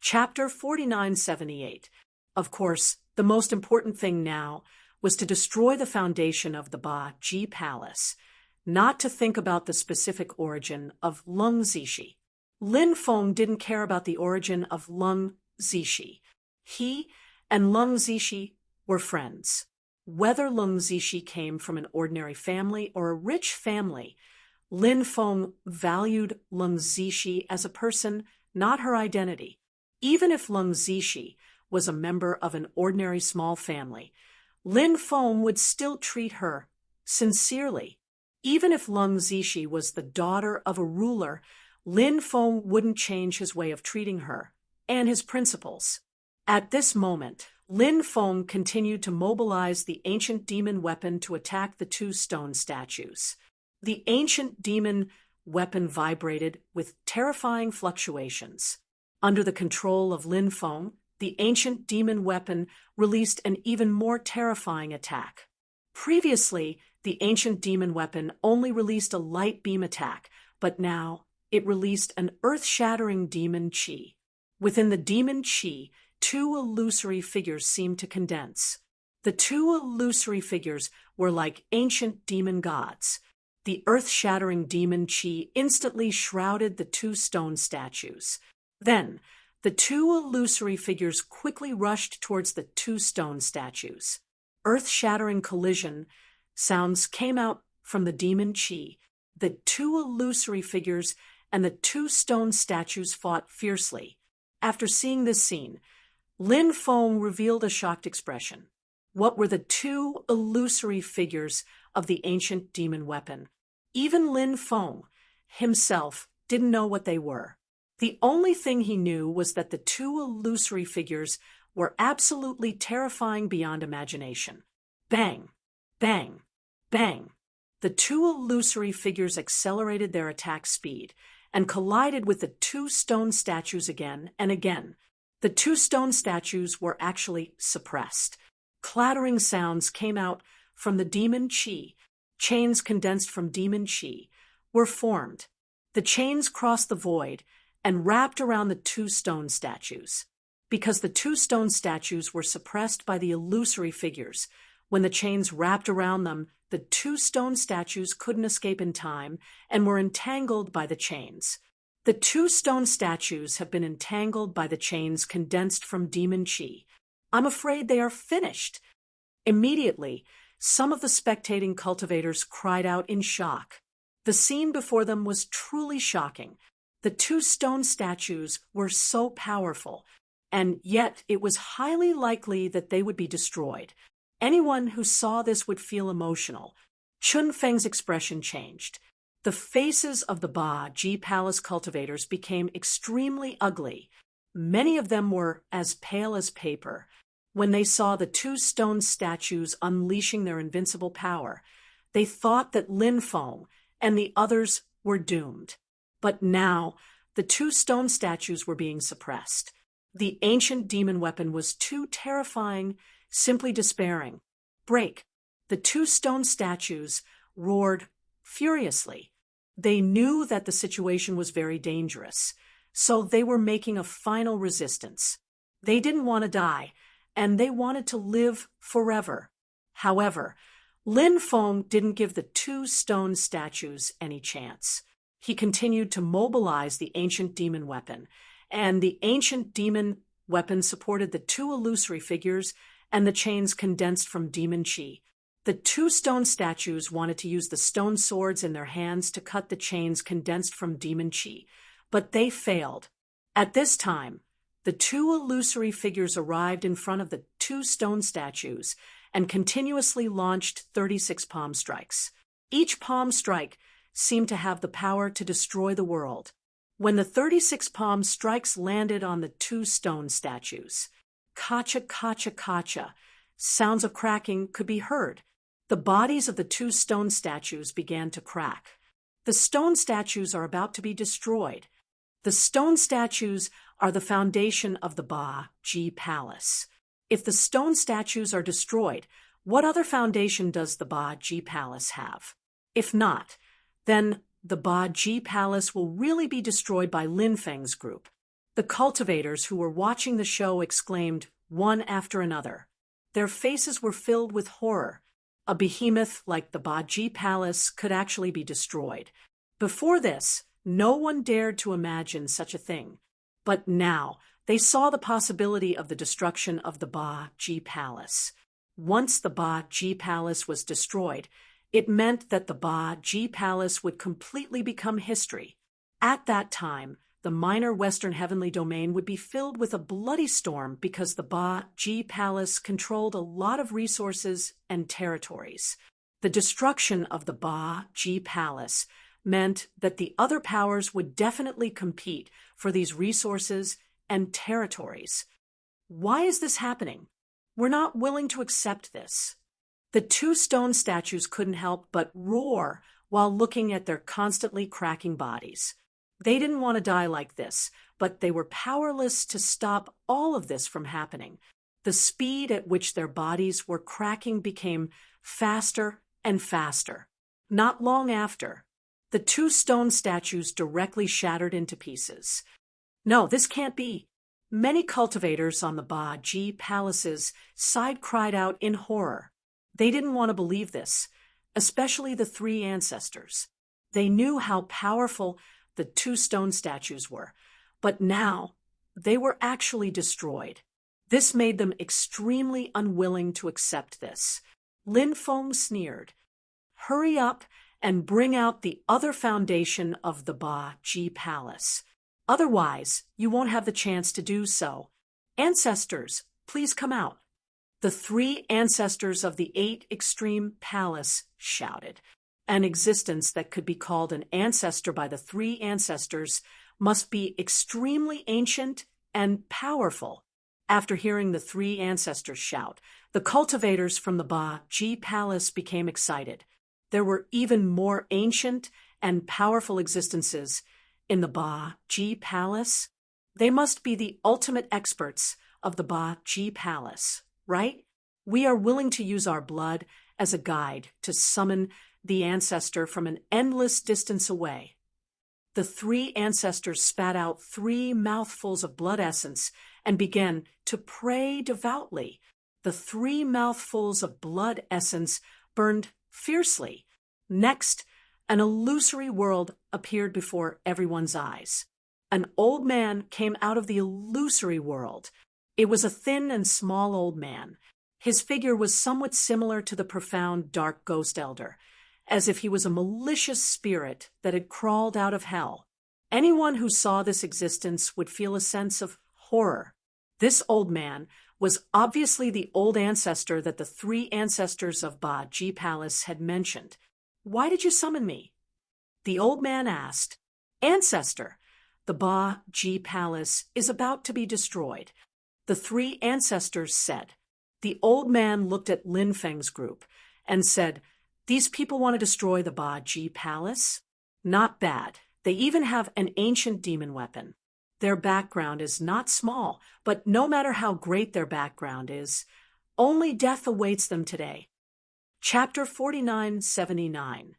Chapter 4978. Of course, the most important thing now was to destroy the foundation of the Ba-Ji Palace, not to think about the specific origin of Lung Zishi. Lin Feng didn't care about the origin of Lung Zishi. He and Lung Zishi were friends. Whether Lung Zishi came from an ordinary family or a rich family, Lin Feng valued Lung Zishi as a person, not her identity. Even if Lung Zishi was a member of an ordinary small family, Lin Feng would still treat her sincerely. Even if Lung Zishi was the daughter of a ruler, Lin Feng wouldn't change his way of treating her and his principles. At this moment, Lin Feng continued to mobilize the ancient demon weapon to attack the two stone statues. The ancient demon weapon vibrated with terrifying fluctuations. Under the control of Lin Feng, the ancient demon weapon released an even more terrifying attack. Previously, the ancient demon weapon only released a light beam attack, but now it released an earth-shattering demon chi. Within the demon chi, two illusory figures seemed to condense. The two illusory figures were like ancient demon gods. The earth-shattering demon chi instantly shrouded the two stone statues. Then, the two illusory figures quickly rushed towards the two stone statues. Earth-shattering collision sounds came out from the demon chi. The two illusory figures and the two stone statues fought fiercely. After seeing this scene, Lin Feng revealed a shocked expression. What were the two illusory figures of the ancient demon weapon? Even Lin Feng himself didn't know what they were. The only thing he knew was that the two illusory figures were absolutely terrifying beyond imagination. Bang! Bang! Bang! The two illusory figures accelerated their attack speed and collided with the two stone statues again and again. The two stone statues were actually suppressed. Clattering sounds came out from the demon chi. Chains condensed from demon chi were formed. The chains crossed the void and wrapped around the two stone statues. Because the two stone statues were suppressed by the illusory figures, when the chains wrapped around them, the two stone statues couldn't escape in time and were entangled by the chains. The two stone statues have been entangled by the chains condensed from demon chi. I'm afraid they are finished. Immediately, some of the spectating cultivators cried out in shock. The scene before them was truly shocking. The two stone statues were so powerful, and yet it was highly likely that they would be destroyed. Anyone who saw this would feel emotional. Chun Feng's expression changed. The faces of the Ba-Ji Palace cultivators became extremely ugly. Many of them were as pale as paper. When they saw the two stone statues unleashing their invincible power, they thought that Lin Feng and the others were doomed. But now, the two stone statues were being suppressed. The ancient demon weapon was too terrifying, simply despairing. Break! The two stone statues roared furiously. They knew that the situation was very dangerous, so they were making a final resistance. They didn't want to die, and they wanted to live forever. However, Lin Feng didn't give the two stone statues any chance. He continued to mobilize the ancient demon weapon, and the ancient demon weapon supported the two illusory figures and the chains condensed from demon chi. The two stone statues wanted to use the stone swords in their hands to cut the chains condensed from demon chi, but they failed. At this time, the two illusory figures arrived in front of the two stone statues and continuously launched 36 palm strikes. Each palm strike seemed to have the power to destroy the world. When the 36 palm strikes landed on the two stone statues, kacha, kacha, kacha, sounds of cracking could be heard. The bodies of the two stone statues began to crack. The stone statues are about to be destroyed. The stone statues are the foundation of the Ba-Ji Palace. If the stone statues are destroyed, what other foundation does the Ba-Ji Palace have? If not, then the Ba-Ji Palace will really be destroyed by Lin Feng's group. The cultivators who were watching the show exclaimed, one after another. Their faces were filled with horror. A behemoth like the Baji Palace could actually be destroyed. Before this, no one dared to imagine such a thing. But now, they saw the possibility of the destruction of the Baji Palace. Once the Baji Palace was destroyed, it meant that the Baji Palace would completely become history. At that time, the minor Western Heavenly Domain would be filled with a bloody storm because the Baji Palace controlled a lot of resources and territories. The destruction of the Baji Palace meant that the other powers would definitely compete for these resources and territories. Why is this happening? We're not willing to accept this. The two stone statues couldn't help but roar while looking at their constantly cracking bodies. They didn't want to die like this, but they were powerless to stop all of this from happening. The speed at which their bodies were cracking became faster and faster. Not long after, the two stone statues directly shattered into pieces. No, this can't be. Many cultivators on the Baji Palace's side cried out in horror. They didn't want to believe this, especially the three ancestors. They knew how powerful the two stone statues were, but now they were actually destroyed. This made them extremely unwilling to accept this. Lin Feng sneered. Hurry up and bring out the other foundation of the Baji Palace. Otherwise, you won't have the chance to do so. Ancestors, please come out. The three ancestors of the 8 Extreme Palace shouted. An existence that could be called an ancestor by the three ancestors must be extremely ancient and powerful. After hearing the three ancestors shout, the cultivators from the Baji Palace became excited. There were even more ancient and powerful existences in the Baji Palace. They must be the ultimate experts of the Baji Palace, right? We are willing to use our blood as a guide to summon the ancestor from an endless distance away. The three ancestors spat out 3 mouthfuls of blood essence and began to pray devoutly. The 3 mouthfuls of blood essence burned fiercely. Next, an illusory world appeared before everyone's eyes. An old man came out of the illusory world. It was a thin and small old man. His figure was somewhat similar to the profound dark ghost elder, as if he was a malicious spirit that had crawled out of hell. Anyone who saw this existence would feel a sense of horror. This old man was obviously the old ancestor that the 3 ancestors of Baji Palace had mentioned. Why did you summon me? The old man asked. Ancestor, the Baji Palace is about to be destroyed. The 3 ancestors said. The old man looked at Lin Feng's group and said, these people want to destroy the Baji Palace? Not bad. They even have an ancient demon weapon. Their background is not small, but no matter how great their background is, only death awaits them today. Chapter 4979.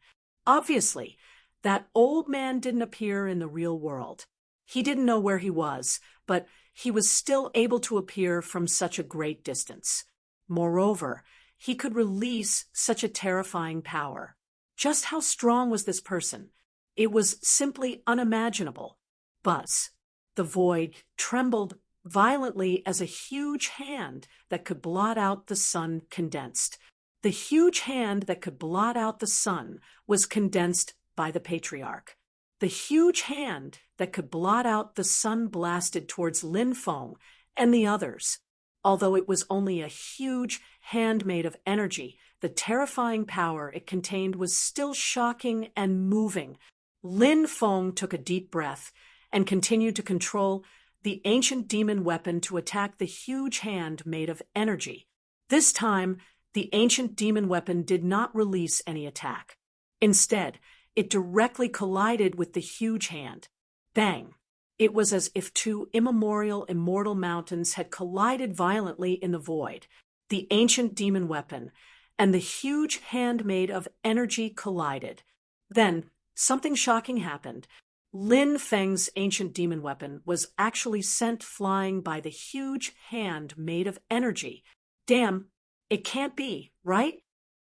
Obviously, that old man didn't appear in the real world. He didn't know where he was, but he was still able to appear from such a great distance. Moreover, he could release such a terrifying power. Just how strong was this person? It was simply unimaginable. Buzz. The void trembled violently as a huge hand that could blot out the sun condensed. The huge hand that could blot out the sun was condensed by the patriarch. The huge hand that could blot out the sun blasted towards Lin Feng and the others. Although it was only a huge hand made of energy, the terrifying power it contained was still shocking and moving. Lin Feng took a deep breath and continued to control the ancient demon weapon to attack the huge hand made of energy. This time, the ancient demon weapon did not release any attack. Instead, it directly collided with the huge hand. Bang! It was as if 2 immortal mountains had collided violently in the void. The ancient demon weapon and the huge hand made of energy collided. Then, something shocking happened. Lin Feng's ancient demon weapon was actually sent flying by the huge hand made of energy. Damn, it can't be, right?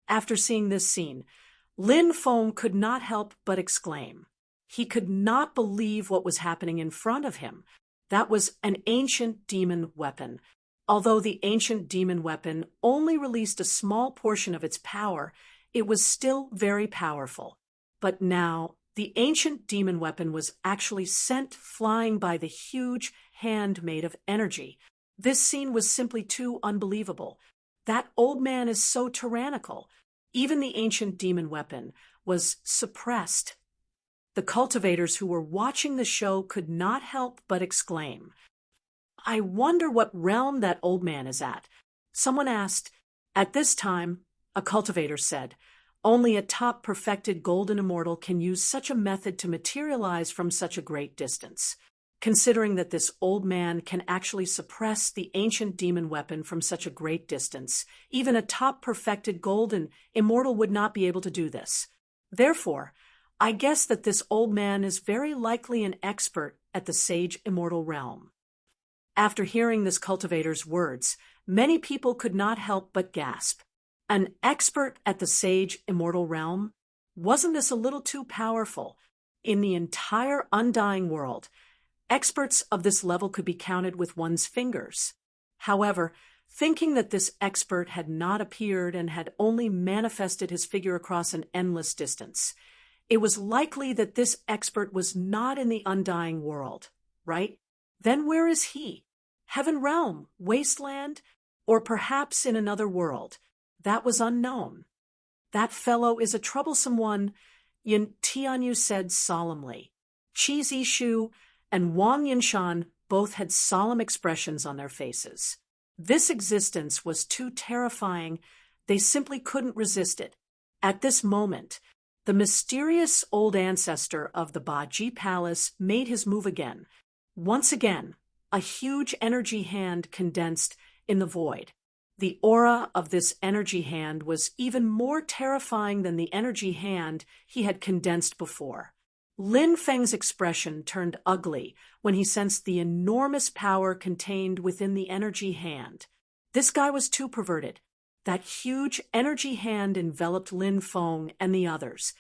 After seeing this scene, Lin Feng could not help but exclaim. He could not believe what was happening in front of him. That was an ancient demon weapon. Although the ancient demon weapon only released a small portion of its power, it was still very powerful. But now, the ancient demon weapon was actually sent flying by the huge hand made of energy. This scene was simply too unbelievable. That old man is so tyrannical. Even the ancient demon weapon was suppressed. The cultivators who were watching the show could not help but exclaim, "I wonder what realm that old man is at." Someone asked. At this time, a cultivator said, "Only a top-perfected golden immortal can use such a method to materialize from such a great distance. Considering that this old man can actually suppress the ancient demon weapon from such a great distance, even a top-perfected golden immortal would not be able to do this. Therefore, I guess that this old man is very likely an expert at the sage immortal realm." After hearing this cultivator's words, many people could not help but gasp. An expert at the sage immortal realm? Wasn't this a little too powerful? In the entire undying world, experts of this level could be counted with one's fingers. However, thinking that this expert had not appeared and had only manifested his figure across an endless distance, it was likely that this expert was not in the undying world, right? Then where is he? Heaven realm, wasteland, or perhaps in another world? That was unknown. "That fellow is a troublesome one," Yin Tianyu said solemnly. Qi Zishu and Wang Yinshan both had solemn expressions on their faces. This existence was too terrifying. They simply couldn't resist it. At this moment, the mysterious old ancestor of the Baji Palace made his move again. Once again, a huge energy hand condensed in the void. The aura of this energy hand was even more terrifying than the energy hand he had condensed before. Lin Feng's expression turned ugly when he sensed the enormous power contained within the energy hand. This guy was too perverted. That huge energy hand enveloped Lin Feng and the others,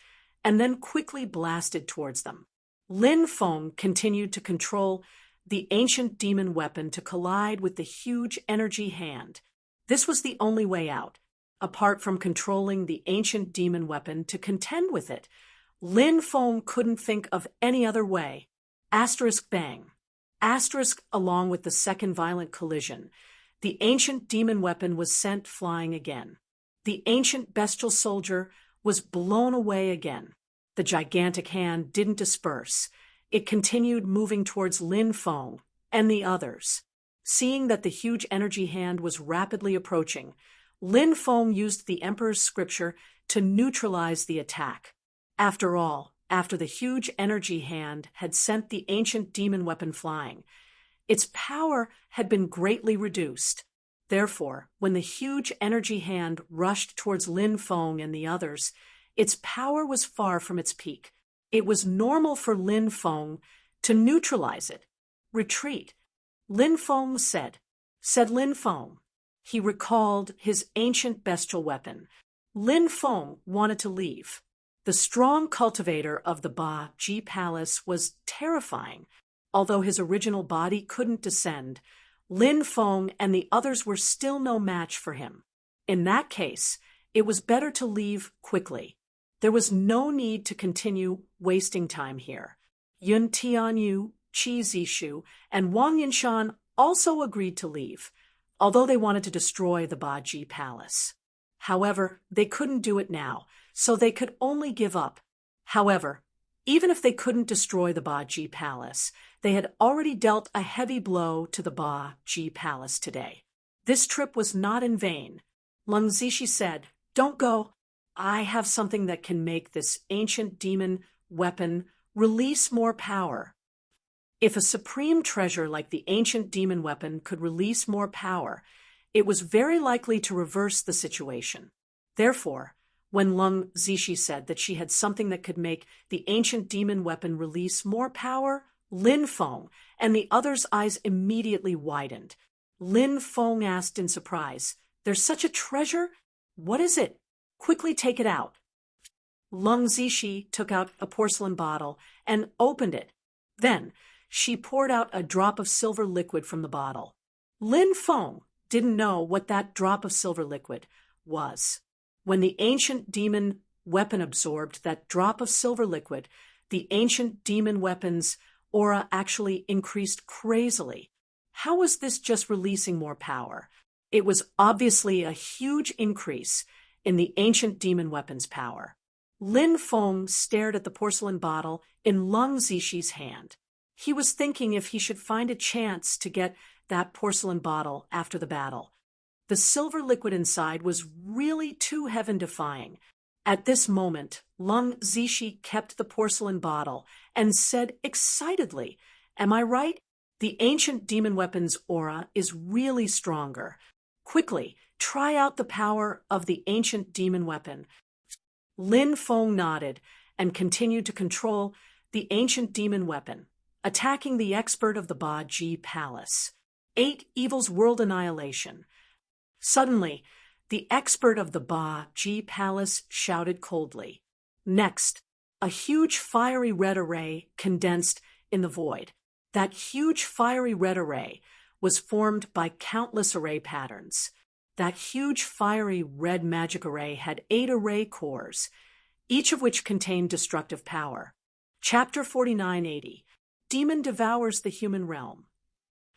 and then quickly blasted towards them. Lin Feng continued to control the ancient demon weapon to collide with the huge energy hand. This was the only way out, apart from controlling the ancient demon weapon to contend with it. Lin Feng couldn't think of any other way. Asterisk bang. Asterisk along with the second violent collision. The ancient demon weapon was sent flying again. The ancient bestial soldier was blown away again. The gigantic hand didn't disperse. It continued moving towards Lin Feng and the others. Seeing that the huge energy hand was rapidly approaching, Lin Feng used the Emperor's scripture to neutralize the attack. After all, after the huge energy hand had sent the ancient demon weapon flying, its power had been greatly reduced. Therefore, when the huge energy hand rushed towards Lin Feng and the others, its power was far from its peak. It was normal for Lin Feng to neutralize it. "Retreat," Lin Feng said Lin Feng. He recalled his ancient bestial weapon. Lin Feng wanted to leave. The strong cultivator of the Baji Palace was terrifying. Although his original body couldn't descend, Lin Feng and the others were still no match for him. In that case, it was better to leave quickly. There was no need to continue wasting time here. Yun Tianyu, Qi Zishu, and Wang Yinshan also agreed to leave, although they wanted to destroy the Baji Palace. However, they couldn't do it now, so they could only give up. However, even if they couldn't destroy the Baji Palace, they had already dealt a heavy blow to the Baji Palace today. This trip was not in vain. Lung Zishi said, "Don't go. I have something that can make this ancient demon weapon release more power." If a supreme treasure like the ancient demon weapon could release more power, it was very likely to reverse the situation. Therefore, when Lung Zishi said that she had something that could make the ancient demon weapon release more power, Lin Feng and the other's eyes immediately widened. Lin Feng asked in surprise, "There's such a treasure? What is it? Quickly take it out." Lung Zishi took out a porcelain bottle and opened it. Then she poured out a drop of silver liquid from the bottle. Lin Feng didn't know what that drop of silver liquid was. When the ancient demon weapon absorbed that drop of silver liquid, the ancient demon weapon's aura actually increased crazily. How was this just releasing more power? It was obviously a huge increase in the ancient demon weapon's power. Lin Feng stared at the porcelain bottle in Lung Zishi's hand. He was thinking if he should find a chance to get that porcelain bottle after the battle. The silver liquid inside was really too heaven-defying. At this moment, Lung Zishi kept the porcelain bottle and said excitedly, "Am I right? The ancient demon weapon's aura is really stronger. Quickly, try out the power of the ancient demon weapon." Lin Feng nodded and continued to control the ancient demon weapon, attacking the expert of the Ba Ji Palace. 8 Evils World Annihilation. Suddenly, the expert of the Ba Ji Palace shouted coldly. Next, a huge fiery red array condensed in the void. That huge fiery red array was formed by countless array patterns. That huge fiery red magic array had 8 array cores, each of which contained destructive power. Chapter 4980. Demon devours the human realm.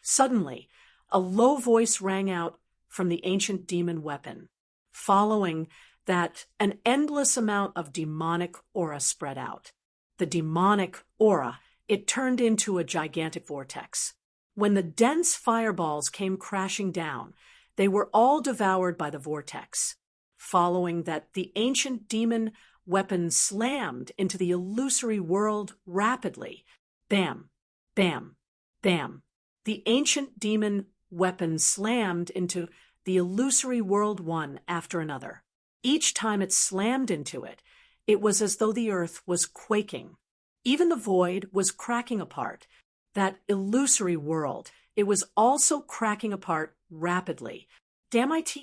Suddenly, a low voice rang out from the ancient demon weapon. Following that, an endless amount of demonic aura spread out. The demonic aura, it turned into a gigantic vortex. When the dense fireballs came crashing down, they were all devoured by the vortex. Following that, the ancient demon weapon slammed into the illusory world rapidly. Bam, bam, bam. The ancient demon weapon slammed into the illusory world one after another. Each time it slammed into it, it was as though the earth was quaking. Even the void was cracking apart. That illusory world, it was also cracking apart rapidly. Damn it!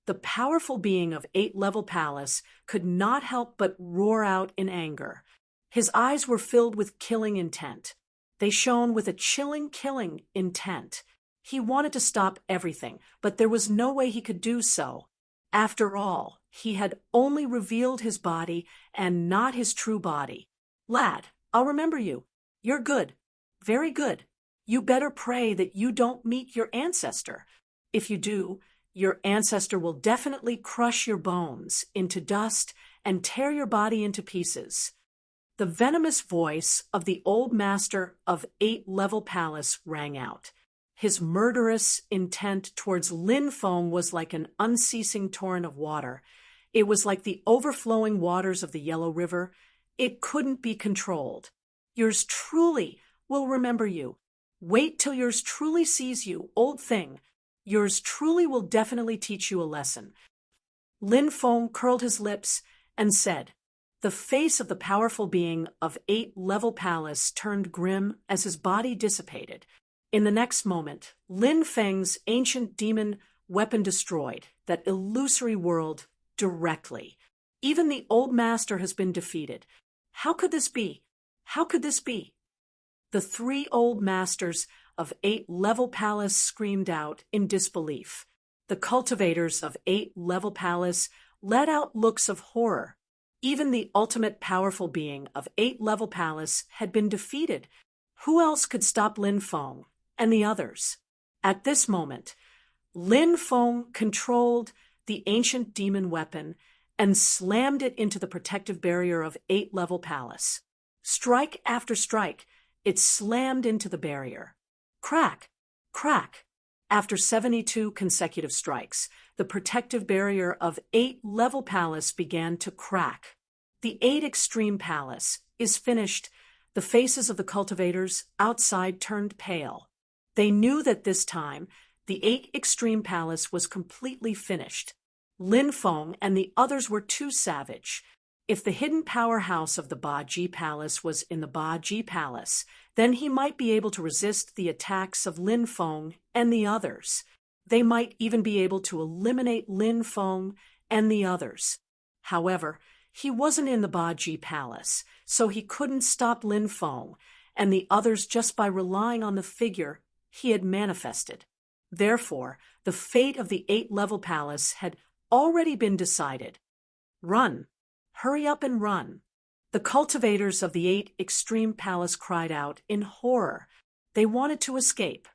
The powerful being of 8-level palace could not help but roar out in anger. His eyes were filled with killing intent. They shone with a chilling killing intent. He wanted to stop everything, but there was no way he could do so. After all, he had only revealed his body and not his true body. "Lad, I'll remember you. You're good. Very good. You better pray that you don't meet your ancestor. If you do, your ancestor will definitely crush your bones into dust and tear your body into pieces." The venomous voice of the old master of 8-level palace rang out. His murderous intent towards Lin Feng was like an unceasing torrent of water. It was like the overflowing waters of the Yellow River. It couldn't be controlled. "Yours truly will remember you. Wait till yours truly sees you, old thing. Yours truly will definitely teach you a lesson." Lin Feng curled his lips and said. The face of the powerful being of 8-level palace turned grim as his body dissipated. In the next moment, Lin Feng's ancient demon weapon destroyed that illusory world directly. Even the old master has been defeated. How could this be? How could this be? The 3 old masters of 8-level palace screamed out in disbelief. The cultivators of 8-level palace let out looks of horror. Even the ultimate powerful being of 8-level palace had been defeated. Who else could stop Lin Feng and the others? At this moment, Lin Feng controlled the ancient demon weapon and slammed it into the protective barrier of 8-level palace. Strike after strike, it slammed into the barrier. Crack, crack. After 72 consecutive strikes, the protective barrier of 8-level palace began to crack. The 8 extreme palace is finished. The faces of the cultivators outside turned pale. They knew that this time the 8 extreme palace was completely finished. Lin Feng and the others were too savage. If the hidden powerhouse of the Ba-Ji Palace was in the Ba-Ji Palace, then he might be able to resist the attacks of Lin Feng and the others. They might even be able to eliminate Lin Feng and the others. However, he wasn't in the Ba-Ji Palace, so he couldn't stop Lin Feng and the others just by relying on the figure he had manifested. Therefore, the fate of the 8-level palace had already been decided. Run! Hurry up and run! The cultivators of the 8 Extreme Palace cried out in horror. They wanted to escape.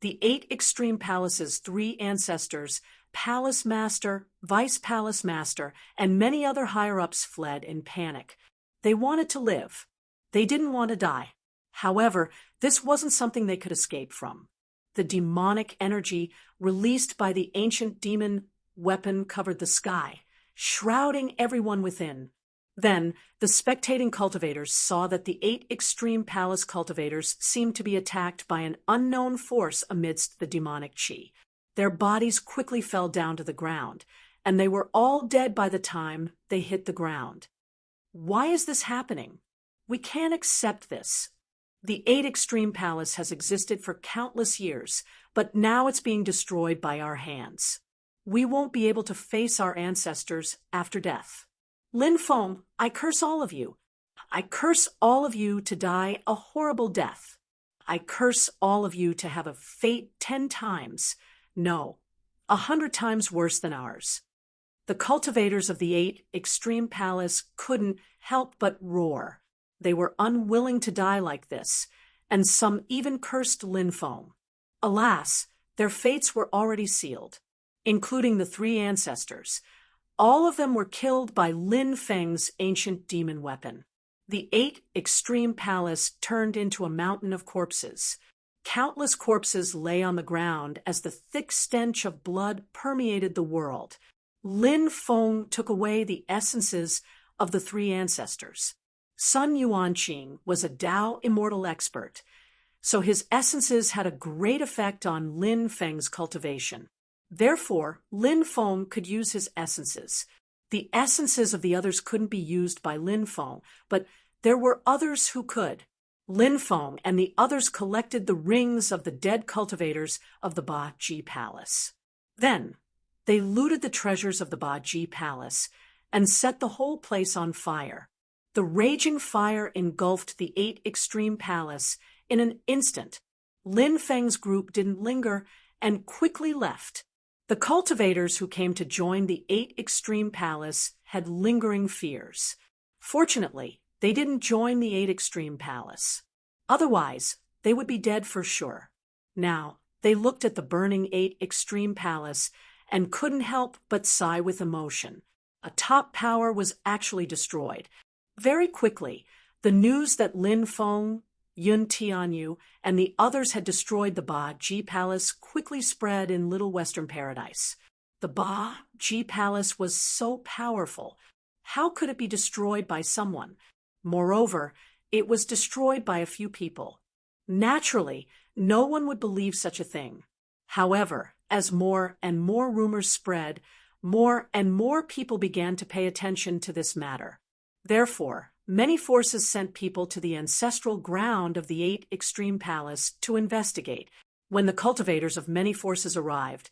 The 8 Extreme Palace's 3 ancestors, Palace Master, Vice Palace Master, and many other higher-ups fled in panic. They wanted to live. They didn't want to die. However, this wasn't something they could escape from. The demonic energy released by the ancient demon weapon covered the sky, shrouding everyone within. Then, the spectating cultivators saw that the 8 Extreme Palace cultivators seemed to be attacked by an unknown force amidst the demonic chi. Their bodies quickly fell down to the ground, and they were all dead by the time they hit the ground. Why is this happening? We can't accept this. The 8 Extreme Palace has existed for countless years, but now it's being destroyed by our hands. We won't be able to face our ancestors after death. Lin Feng, I curse all of you. I curse all of you to die a horrible death. I curse all of you to have a fate 10 times, no, 100 times worse than ours. The cultivators of the 8 Extreme Palace couldn't help but roar. They were unwilling to die like this, and some even cursed Lin Feng. Alas, their fates were already sealed, including the 3 ancestors. All of them were killed by Lin Feng's ancient demon weapon. The 8 Extreme Palace turned into a mountain of corpses. Countless corpses lay on the ground as the thick stench of blood permeated the world. Lin Feng took away the essences of the 3 ancestors. Sun Yuanqing was a Tao immortal expert, so his essences had a great effect on Lin Feng's cultivation. Therefore, Lin Feng could use his essences. The essences of the others couldn't be used by Lin Feng, but there were others who could. Lin Feng and the others collected the rings of the dead cultivators of the Ba-Ji Palace. Then, they looted the treasures of the Ba-Ji Palace and set the whole place on fire. The raging fire engulfed the 8 Extreme Palace in an instant. Lin Feng's group didn't linger and quickly left. The cultivators who came to join the 8 Extreme Palace had lingering fears. Fortunately, they didn't join the 8 Extreme Palace. Otherwise, they would be dead for sure. Now, they looked at the burning 8 Extreme Palace and couldn't help but sigh with emotion. A top power was actually destroyed. Very quickly, the news that Lin Feng, Yun Tianyu, and the others had destroyed the Ba-Ji Palace quickly spread in Little Western Paradise. The Ba-Ji Palace was so powerful. How could it be destroyed by someone? Moreover, it was destroyed by a few people. Naturally, no one would believe such a thing. However, as more and more rumors spread, more and more people began to pay attention to this matter. Therefore, many forces sent people to the ancestral ground of the 8 Extreme Palace to investigate. When the cultivators of many forces arrived,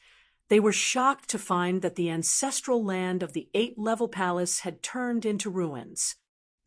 they were shocked to find that the ancestral land of the 8-level palace had turned into ruins.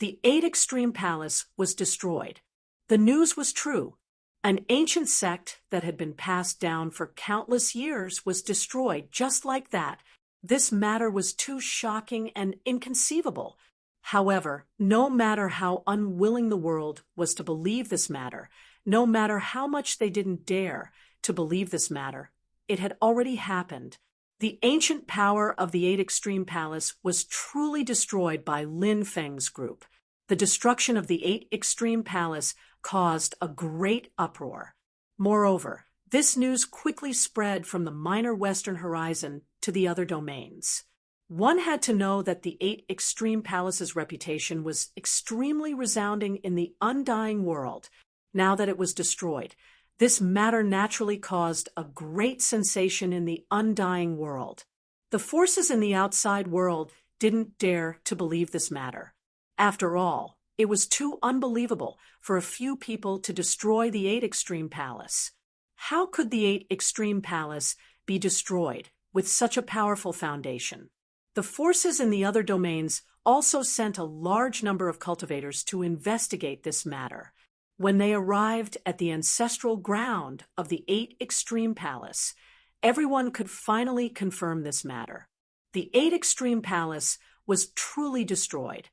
The 8 Extreme Palace was destroyed. The news was true. An ancient sect that had been passed down for countless years was destroyed just like that. This matter was too shocking and inconceivable. However, no matter how unwilling the world was to believe this matter, no matter how much they didn't dare to believe this matter, it had already happened. The ancient power of the 8 Extreme Palace was truly destroyed by Lin Feng's group. The destruction of the 8 Extreme Palace caused a great uproar. Moreover, this news quickly spread from the minor western horizon to the other domains. One had to know that the 8 Extreme Palace's reputation was extremely resounding in the undying world. Now that it was destroyed, this matter naturally caused a great sensation in the undying world. The forces in the outside world didn't dare to believe this matter. After all, it was too unbelievable for a few people to destroy the 8 Extreme Palace. How could the 8 Extreme Palace be destroyed with such a powerful foundation? The forces in the other domains also sent a large number of cultivators to investigate this matter. When they arrived at the ancestral ground of the 8 Extreme Palace, everyone could finally confirm this matter. The 8 Extreme Palace was truly destroyed.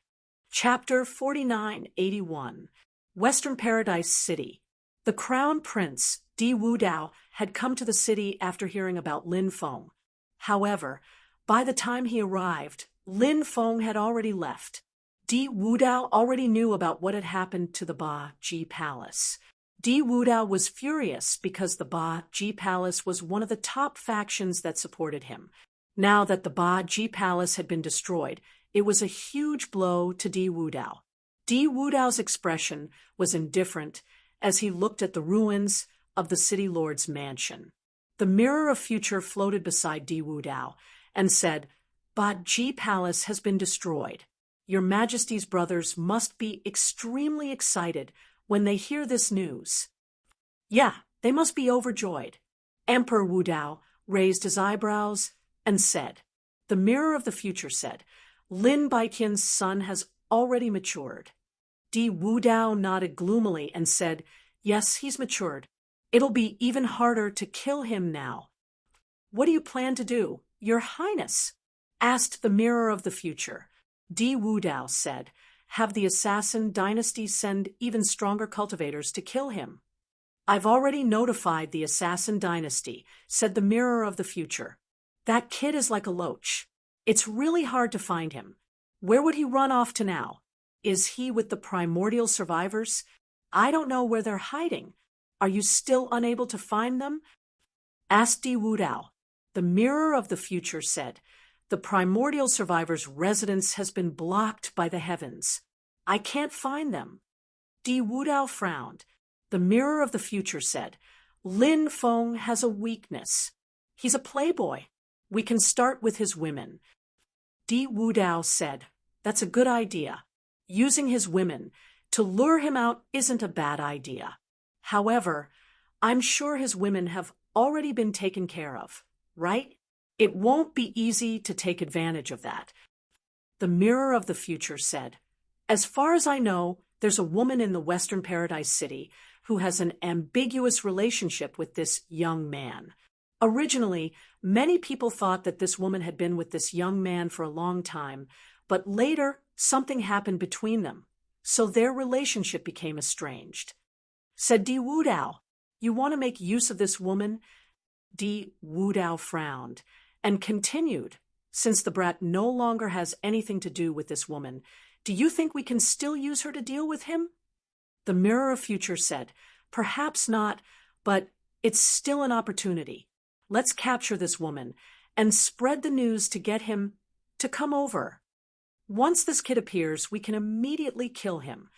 Chapter 4981, Western Paradise City. The Crown Prince, Di Wudao, had come to the city after hearing about Lin Feng. However, by the time he arrived, Lin Feng had already left. Di Wudao already knew about what had happened to the Ba Ji Palace. Di Wudao was furious because the Ba Ji Palace was one of the top factions that supported him. Now that the Ba Ji Palace had been destroyed, it was a huge blow to Di Wudao. Di Wudao's expression was indifferent as he looked at the ruins of the city lord's mansion. The mirror of future floated beside Di Wudao and said, "Ba Ji Palace has been destroyed. Your Majesty's brothers must be extremely excited when they hear this news." Yeah, they must be overjoyed. Emperor Wudao raised his eyebrows and said, the mirror of the future said, "Lin Baiqian's son has already matured." Di Wudao nodded gloomily and said, "Yes, he's matured. It'll be even harder to kill him now." "What do you plan to do, Your Highness?" asked the mirror of the future. Di Wudao said, "Have the assassin dynasty send even stronger cultivators to kill him." "I've already notified the assassin dynasty," said the mirror of the future. "That kid is like a loach. It's really hard to find him. Where would he run off to now? Is he with the primordial survivors? I don't know where they're hiding. Are you still unable to find them?" asked Di Wudao. The mirror of the future said, "The primordial survivors' residence has been blocked by the heavens. I can't find them." Di Wudao frowned. The mirror of the future said, "Lin Feng has a weakness. He's a playboy. We can start with his women." Di Wudao said, "That's a good idea. Using his women to lure him out isn't a bad idea. However, I'm sure his women have already been taken care of, right? It won't be easy to take advantage of that." The mirror of the future said, "As far as I know, there's a woman in the Western Paradise City who has an ambiguous relationship with this young man. Originally, many people thought that this woman had been with this young man for a long time, but later something happened between them, so their relationship became estranged." Said Di Wudao, "You want to make use of this woman?" Di Wudao frowned and continued, "Since the brat no longer has anything to do with this woman, do you think we can still use her to deal with him?" The mirror of future said, "Perhaps not, but it's still an opportunity. Let's capture this woman and spread the news to get him to come over. Once this kid appears, we can immediately kill him."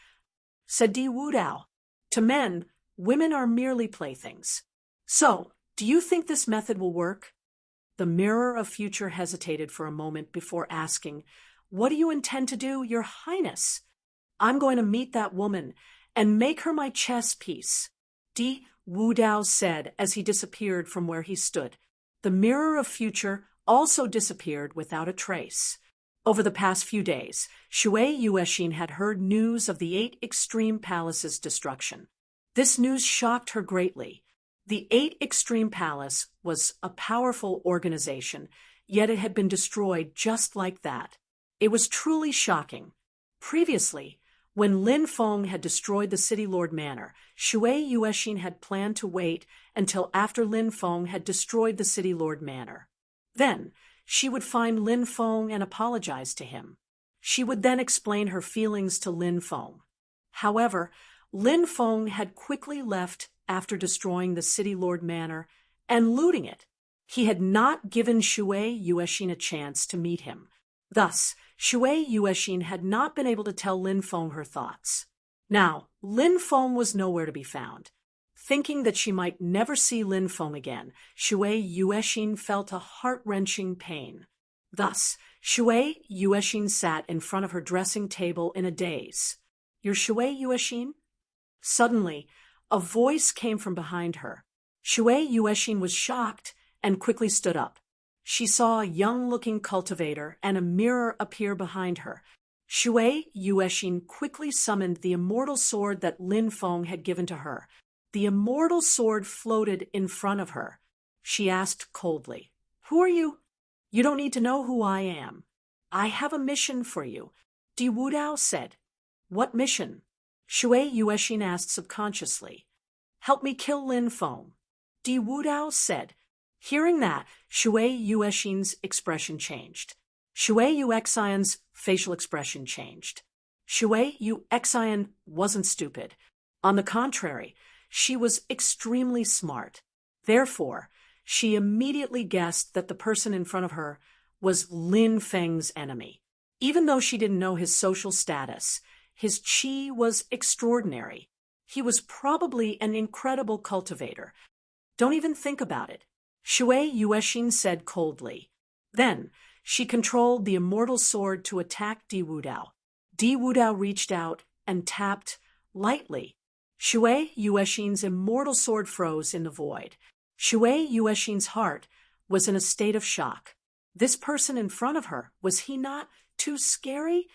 Said Di Wudao, "To men, women are merely playthings. So, do you think this method will work?" The mirror of future hesitated for a moment before asking, "What do you intend to do, Your Highness?" "I'm going to meet that woman and make her my chess piece," Di Wudao said as he disappeared from where he stood. The mirror of future also disappeared without a trace. Over the past few days, Shui Yuexin had heard news of the 8 Extreme Palace's destruction. This news shocked her greatly. The 8 Extreme Palace was a powerful organization, yet it had been destroyed just like that. It was truly shocking. Previously, when Lin Feng had destroyed the City Lord Manor, Shui Yuexin had planned to wait until after Lin Feng had destroyed the City Lord Manor. Then, she would find Lin Feng and apologize to him. She would then explain her feelings to Lin Feng. However, Lin Feng had quickly left after destroying the City Lord Manor and looting it. He had not given Shui Yuexin a chance to meet him. Thus, Shui Yuexin had not been able to tell Lin Feng her thoughts. Now, Lin Feng was nowhere to be found. Thinking that she might never see Lin Feng again, Shui Yuexin felt a heart-wrenching pain. Thus, Shui Yuexin sat in front of her dressing table in a daze. "You're Shui Yuexin?" Suddenly, a voice came from behind her. Shui Yuexin was shocked and quickly stood up. She saw a young-looking cultivator and a mirror appear behind her. Shui Yuexin quickly summoned the immortal sword that Lin Feng had given to her. The immortal sword floated in front of her. She asked coldly, "Who are you?" "You don't need to know who I am. I have a mission for you," Di Wudao said. "What mission?" Shui Yuexin asked subconsciously. "Help me kill Lin Feng," Di Wudao said. Hearing that, Shui Yuexin's expression changed. Shui Yuexin's facial expression changed. Shui Yuexin wasn't stupid. On the contrary, she was extremely smart. Therefore, she immediately guessed that the person in front of her was Lin Feng's enemy. Even though she didn't know his social status, his qi was extraordinary. He was probably an incredible cultivator. "Don't even think about it," Shui Yuexin said coldly. Then, she controlled the immortal sword to attack Di Wudao. Di Wudao reached out and tapped lightly. Shui Yuexin's immortal sword froze in the void. Shui Yuexin's heart was in a state of shock. This person in front of her, was he not too scary?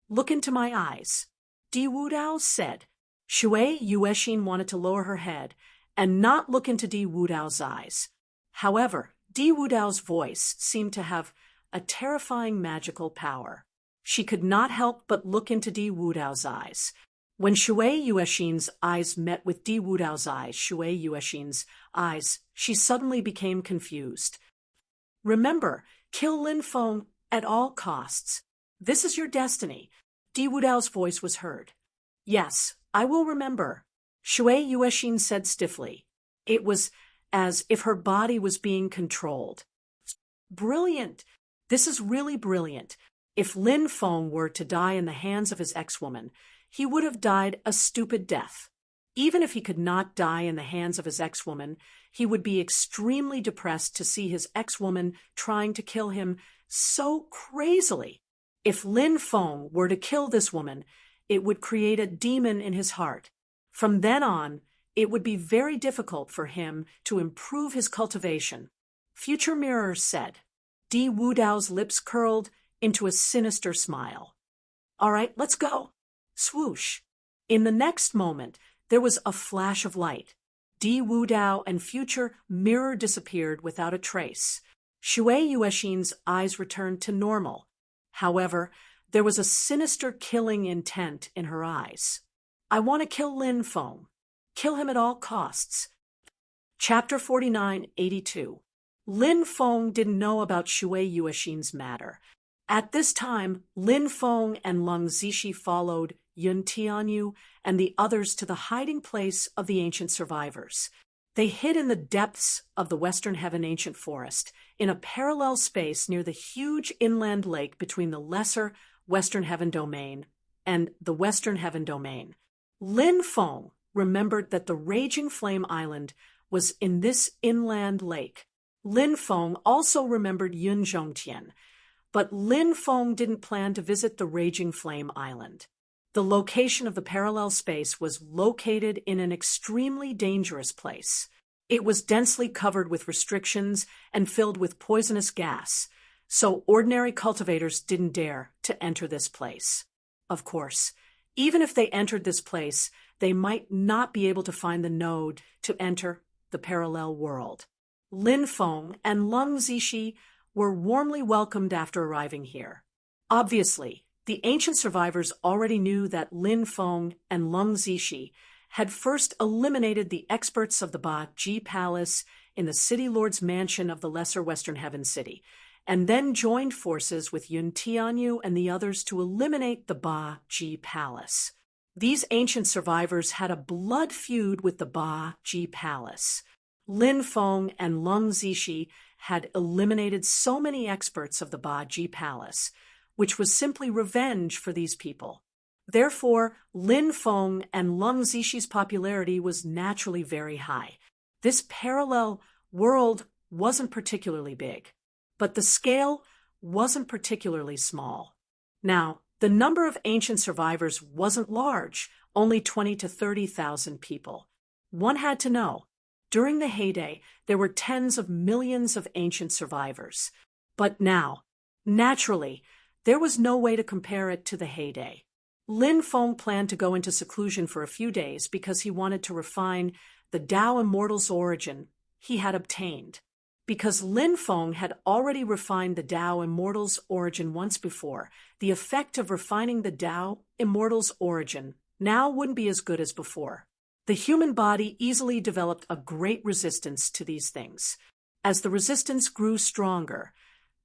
"Look into my eyes," Di Wudao said. Shui Yuexin wanted to lower her head and not look into Di Wudao's eyes. However, Di Wudao's voice seemed to have a terrifying magical power. She could not help but look into Di Wudao's eyes. When Shui Yuexin's eyes met with Di Wudao's eyes, Shui Yuexin's eyes, she suddenly became confused. "Remember, kill Lin Feng at all costs. This is your destiny," Di Wudao's voice was heard. "Yes, I will remember," Shui Yuexin said stiffly. It was as if her body was being controlled. "Brilliant! This is really brilliant. If Lin Feng were to die in the hands of his ex-woman, he would have died a stupid death. Even if he could not die in the hands of his ex-woman, he would be extremely depressed to see his ex-woman trying to kill him so crazily. If Lin Feng were to kill this woman, it would create a demon in his heart. From then on, it would be very difficult for him to improve his cultivation," Future Mirror said. Di Wudao's lips curled into a sinister smile. "All right, let's go." Swoosh. In the next moment, there was a flash of light. Di Wudao and Future Mirror disappeared without a trace. Shui Yuexin's eyes returned to normal. However, there was a sinister killing intent in her eyes. "I want to kill Lin Feng. Kill him at all costs." Chapter 4982. Lin Feng didn't know about Shui Yuexin's matter. At this time, Lin Feng and Lung Zishi followed Yun Tianyu and the others to the hiding place of the ancient survivors. They hid in the depths of the Western Heaven ancient forest, in a parallel space near the huge inland lake between the lesser Western Heaven domain and the Western Heaven domain. Lin Feng remembered that the Raging Flame Island was in this inland lake. Lin Feng also remembered Yun Zhongtian, but Lin Feng didn't plan to visit the Raging Flame Island. The location of the parallel space was located in an extremely dangerous place. It was densely covered with restrictions and filled with poisonous gas, so ordinary cultivators didn't dare to enter this place. Of course, even if they entered this place, they might not be able to find the node to enter the parallel world. Lin Feng and Lung Zishi were warmly welcomed after arriving here. Obviously, the ancient survivors already knew that Lin Feng and Lung Zishi had first eliminated the experts of the Ba Ji Palace in the City Lord's mansion of the Lesser Western Heaven City, and then joined forces with Yun Tianyu and the others to eliminate the Ba Ji Palace. These ancient survivors had a blood feud with the Ba Ji Palace. Lin Feng and Lung Zishi had eliminated so many experts of the Ba Ji Palace, which was simply revenge for these people. Therefore, Lin Feng and Leng Zixi popularity was naturally very high. This parallel world wasn't particularly big, but the scale wasn't particularly small. Now, the number of ancient survivors wasn't large, only 20 to 30,000 people. One had to know, during the heyday, there were tens of millions of ancient survivors. But now, naturally, there was no way to compare it to the heyday. Lin Feng planned to go into seclusion for a few days because he wanted to refine the Tao Immortal's origin he had obtained. Because Lin Feng had already refined the Tao Immortal's origin once before, the effect of refining the Tao Immortal's origin now wouldn't be as good as before. The human body easily developed a great resistance to these things. As the resistance grew stronger,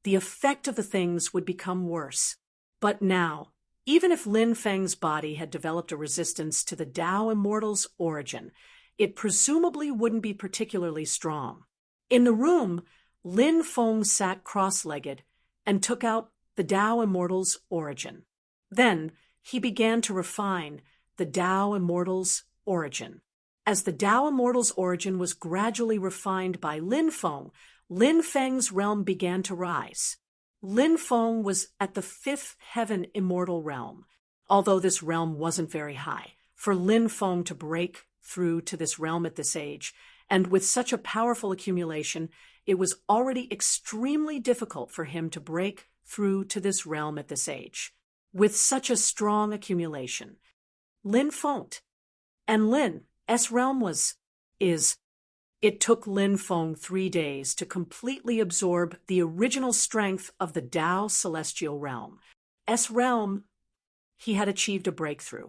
the effect of the things would become worse. But now, even if Lin Feng's body had developed a resistance to the Tao Immortal's origin, it presumably wouldn't be particularly strong. In the room, Lin Feng sat cross-legged and took out the Tao Immortal's origin. Then he began to refine the Tao Immortal's origin. As the Tao Immortal's origin was gradually refined by Lin Feng's realm began to rise. Lin Feng was at the fifth heaven immortal realm, although this realm wasn't very high. For Lin Feng to break through to this realm at this age, and with such a powerful accumulation, it was already extremely difficult for him to break through to this realm at this age. With such a strong accumulation, Lin Feng and Lin's realm it took Lin Feng 3 days to completely absorb the original strength of the Tao celestial realm. He had achieved a breakthrough.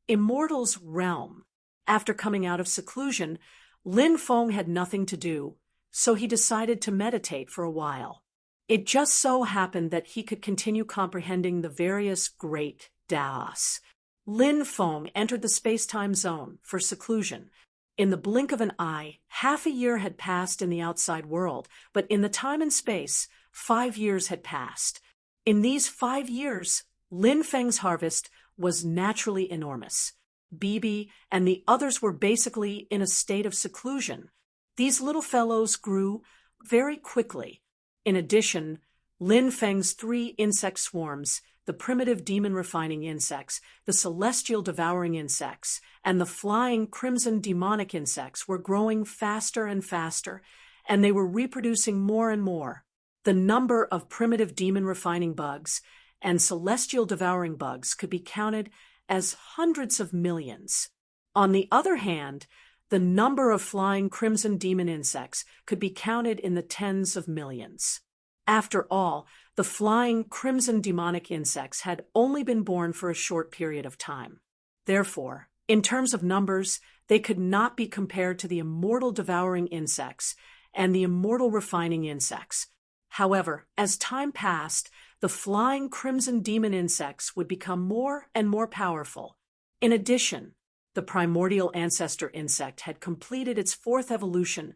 Immortal's realm. After coming out of seclusion, Lin Feng had nothing to do, so he decided to meditate for a while. It just so happened that he could continue comprehending the various great Taos. Lin Feng entered the space-time zone for seclusion. In the blink of an eye, half a year had passed in the outside world, but in the time and space, 5 years had passed. In these 5 years, Lin Feng's harvest was naturally enormous. Bibi and the others were basically in a state of seclusion. These little fellows grew very quickly. In addition, Lin Feng's 3 insect swarms, the primitive demon-refining insects, the celestial devouring insects, and the flying crimson demonic insects were growing faster and faster, and they were reproducing more and more. The number of primitive demon-refining bugs and celestial devouring bugs could be counted as hundreds of millions. On the other hand, the number of flying crimson demon insects could be counted in the tens of millions. After all, the flying crimson demonic insects had only been born for a short period of time. Therefore, in terms of numbers, they could not be compared to the immortal devouring insects and the immortal refining insects. However, as time passed, the flying crimson demon insects would become more and more powerful. In addition, the primordial ancestor insect had completed its 4th evolution,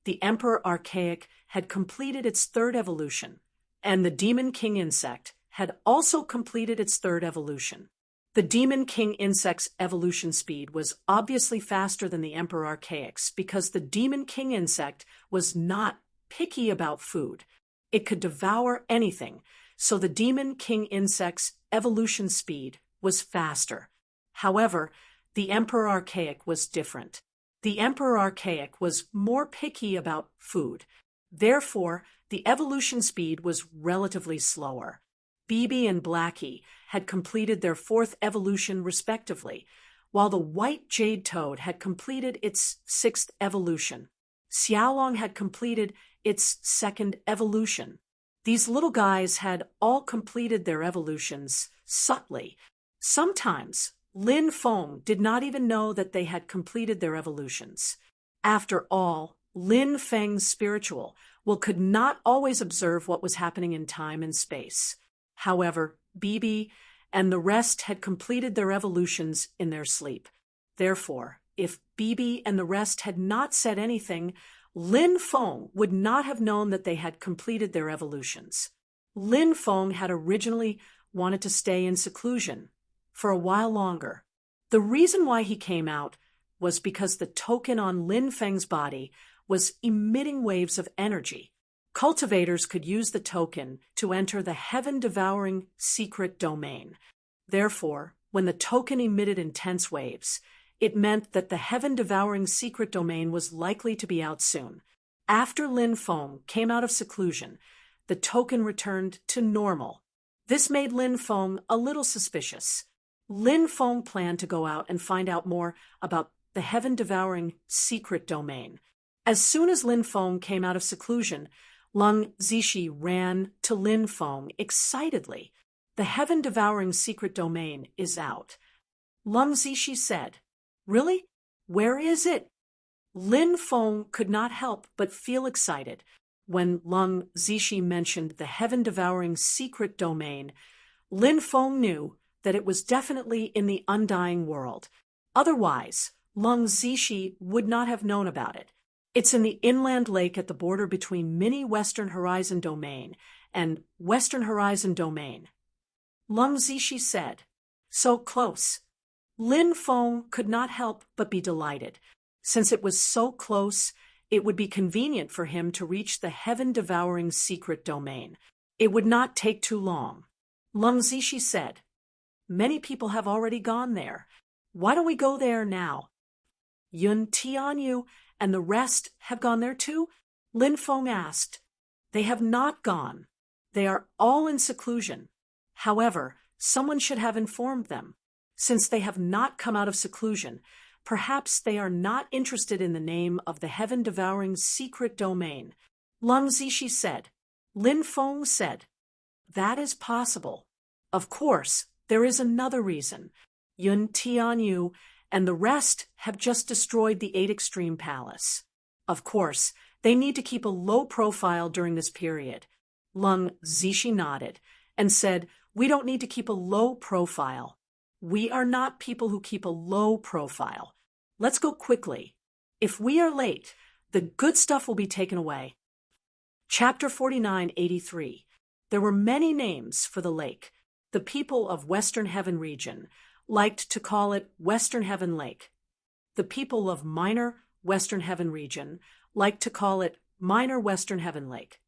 the Emperor Archaic had completed its 3rd evolution, and the Demon King insect had also completed its 3rd evolution. The Demon King insect's evolution speed was obviously faster than the Emperor Archaic's because the Demon King insect was not picky about food. It could devour anything, so the Demon King insect's evolution speed was faster. However, the Emperor Archaic was different. The Emperor Archaic was more picky about food. Therefore, the evolution speed was relatively slower. Bibi and Blackie had completed their 4th evolution respectively, while the white jade toad had completed its 6th evolution. Xiaolong had completed its 2nd evolution. These little guys had all completed their evolutions subtly. Sometimes, Lin Feng did not even know that they had completed their evolutions. After all, Lin Feng's spiritual could not always observe what was happening in time and space. However, Bibi and the rest had completed their evolutions in their sleep. Therefore, if Bibi and the rest had not said anything, Lin Feng would not have known that they had completed their evolutions. Lin Feng had originally wanted to stay in seclusion for a while longer. The reason why he came out was because the token on Lin Feng's body was emitting waves of energy. Cultivators could use the token to enter the heaven-devouring secret domain. Therefore, when the token emitted intense waves, it meant that the heaven-devouring secret domain was likely to be out soon. After Lin Feng came out of seclusion, the token returned to normal. This made Lin Feng a little suspicious. Lin Feng planned to go out and find out more about the heaven-devouring secret domain. As soon as Lin Feng came out of seclusion, Lung Zishi ran to Lin Feng excitedly. The heaven-devouring secret domain is out. Lung Zishi said, "Really? Where is it?" Lin Feng could not help but feel excited when Lung Zishi mentioned the heaven-devouring secret domain. Lin Feng knew that it was definitely in the undying world. Otherwise, Lung Zishi would not have known about it. It's in the inland lake at the border between Mini Western Horizon Domain and Western Horizon Domain. Lung Zishi said, "So close." Lin Feng could not help but be delighted. Since it was so close, it would be convenient for him to reach the heaven-devouring secret domain. It would not take too long. Lung Zishi said, "Many people have already gone there. Why don't we go there now?" Yun Tianyu and the rest have gone there too? Lin Feng asked. They have not gone. They are all in seclusion. However, someone should have informed them. Since they have not come out of seclusion, perhaps they are not interested in the name of the heaven-devouring secret domain. Lung Zishi said. Lin Feng said, "That is possible. Of course, there is another reason. Yun Tianyu and the rest have just destroyed the 8 Extreme Palace. Of course, they need to keep a low profile during this period." Lung Zishi nodded and said, "We don't need to keep a low profile. We are not people who keep a low profile. Let's go quickly. If we are late, the good stuff will be taken away." Chapter 4983. There were many names for the lake. The people of Western Heaven region liked to call it Western Heaven Lake. The people of Minor Western Heaven region liked to call it Minor Western Heaven Lake.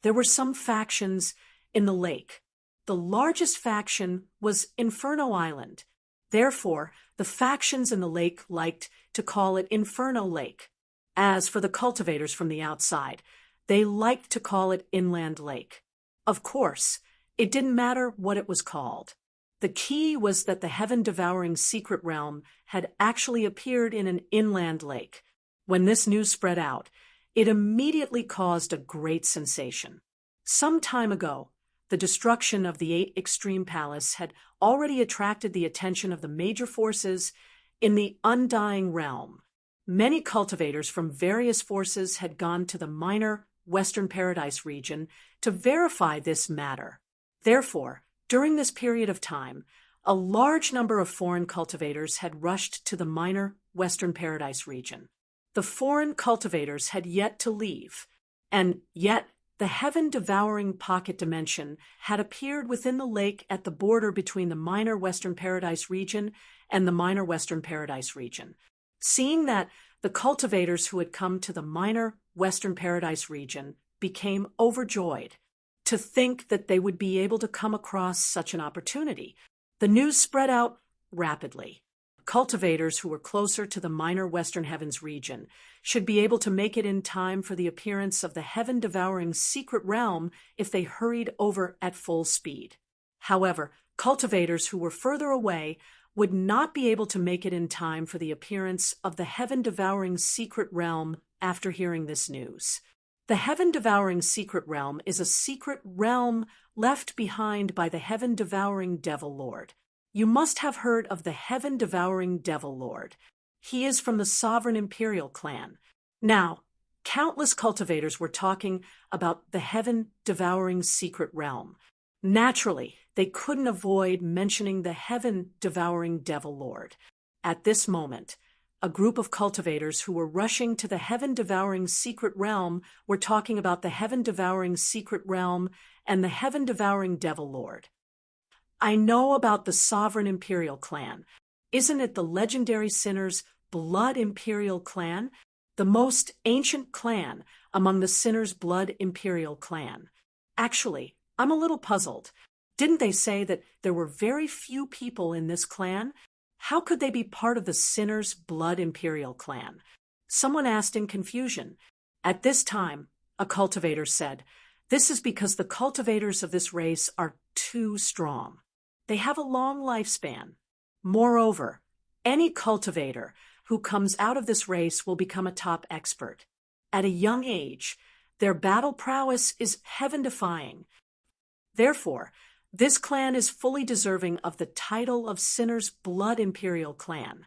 There were some factions in the lake. The largest faction was Inferno Island. Therefore, the factions in the lake liked to call it Inferno Lake. As for the cultivators from the outside, they liked to call it Inland Lake. Of course, it didn't matter what it was called. The key was that the heaven-devouring secret realm had actually appeared in an inland lake. When this news spread out, it immediately caused a great sensation. Some time ago, the destruction of the 8 Extreme Palace had already attracted the attention of the major forces in the undying realm. Many cultivators from various forces had gone to the Minor Western Paradise region to verify this matter. Therefore, during this period of time, a large number of foreign cultivators had rushed to the Minor Western Paradise region. The foreign cultivators had yet to leave, and yet the heaven-devouring pocket dimension had appeared within the lake at the border between the Minor Western Paradise region and the Minor Western Paradise region. Seeing that, the cultivators who had come to the Minor Western Paradise region became overjoyed. To think that they would be able to come across such an opportunity. The news spread out rapidly. Cultivators who were closer to the Minor Western Heavens region should be able to make it in time for the appearance of the heaven-devouring secret realm if they hurried over at full speed. However, cultivators who were further away would not be able to make it in time for the appearance of the heaven-devouring secret realm after hearing this news. The heaven-devouring secret realm is a secret realm left behind by the heaven-devouring Devil Lord. You must have heard of the heaven-devouring Devil Lord. He is from the Sovereign Imperial clan. Now, countless cultivators were talking about the heaven-devouring secret realm. Naturally, they couldn't avoid mentioning the heaven-devouring Devil Lord. At this moment, a group of cultivators who were rushing to the heaven-devouring secret realm were talking about the heaven-devouring secret realm and the heaven-devouring devil lord. I know about the sovereign imperial clan. Isn't it the legendary sinner's blood imperial clan? The most ancient clan among the sinner's blood imperial clan. Actually, I'm a little puzzled. Didn't they say that there were very few people in this clan? How could they be part of the sinner's blood imperial clan? Someone asked in confusion. At this time, a cultivator said, "This is because the cultivators of this race are too strong. They have a long lifespan. Moreover, any cultivator who comes out of this race will become a top expert. At a young age, their battle prowess is heaven-defying. Therefore, this clan is fully deserving of the title of Sinner's Blood Imperial Clan.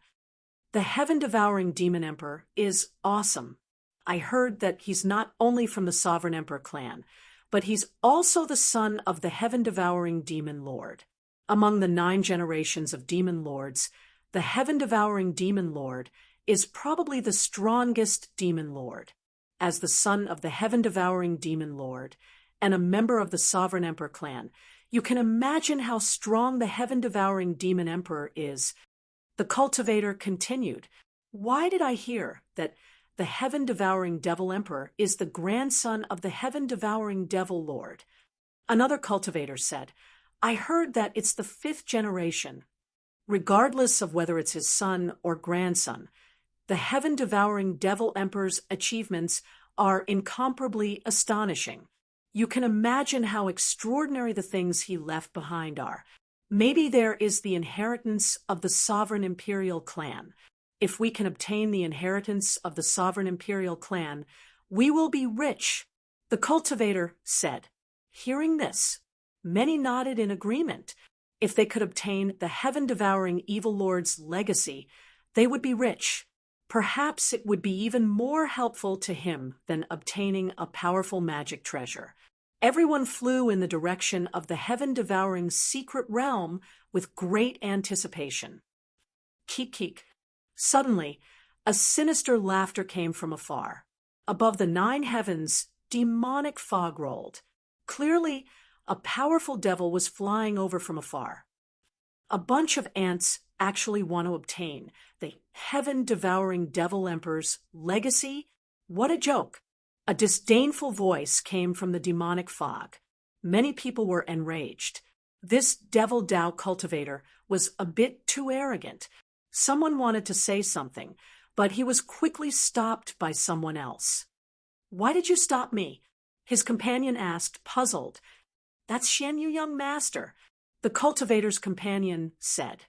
The heaven-devouring Demon Emperor is awesome. I heard that he's not only from the Sovereign Emperor clan, but he's also the son of the heaven-devouring Demon Lord. Among the 9 generations of Demon Lords, the heaven-devouring Demon Lord is probably the strongest Demon Lord. As the son of the heaven-devouring Demon Lord and a member of the Sovereign Emperor clan, you can imagine how strong the heaven-devouring Demon Emperor is." The cultivator continued, "Why did I hear that the heaven-devouring Devil Emperor is the grandson of the heaven-devouring Devil Lord?" Another cultivator said, "I heard that it's the 5th generation. Regardless of whether it's his son or grandson, the heaven-devouring Devil Emperor's achievements are incomparably astonishing. You can imagine how extraordinary the things he left behind are. Maybe there is the inheritance of the Sovereign Imperial Clan. If we can obtain the inheritance of the Sovereign Imperial Clan, we will be rich." The cultivator said. Hearing this, many nodded in agreement. If they could obtain the heaven-devouring Evil Lord's legacy, they would be rich. Perhaps it would be even more helpful to him than obtaining a powerful magic treasure. Everyone flew in the direction of the heaven-devouring secret realm with great anticipation. Keek, keek. Suddenly, a sinister laughter came from afar. Above the 9 heavens, demonic fog rolled. Clearly, a powerful devil was flying over from afar. A bunch of ants actually want to obtain the heaven-devouring Devil Emperor's legacy? What a joke! A disdainful voice came from the demonic fog. Many people were enraged. This Devil Dao cultivator was a bit too arrogant. Someone wanted to say something, but he was quickly stopped by someone else. "Why did you stop me?" his companion asked, puzzled. "That's Xian Yu, young master," the cultivator's companion said.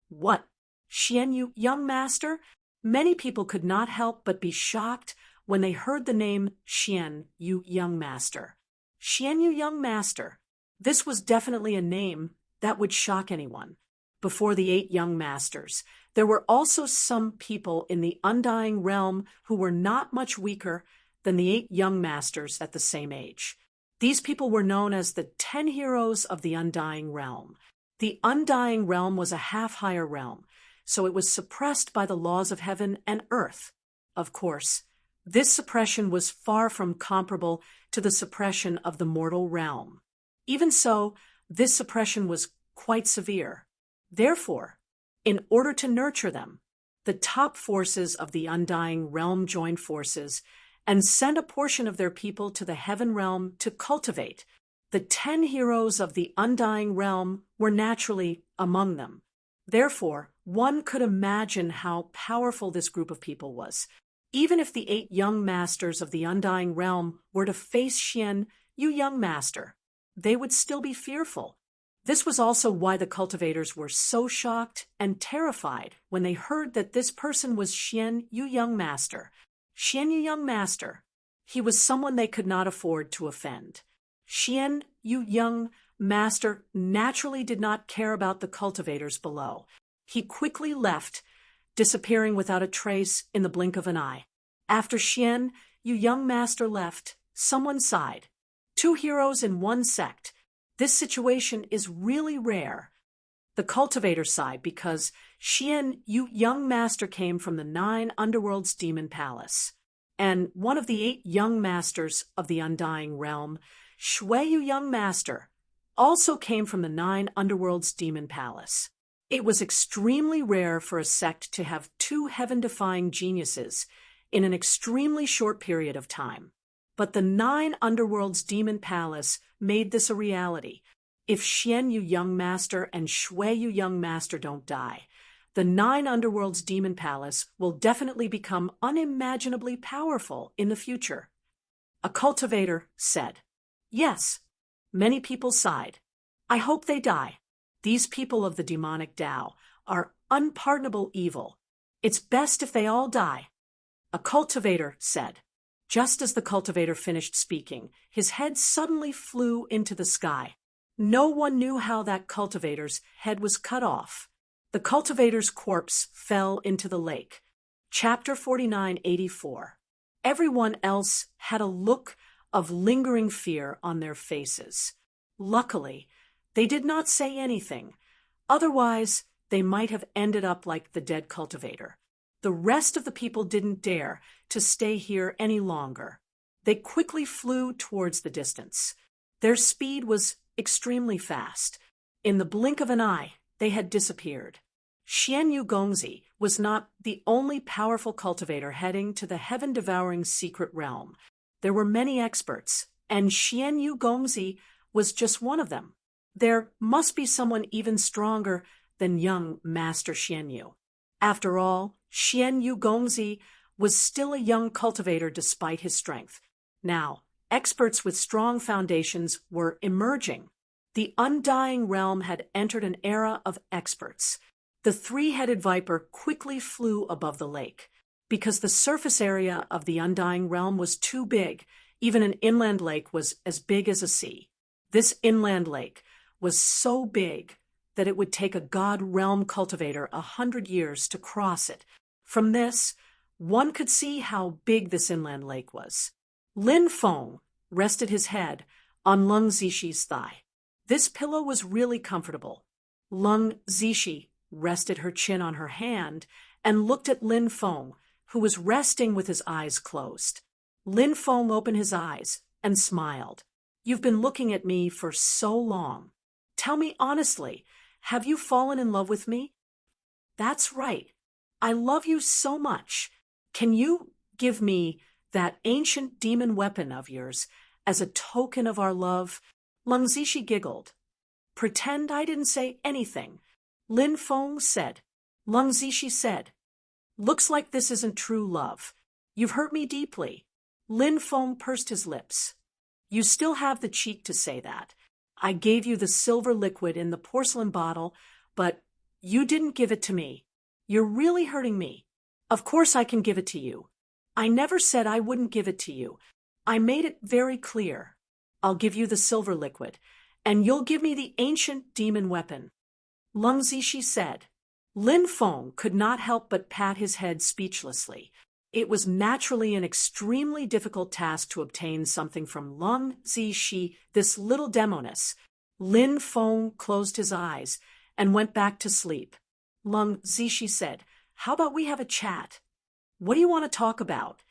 "What? Xian Yu, young master?" Many people could not help but be shocked when they heard the name Xian Yu, young master. Xian Yu, young master. This was definitely a name that would shock anyone. Before the 8 young masters, there were also some people in the Undying Realm who were not much weaker than the 8 young masters at the same age. These people were known as the 10 heroes of the Undying Realm. The Undying Realm was a half-higher realm, so it was suppressed by the laws of heaven and earth. Of course, this suppression was far from comparable to the suppression of the mortal realm. Even so, this suppression was quite severe. Therefore, in order to nurture them, the top forces of the Undying Realm joined forces and sent a portion of their people to the heaven realm to cultivate. The 10 heroes of the Undying Realm were naturally among them. Therefore, one could imagine how powerful this group of people was. Even if the 8 young masters of the Undying Realm were to face Xian Yu, young master, they would still be fearful. This was also why the cultivators were so shocked and terrified when they heard that this person was Xian Yu, young master. Xian Yu, young master. He was someone they could not afford to offend. Xian Yu, young master naturally did not care about the cultivators below. He quickly left, disappearing without a trace in the blink of an eye. After Xian Yu, young master left, someone sighed. 2 heroes in one sect. This situation is really rare. The cultivator sighed because Xian Yu young master came from the 9 underworld's demon palace, and one of the 8 young masters of the undying realm, Shui Yu young master, also came from the 9 underworld's demon palace. It was extremely rare for a sect to have 2 heaven-defying geniuses in an extremely short period of time. But the 9 underworld's demon palace made this a reality. If Xian Yu young master and Shui Yu young master don't die, the 9 underworld's demon palace will definitely become unimaginably powerful in the future. A cultivator said, "Yes." Many people sighed. "I hope they die. These people of the demonic Tao are unpardonable evil. It's best if they all die." A cultivator said. Just as the cultivator finished speaking, his head suddenly flew into the sky. No one knew how that cultivator's head was cut off. The cultivator's corpse fell into the lake. Chapter 4984. Everyone else had a look of lingering fear on their faces. Luckily, they did not say anything. Otherwise, they might have ended up like the dead cultivator. The rest of the people didn't dare to stay here any longer. They quickly flew towards the distance. Their speed was extremely fast. In the blink of an eye, they had disappeared. Xian Yu Gongzi was not the only powerful cultivator heading to the heaven-devouring secret realm. There were many experts, and Xian Yu Gongzi was just one of them. There must be someone even stronger than young Master Xian Yu. After all, Xian Yu Gongzi was still a young cultivator despite his strength. Now, experts with strong foundations were emerging. The undying realm had entered an era of experts. The 3-headed viper quickly flew above the lake. Because the surface area of the undying realm was too big, even an inland lake was as big as a sea. This inland lake was so big that it would take a god realm cultivator 100 years to cross it. From this, one could see how big this inland lake was. Lin Feng rested his head on Lung Zixi thigh. This pillow was really comfortable. Lung Zixi rested her chin on her hand and looked at Lin Feng, who was resting with his eyes closed. Lin Feng opened his eyes and smiled. "You've been looking at me for so long. Tell me honestly, have you fallen in love with me?" "That's right. I love you so much. Can you give me that ancient demon weapon of yours as a token of our love?" Lung Zixi giggled. "Pretend I didn't say anything," Lin Feng said. Lung Zixi said, "Looks like this isn't true love. You've hurt me deeply." Lin Feng pursed his lips. "You still have the cheek to say that. I gave you the silver liquid in the porcelain bottle, but you didn't give it to me. You're really hurting me. Of course I can give it to you. I never said I wouldn't give it to you. I made it very clear. I'll give you the silver liquid, and you'll give me the ancient demon weapon." Lung Zixi said. Lin Feng could not help but pat his head speechlessly. It was naturally an extremely difficult task to obtain something from Lung Zixi, this little demoness. Lin Feng closed his eyes and went back to sleep. Lung Zixi said, "How about we have a chat?" "What do you want to talk about?"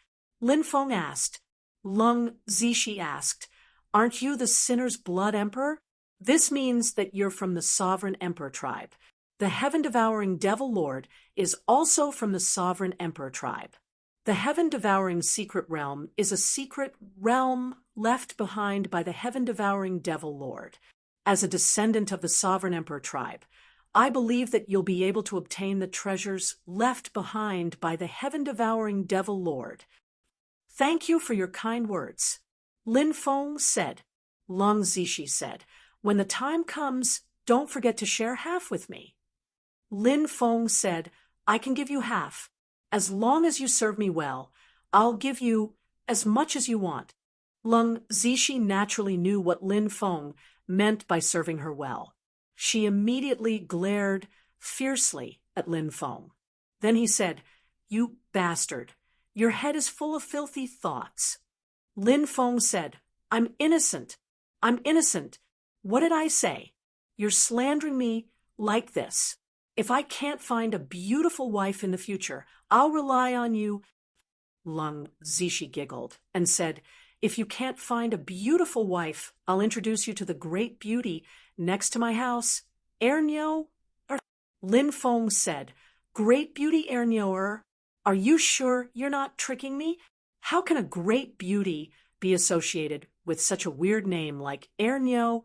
Lin Feng asked. Lung Zixi asked, "Aren't you the Sinner's Blood Emperor?" This means that you're from the Sovereign Emperor tribe. The heaven-devouring Devil Lord is also from the Sovereign Emperor tribe. The heaven-devouring secret realm is a secret realm left behind by the heaven-devouring Devil Lord. As a descendant of the Sovereign Emperor tribe, I believe that you'll be able to obtain the treasures left behind by the heaven-devouring Devil Lord. "Thank you for your kind words," Lin Feng said. Lung Zixi said, "When the time comes, don't forget to share half with me." Lin Feng said, "I can give you half. As long as you serve me well, I'll give you as much as you want." Lung Zixi naturally knew what Lin Feng meant by serving her well. She immediately glared fiercely at Lin Feng. Then he said, "You bastard, your head is full of filthy thoughts." Lin Feng said, I'm innocent. What did I say? You're slandering me like this. If I can't find a beautiful wife in the future, I'll rely on you. Lung Zishi giggled and said, if you can't find a beautiful wife, I'll introduce you to the great beauty next to my house. Ernyo? Lin Feng said, great beauty Ernyo? Are you sure you're not tricking me? How can a great beauty be associated with such a weird name like Ernyo?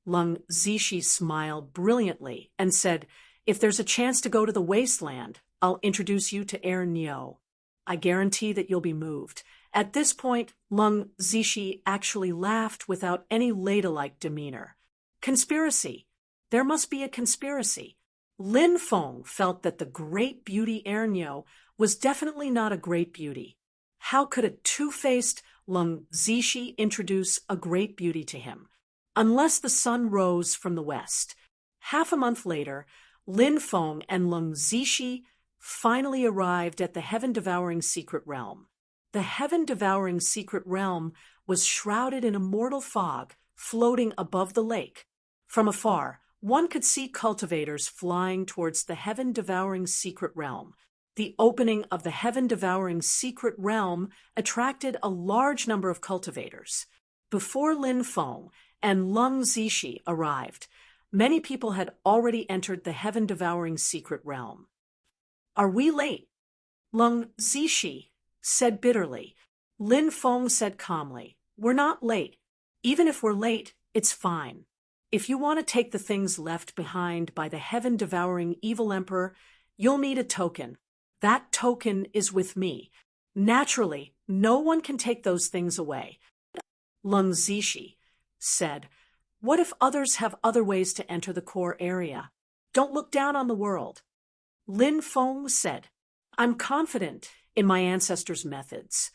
Lung Zishi smiled brilliantly and said, if there's a chance to go to the wasteland, I'll introduce you to Ernyo. I guarantee that you'll be moved. At this point, Lung Zishi actually laughed without any ladylike demeanor. Conspiracy. There must be a conspiracy. Lin Feng felt that the great beauty Ernyo was definitely not a great beauty. How could a two-faced Lung Zishi introduce a great beauty to him? Unless the sun rose from the west. Half a month later, Lin Feng and Lung Zishi finally arrived at the heaven-devouring secret realm. The heaven-devouring secret realm was shrouded in a mortal fog, floating above the lake. From afar, one could see cultivators flying towards the heaven-devouring secret realm. The opening of the heaven-devouring secret realm attracted a large number of cultivators. Before Lin Feng and Lung Zishi arrived, many people had already entered the heaven-devouring secret realm. Are we late? Lung Zishi said bitterly. Lin Feng said calmly, we're not late. Even if we're late, it's fine. If you want to take the things left behind by the heaven-devouring evil emperor, you'll need a token. That token is with me. Naturally, no one can take those things away. Lung Zishi said, what if others have other ways to enter the core area? Don't look down on the world. Lin Feng said, I'm confident in my ancestors' methods.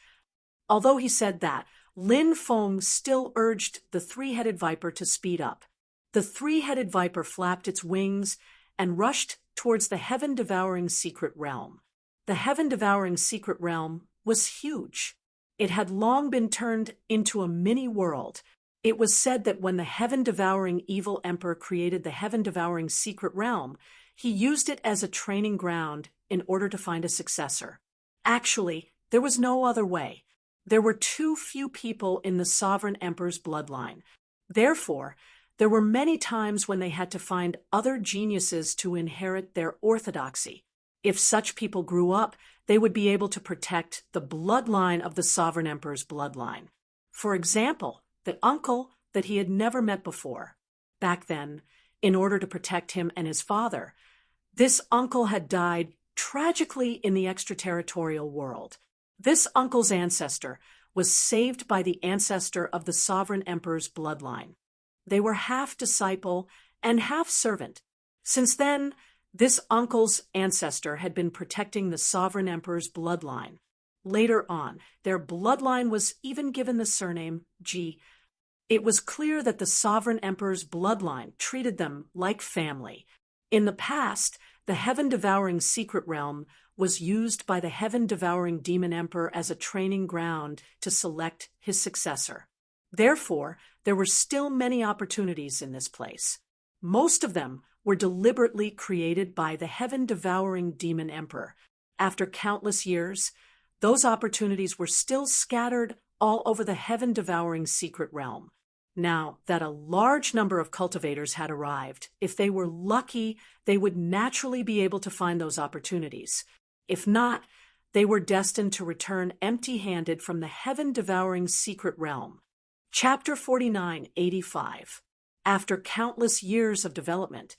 Although he said that, Lin Feng still urged the three-headed viper to speed up. The three-headed viper flapped its wings and rushed towards the heaven-devouring secret realm. The heaven-devouring secret realm was huge. It had long been turned into a mini-world. It was said that when the heaven-devouring evil emperor created the heaven-devouring secret realm, he used it as a training ground in order to find a successor. Actually, there was no other way. There were too few people in the sovereign emperor's bloodline. Therefore, there were many times when they had to find other geniuses to inherit their orthodoxy. If such people grew up, they would be able to protect the bloodline of the sovereign emperor's bloodline. For example, the uncle that he had never met before. Back then, in order to protect him and his father, this uncle had died tragically in the extraterritorial world. This uncle's ancestor was saved by the ancestor of the sovereign emperor's bloodline. They were half disciple and half servant. Since then, this uncle's ancestor had been protecting the sovereign emperor's bloodline. Later on, their bloodline was even given the surname Ji. It was clear that the sovereign emperor's bloodline treated them like family. In the past, the heaven-devouring secret realm was used by the heaven-devouring demon emperor as a training ground to select his successor. Therefore, there were still many opportunities in this place. Most of them were deliberately created by the heaven-devouring demon emperor. After countless years, those opportunities were still scattered all over the heaven-devouring secret realm. Now that a large number of cultivators had arrived, if they were lucky, they would naturally be able to find those opportunities. If not, they were destined to return empty-handed from the heaven-devouring secret realm. Chapter 4985. After countless years of development,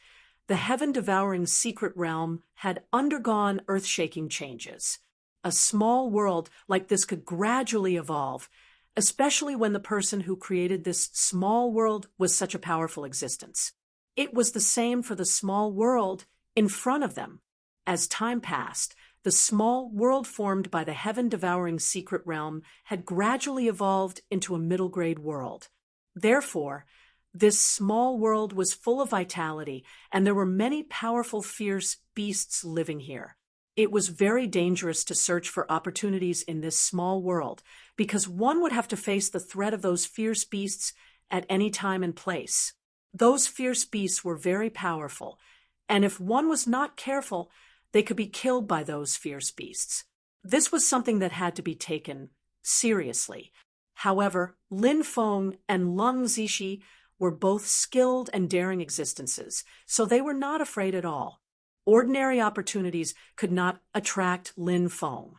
the heaven-devouring secret realm had undergone earth-shaking changes. A small world like this could gradually evolve, especially when the person who created this small world was such a powerful existence. It was the same for the small world in front of them. As time passed, the small world formed by the heaven-devouring secret realm had gradually evolved into a middle-grade world. Therefore, this small world was full of vitality, and there were many powerful, fierce beasts living here. It was very dangerous to search for opportunities in this small world, because one would have to face the threat of those fierce beasts at any time and place. Those fierce beasts were very powerful, and if one was not careful, they could be killed by those fierce beasts. This was something that had to be taken seriously. However, Lin Feng and Lung Zishi were both skilled and daring existences, so they were not afraid at all. Ordinary opportunities could not attract Lin Feng.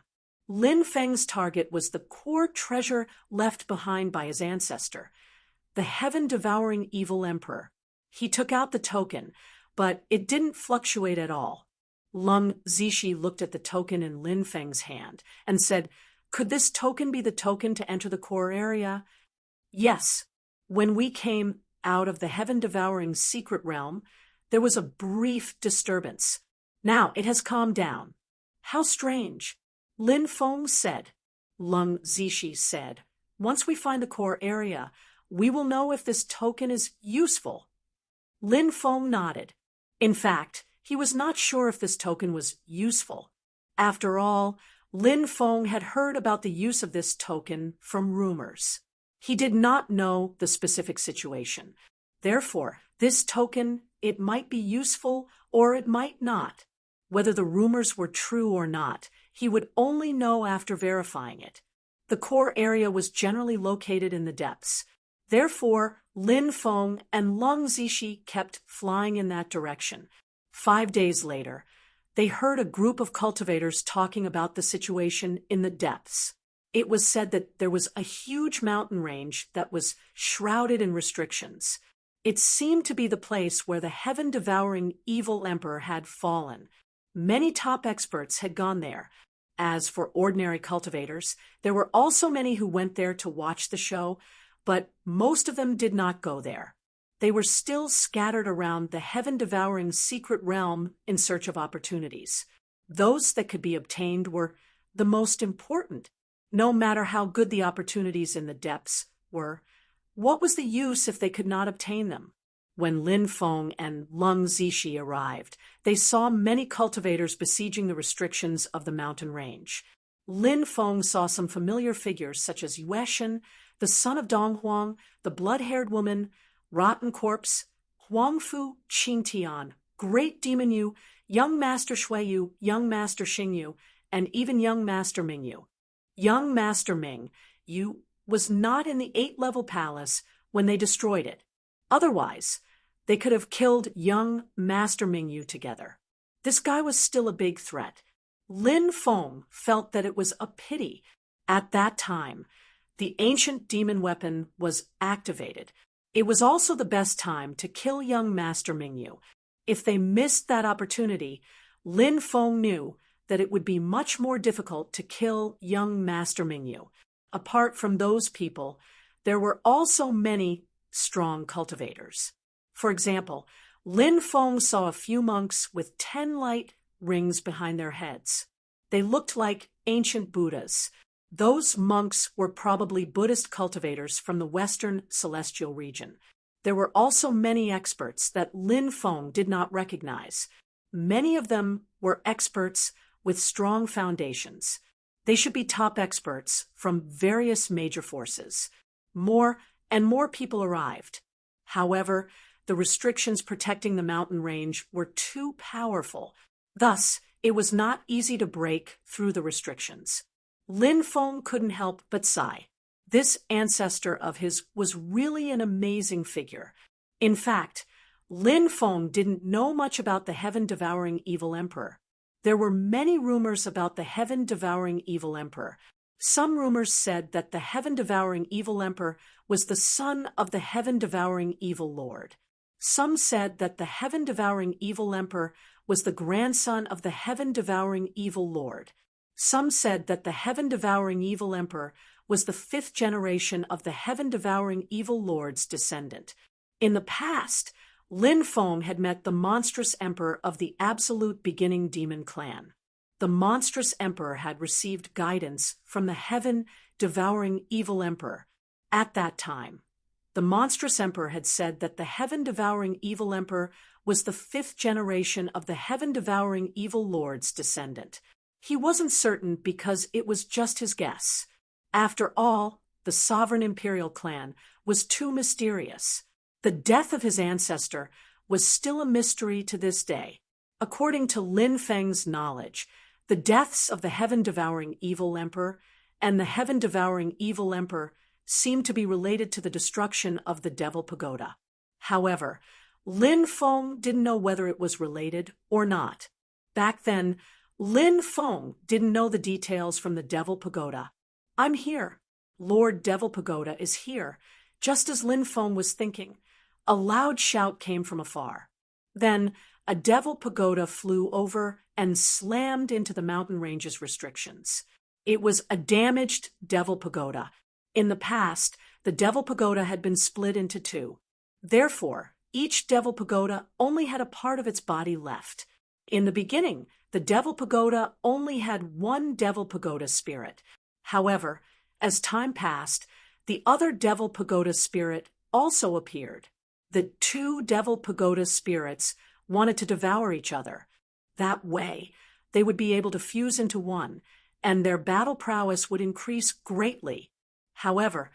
Lin Feng's target was the core treasure left behind by his ancestor, the heaven-devouring evil emperor. He took out the token, but it didn't fluctuate at all. Lung Zishi looked at the token in Lin Feng's hand and said, "Could this token be the token to enter the core area?" "Yes. When we came out of the heaven-devouring secret realm, there was a brief disturbance. Now it has calmed down." "How strange," Lin Feng said. Lung Zishi said, "Once we find the core area, we will know if this token is useful." Lin Feng nodded. In fact, he was not sure if this token was useful. After all, Lin Feng had heard about the use of this token from rumors. He did not know the specific situation. Therefore, this token, it might be useful or it might not. Whether the rumors were true or not, he would only know after verifying it. The core area was generally located in the depths. Therefore, Lin Feng and Lung Zishi kept flying in that direction. 5 days later, they heard a group of cultivators talking about the situation in the depths. It was said that there was a huge mountain range that was shrouded in restrictions. It seemed to be the place where the heaven-devouring evil emperor had fallen. Many top experts had gone there. As for ordinary cultivators, there were also many who went there to watch the show, but most of them did not go there. They were still scattered around the heaven-devouring secret realm in search of opportunities. Those that could be obtained were the most important. No matter how good the opportunities in the depths were, what was the use if they could not obtain them? When Lin Feng and Lung Zishi arrived, they saw many cultivators besieging the restrictions of the mountain range. Lin Feng saw some familiar figures such as Yueshan, the son of Donghuang, the blood-haired woman, Rotten Corpse, Huangfu Qingtian, Great Demon Yu, Young Master Shuiyu, Young Master Xingyu, and even Young Master Mingyu. Young Master Ming Yu was not in the 8th-level palace when they destroyed it. Otherwise, they could have killed young Master Mingyu together. This guy was still a big threat. Lin Feng felt that it was a pity. At that time, the ancient demon weapon was activated. It was also the best time to kill young Master Mingyu. If they missed that opportunity, Lin Feng knew that it would be much more difficult to kill young Master Mingyu. Apart from those people, there were also many strong cultivators. For example, Lin Feng saw a few monks with 10 light rings behind their heads. They looked like ancient Buddhas. Those monks were probably Buddhist cultivators from the western celestial region. There were also many experts that Lin Feng did not recognize. Many of them were experts with strong foundations. They should be top experts from various major forces. More and more people arrived. However, the restrictions protecting the mountain range were too powerful. Thus, it was not easy to break through the restrictions. Lin Feng couldn't help but sigh. This ancestor of his was really an amazing figure. In fact, Lin Feng didn't know much about the heaven-devouring evil emperor. There were many rumors about the heaven-devouring evil emperor. Some rumors said that the heaven-devouring evil emperor was the son of the heaven-devouring evil lord. Some said that the heaven-devouring evil emperor was the grandson of the heaven-devouring evil lord. Some said that the heaven-devouring evil emperor was the 5th generation of the heaven-devouring evil lord's descendant. In the past, Lin Feng had met the monstrous emperor of the absolute beginning demon clan. The monstrous emperor had received guidance from the heaven-devouring evil emperor. At that time, the monstrous emperor had said that the heaven-devouring evil emperor was the 5th generation of the heaven-devouring evil lord's descendant. He wasn't certain because it was just his guess. After all, the sovereign imperial clan was too mysterious. The death of his ancestor was still a mystery to this day. According to Lin Feng's knowledge, the deaths of the heaven-devouring evil emperor and the heaven-devouring evil emperor seemed to be related to the destruction of the Devil Pagoda. However, Lin Feng didn't know whether it was related or not. Back then, Lin Feng didn't know the details from the Devil Pagoda. "I'm here. Lord Devil Pagoda is here," just as Lin Feng was thinking. A loud shout came from afar. Then, a Devil Pagoda flew over and slammed into the mountain range's restrictions. It was a damaged Devil Pagoda. In the past, the Devil Pagoda had been split into two. Therefore, each Devil Pagoda only had a part of its body left. In the beginning, the Devil Pagoda only had one Devil Pagoda spirit. However, as time passed, the other Devil Pagoda spirit also appeared. The two Devil Pagoda spirits wanted to devour each other. That way, they would be able to fuse into one, and their battle prowess would increase greatly. However,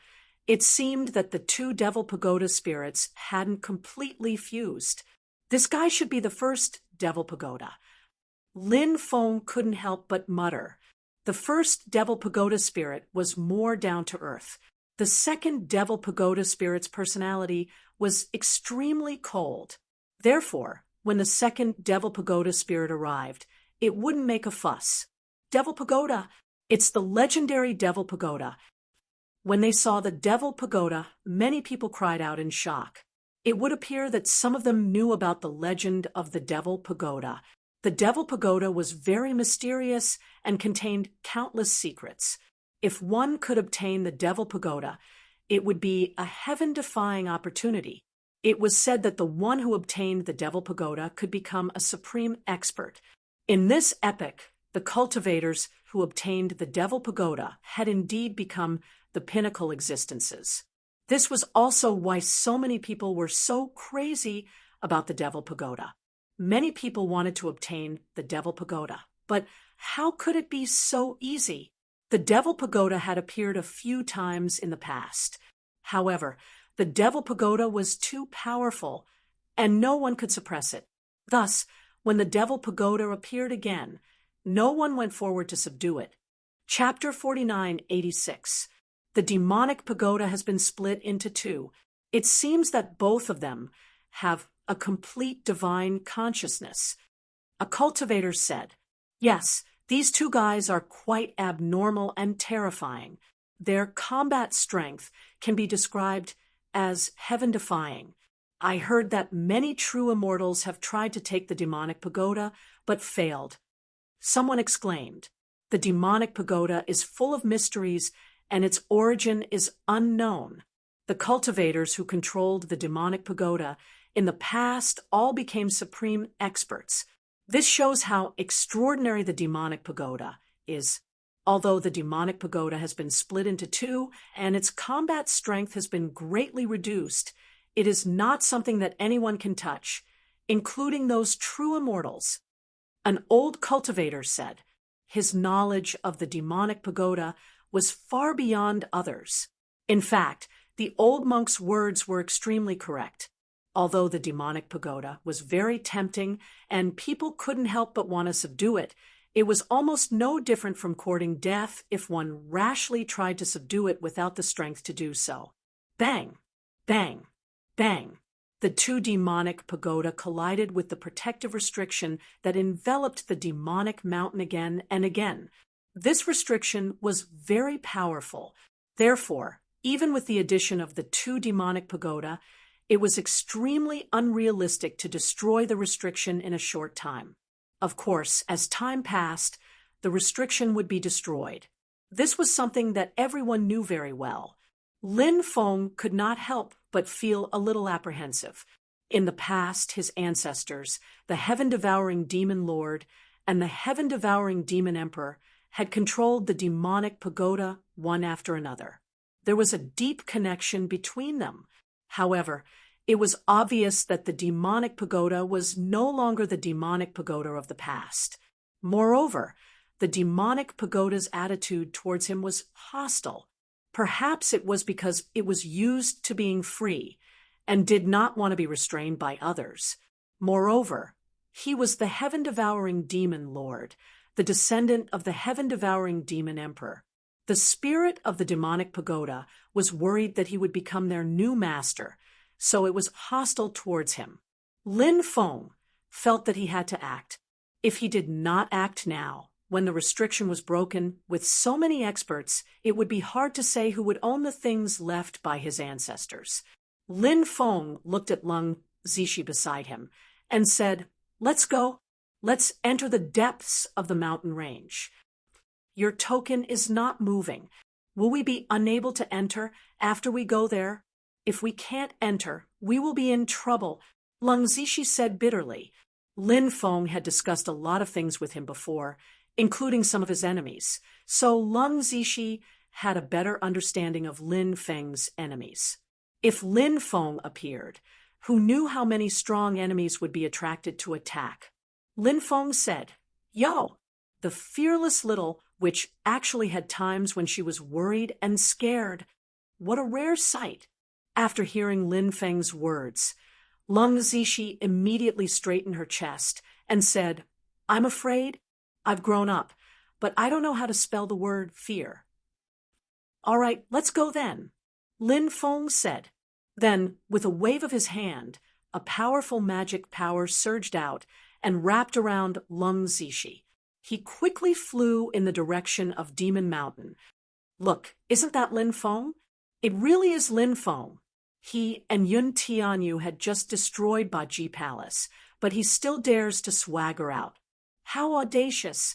it seemed that the two Devil Pagoda spirits hadn't completely fused. This guy should be the first Devil Pagoda. Lin Feng couldn't help but mutter. The first Devil Pagoda spirit was more down to earth. The second Devil Pagoda spirit's personality was extremely cold. Therefore, when the second Devil Pagoda spirit arrived, it wouldn't make a fuss. Devil Pagoda! It's the legendary Devil Pagoda. When they saw the Devil Pagoda, many people cried out in shock. It would appear that some of them knew about the legend of the Devil Pagoda. The Devil Pagoda was very mysterious and contained countless secrets. If one could obtain the Devil Pagoda, it would be a heaven-defying opportunity. It was said that the one who obtained the Devil Pagoda could become a supreme expert. In this epic, the cultivators who obtained the Devil Pagoda had indeed become the pinnacle existences. This was also why so many people were so crazy about the Devil Pagoda. Many people wanted to obtain the Devil Pagoda, but how could it be so easy? The Devil Pagoda had appeared a few times in the past. However, the Devil Pagoda was too powerful, and no one could suppress it. Thus, when the Devil Pagoda appeared again, no one went forward to subdue it. Chapter 4986. The demonic pagoda has been split into two. It seems that both of them have a complete divine consciousness. A cultivator said, "Yes, these two guys are quite abnormal and terrifying. Their combat strength can be described as heaven-defying. I heard that many true immortals have tried to take the demonic pagoda, but failed." Someone exclaimed, "The demonic pagoda is full of mysteries, and its origin is unknown." The cultivators who controlled the demonic pagoda in the past all became supreme experts. This shows how extraordinary the demonic pagoda is. Although the demonic pagoda has been split into two and its combat strength has been greatly reduced, it is not something that anyone can touch, including those true immortals. An old cultivator said his knowledge of the demonic pagoda was far beyond others. In fact, the old monk's words were extremely correct. Although the demonic pagoda was very tempting and people couldn't help but want to subdue it, it was almost no different from courting death if one rashly tried to subdue it without the strength to do so. Bang! Bang! Bang! The two demonic pagoda collided with the protective restriction that enveloped the demonic mountain again and again. This restriction was very powerful. Therefore, even with the addition of the two demonic pagoda, it was extremely unrealistic to destroy the restriction in a short time. Of course, as time passed, the restriction would be destroyed. This was something that everyone knew very well. Lin Feng could not help but feel a little apprehensive. In the past, his ancestors, the heaven-devouring demon lord and the heaven-devouring demon emperor, had controlled the demonic pagoda one after another. There was a deep connection between them. However, it was obvious that the demonic pagoda was no longer the demonic pagoda of the past. Moreover, the demonic pagoda's attitude towards him was hostile. Perhaps it was because it was used to being free, and did not want to be restrained by others. Moreover, he was the heaven-devouring demon lord, the descendant of the heaven-devouring demon emperor. The spirit of the demonic pagoda was worried that he would become their new master, so it was hostile towards him. Lin Feng felt that he had to act. If he did not act now, when the restriction was broken, with so many experts, it would be hard to say who would own the things left by his ancestors. Lin Feng looked at Lung Zishi beside him and said, "Let's go. Let's enter the depths of the mountain range. Your token is not moving. Will we be unable to enter after we go there? If we can't enter, we will be in trouble," Lung Zishi said bitterly. Lin Feng had discussed a lot of things with him before, including some of his enemies, so Lung Zishi had a better understanding of Lin Feng's enemies. If Lin Feng appeared, who knew how many strong enemies would be attracted to attack? Lin Feng said, "Yo!" The fearless little witch actually had times when she was worried and scared. What a rare sight! After hearing Lin Feng's words, Lung Zishi immediately straightened her chest and said, "I'm afraid. I've grown up, but I don't know how to spell the word fear." "All right, let's go then," Lin Feng said. Then, with a wave of his hand, a powerful magic power surged out and wrapped around Lung Zishi. He quickly flew in the direction of Demon Mountain. "Look, isn't that Lin Feng? It really is Lin Feng." He and Yun Tianyu had just destroyed Baji Palace, but he still dares to swagger out. How audacious!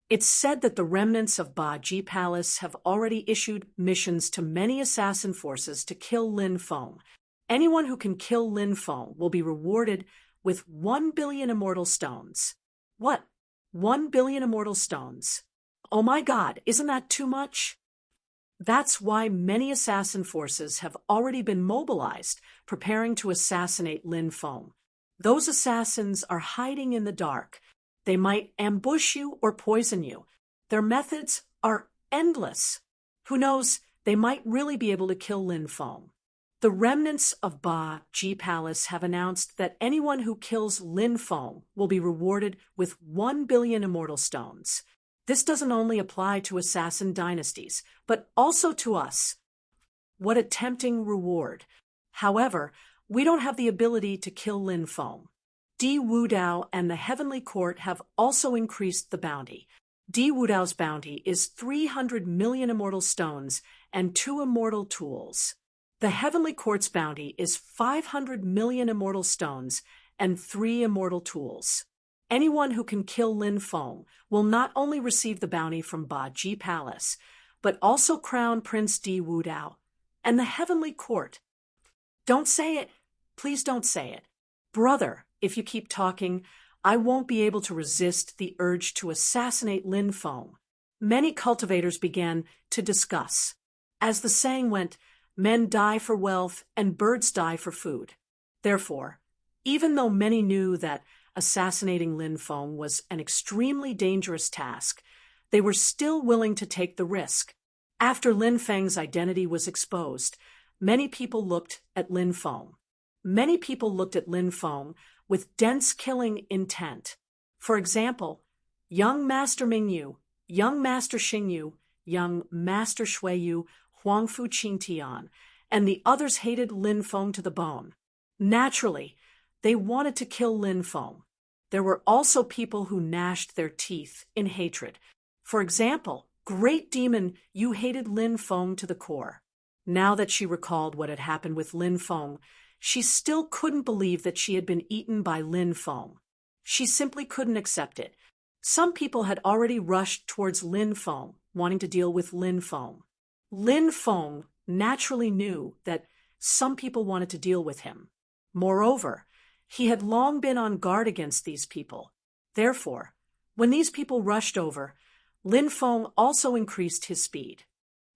It's said that the remnants of Baji Palace have already issued missions to many assassin forces to kill Lin Feng. Anyone who can kill Lin Feng will be rewarded with 1 billion immortal stones. What? 1 billion immortal stones? Oh my God, isn't that too much? That's why many assassin forces have already been mobilized, preparing to assassinate Lin Feng. Those assassins are hiding in the dark. They might ambush you or poison you. Their methods are endless. Who knows, they might really be able to kill Lin Feng. The remnants of Baji Palace have announced that anyone who kills Lin Feng will be rewarded with 1 billion immortal stones. This doesn't only apply to assassin dynasties, but also to us. What a tempting reward. However, we don't have the ability to kill Lin Feng. Di Wudao and the Heavenly Court have also increased the bounty. Di Wudao's bounty is 300 million immortal stones and 2 immortal tools. The Heavenly Court's bounty is 500 million immortal stones and 3 immortal tools. Anyone who can kill Lin Feng will not only receive the bounty from Baji Palace, but also crown Prince Di Wudao and the Heavenly Court. Don't say it. Please don't say it. Brother, if you keep talking, I won't be able to resist the urge to assassinate Lin Feng. Many cultivators began to discuss. As the saying went, men die for wealth and birds die for food. Therefore, even though many knew that assassinating Lin Feng was an extremely dangerous task, they were still willing to take the risk. After Lin Feng's identity was exposed, many people looked at Lin Feng. Many people looked at Lin Feng with dense killing intent. For example, young Master Mingyu, young Master Xingyu, young Master Shuiyu, Huangfu Qingtian, and the others hated Lin Feng to the bone. Naturally, they wanted to kill Lin Feng. There were also people who gnashed their teeth in hatred. For example, Great Demon, you hated Lin Feng to the core. Now that she recalled what had happened with Lin Feng, she still couldn't believe that she had been eaten by Lin Feng. She simply couldn't accept it. Some people had already rushed towards Lin Feng, wanting to deal with Lin Feng. Lin Feng naturally knew that some people wanted to deal with him. Moreover, he had long been on guard against these people. Therefore, when these people rushed over, Lin Feng also increased his speed.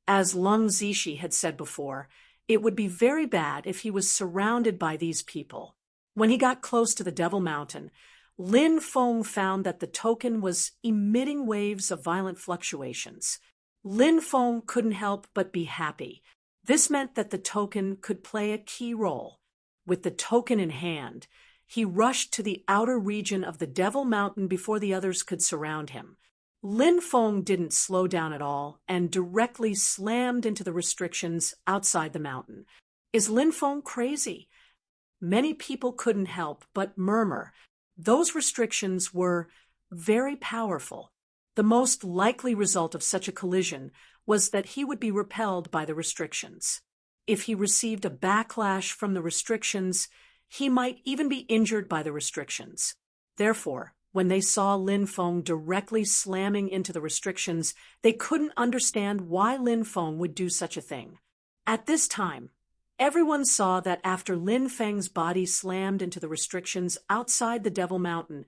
As Lung Zishi had said before, it would be very bad if he was surrounded by these people. When he got close to the Devil Mountain, Lin Feng found that the token was emitting waves of violent fluctuations. Lin Feng couldn't help but be happy. This meant that the token could play a key role. With the token in hand, he rushed to the outer region of the Devil Mountain before the others could surround him. Lin Feng didn't slow down at all and directly slammed into the restrictions outside the mountain. Is Lin Feng crazy? Many people couldn't help but murmur. Those restrictions were very powerful. The most likely result of such a collision was that he would be repelled by the restrictions. If he received a backlash from the restrictions, he might even be injured by the restrictions. Therefore, when they saw Lin Feng directly slamming into the restrictions, they couldn't understand why Lin Feng would do such a thing. At this time, everyone saw that after Lin Feng's body slammed into the restrictions outside the Devil Mountain,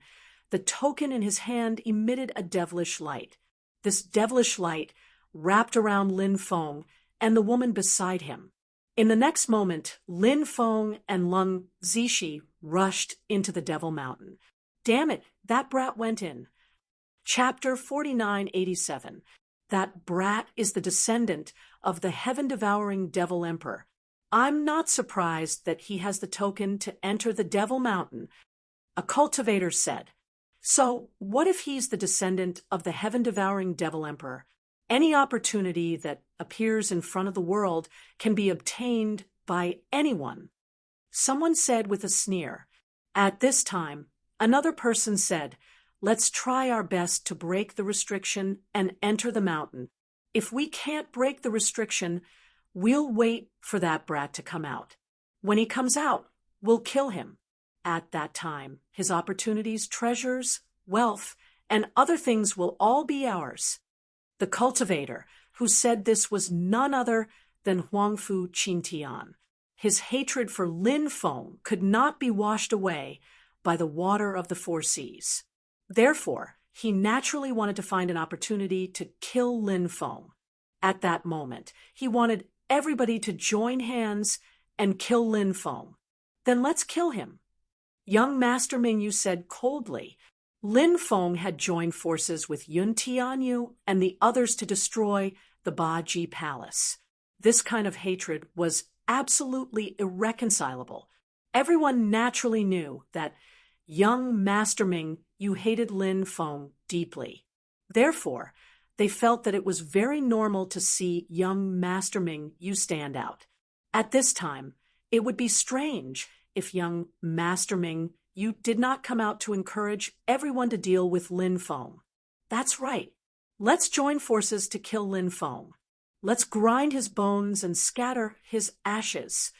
the token in his hand emitted a devilish light. This devilish light wrapped around Lin Feng and the woman beside him. In the next moment, Lin Feng and Lung Zishi rushed into the Devil Mountain. Damn it, that brat went in. Chapter 4987. That brat is the descendant of the heaven-devouring Devil Emperor. I'm not surprised that he has the token to enter the Devil Mountain, a cultivator said. So, what if he's the descendant of the heaven-devouring Devil Emperor? Any opportunity that appears in front of the world can be obtained by anyone. Someone said with a sneer. At this time, another person said, let's try our best to break the restriction and enter the mountain. If we can't break the restriction, we'll wait for that brat to come out. When he comes out, we'll kill him. At that time, his opportunities, treasures, wealth, and other things will all be ours. The cultivator, who said this, was none other than Huangfu Qintian. His hatred for Lin Feng could not be washed away by the water of the four seas. Therefore, he naturally wanted to find an opportunity to kill Lin Feng. At that moment, he wanted everybody to join hands and kill Lin Feng. Then let's kill him. Young Master Mingyu said coldly. Lin Feng had joined forces with Yun Tianyu and the others to destroy the Baji Palace. This kind of hatred was absolutely irreconcilable. Everyone naturally knew that young Master Ming, you hated Lin Feng deeply. Therefore, they felt that it was very normal to see young Master Ming you stand out. At this time, it would be strange if young Master Ming you did not come out to encourage everyone to deal with Lin Feng. That's right. Let's join forces to kill Lin Feng. Let's grind his bones and scatter his ashes.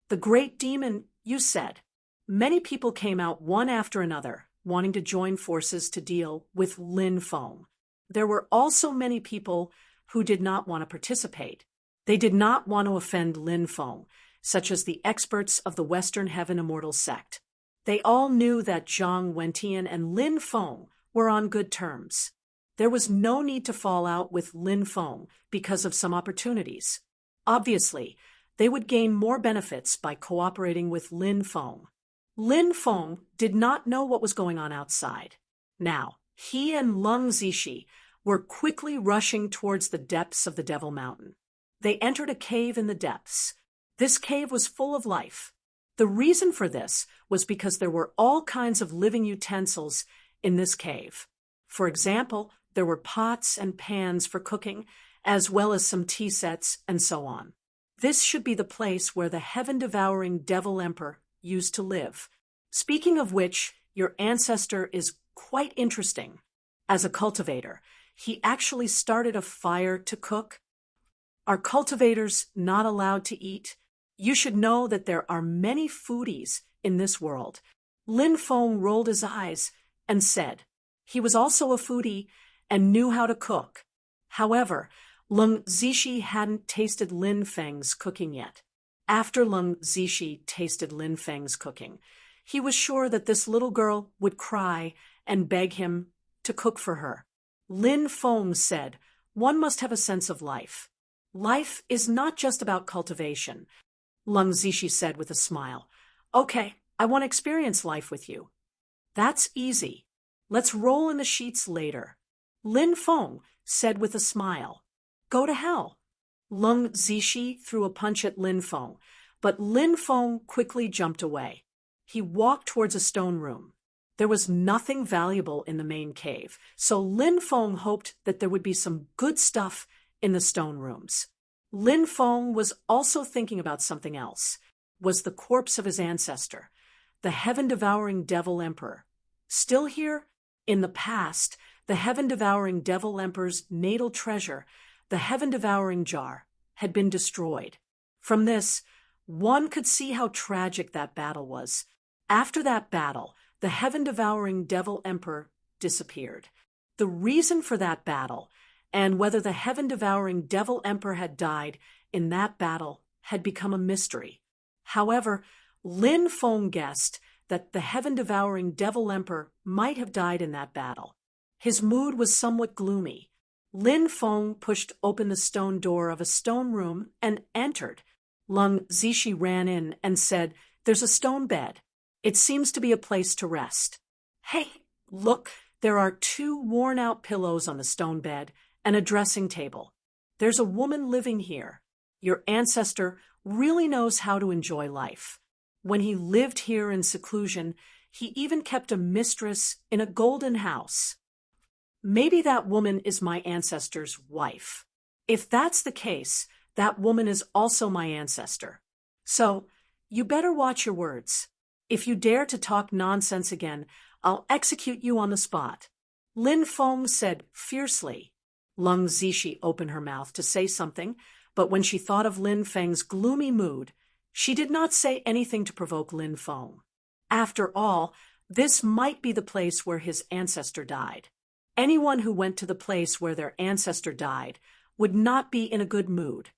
The great demon, you said. Many people came out one after another, wanting to join forces to deal with Lin Feng. There were also many people who did not want to participate. They did not want to offend Lin Feng, such as the experts of the Western Heaven Immortal sect. They all knew that Zhang Wentian and Lin Feng were on good terms. There was no need to fall out with Lin Feng because of some opportunities. Obviously, they would gain more benefits by cooperating with Lin Feng. Lin Feng did not know what was going on outside. Now, he and Lung Zishi were quickly rushing towards the depths of the Devil Mountain. They entered a cave in the depths. This cave was full of life. The reason for this was because there were all kinds of living utensils in this cave. For example, there were pots and pans for cooking, as well as some tea sets and so on. This should be the place where the heaven-devouring Devil Emperor used to live. Speaking of which, your ancestor is quite interesting. As a cultivator, he actually started a fire to cook. Are cultivators not allowed to eat? You should know that there are many foodies in this world. Lin Feng rolled his eyes and said he was also a foodie and knew how to cook. However, Lung Zishi hadn't tasted Lin Feng's cooking yet. After Lung Zishi tasted Lin Feng's cooking, he was sure that this little girl would cry and beg him to cook for her. Lin Feng said, one must have a sense of life. Life is not just about cultivation. Lung Zishi said with a smile. Okay, I want to experience life with you. That's easy. Let's roll in the sheets later. Lin Feng said with a smile. Go to hell. Lung Zishi threw a punch at Lin Feng, but Lin Feng quickly jumped away. He walked towards a stone room. There was nothing valuable in the main cave, so Lin Feng hoped that there would be some good stuff in the stone rooms. Lin Feng was also thinking about something else. Was the corpse of his ancestor, the heaven-devouring devil emperor, still here? In the past, the heaven-devouring devil emperor's natal treasure, the heaven-devouring jar, had been destroyed. From this, one could see how tragic that battle was. After that battle, the heaven-devouring devil emperor disappeared. The reason for that battle, and whether the heaven-devouring devil emperor had died in that battle, had become a mystery. However, Lin Feng guessed that the heaven-devouring devil emperor might have died in that battle. His mood was somewhat gloomy. Lin Feng pushed open the stone door of a stone room and entered. Lung Zishi ran in and said, "There's a stone bed. It seems to be a place to rest." "Hey, look, there are 2 worn-out pillows on the stone bed and a dressing table. There's a woman living here. Your ancestor really knows how to enjoy life. When he lived here in seclusion, he even kept a mistress in a golden house. Maybe that woman is my ancestor's wife. If that's the case, that woman is also my ancestor. So, you better watch your words. If you dare to talk nonsense again, I'll execute you on the spot." Lin Feng said fiercely. Lung Zishi opened her mouth to say something, but when she thought of Lin Feng's gloomy mood, she did not say anything to provoke Lin Feng. After all, this might be the place where his ancestor died. Anyone who went to the place where their ancestor died would not be in a good mood.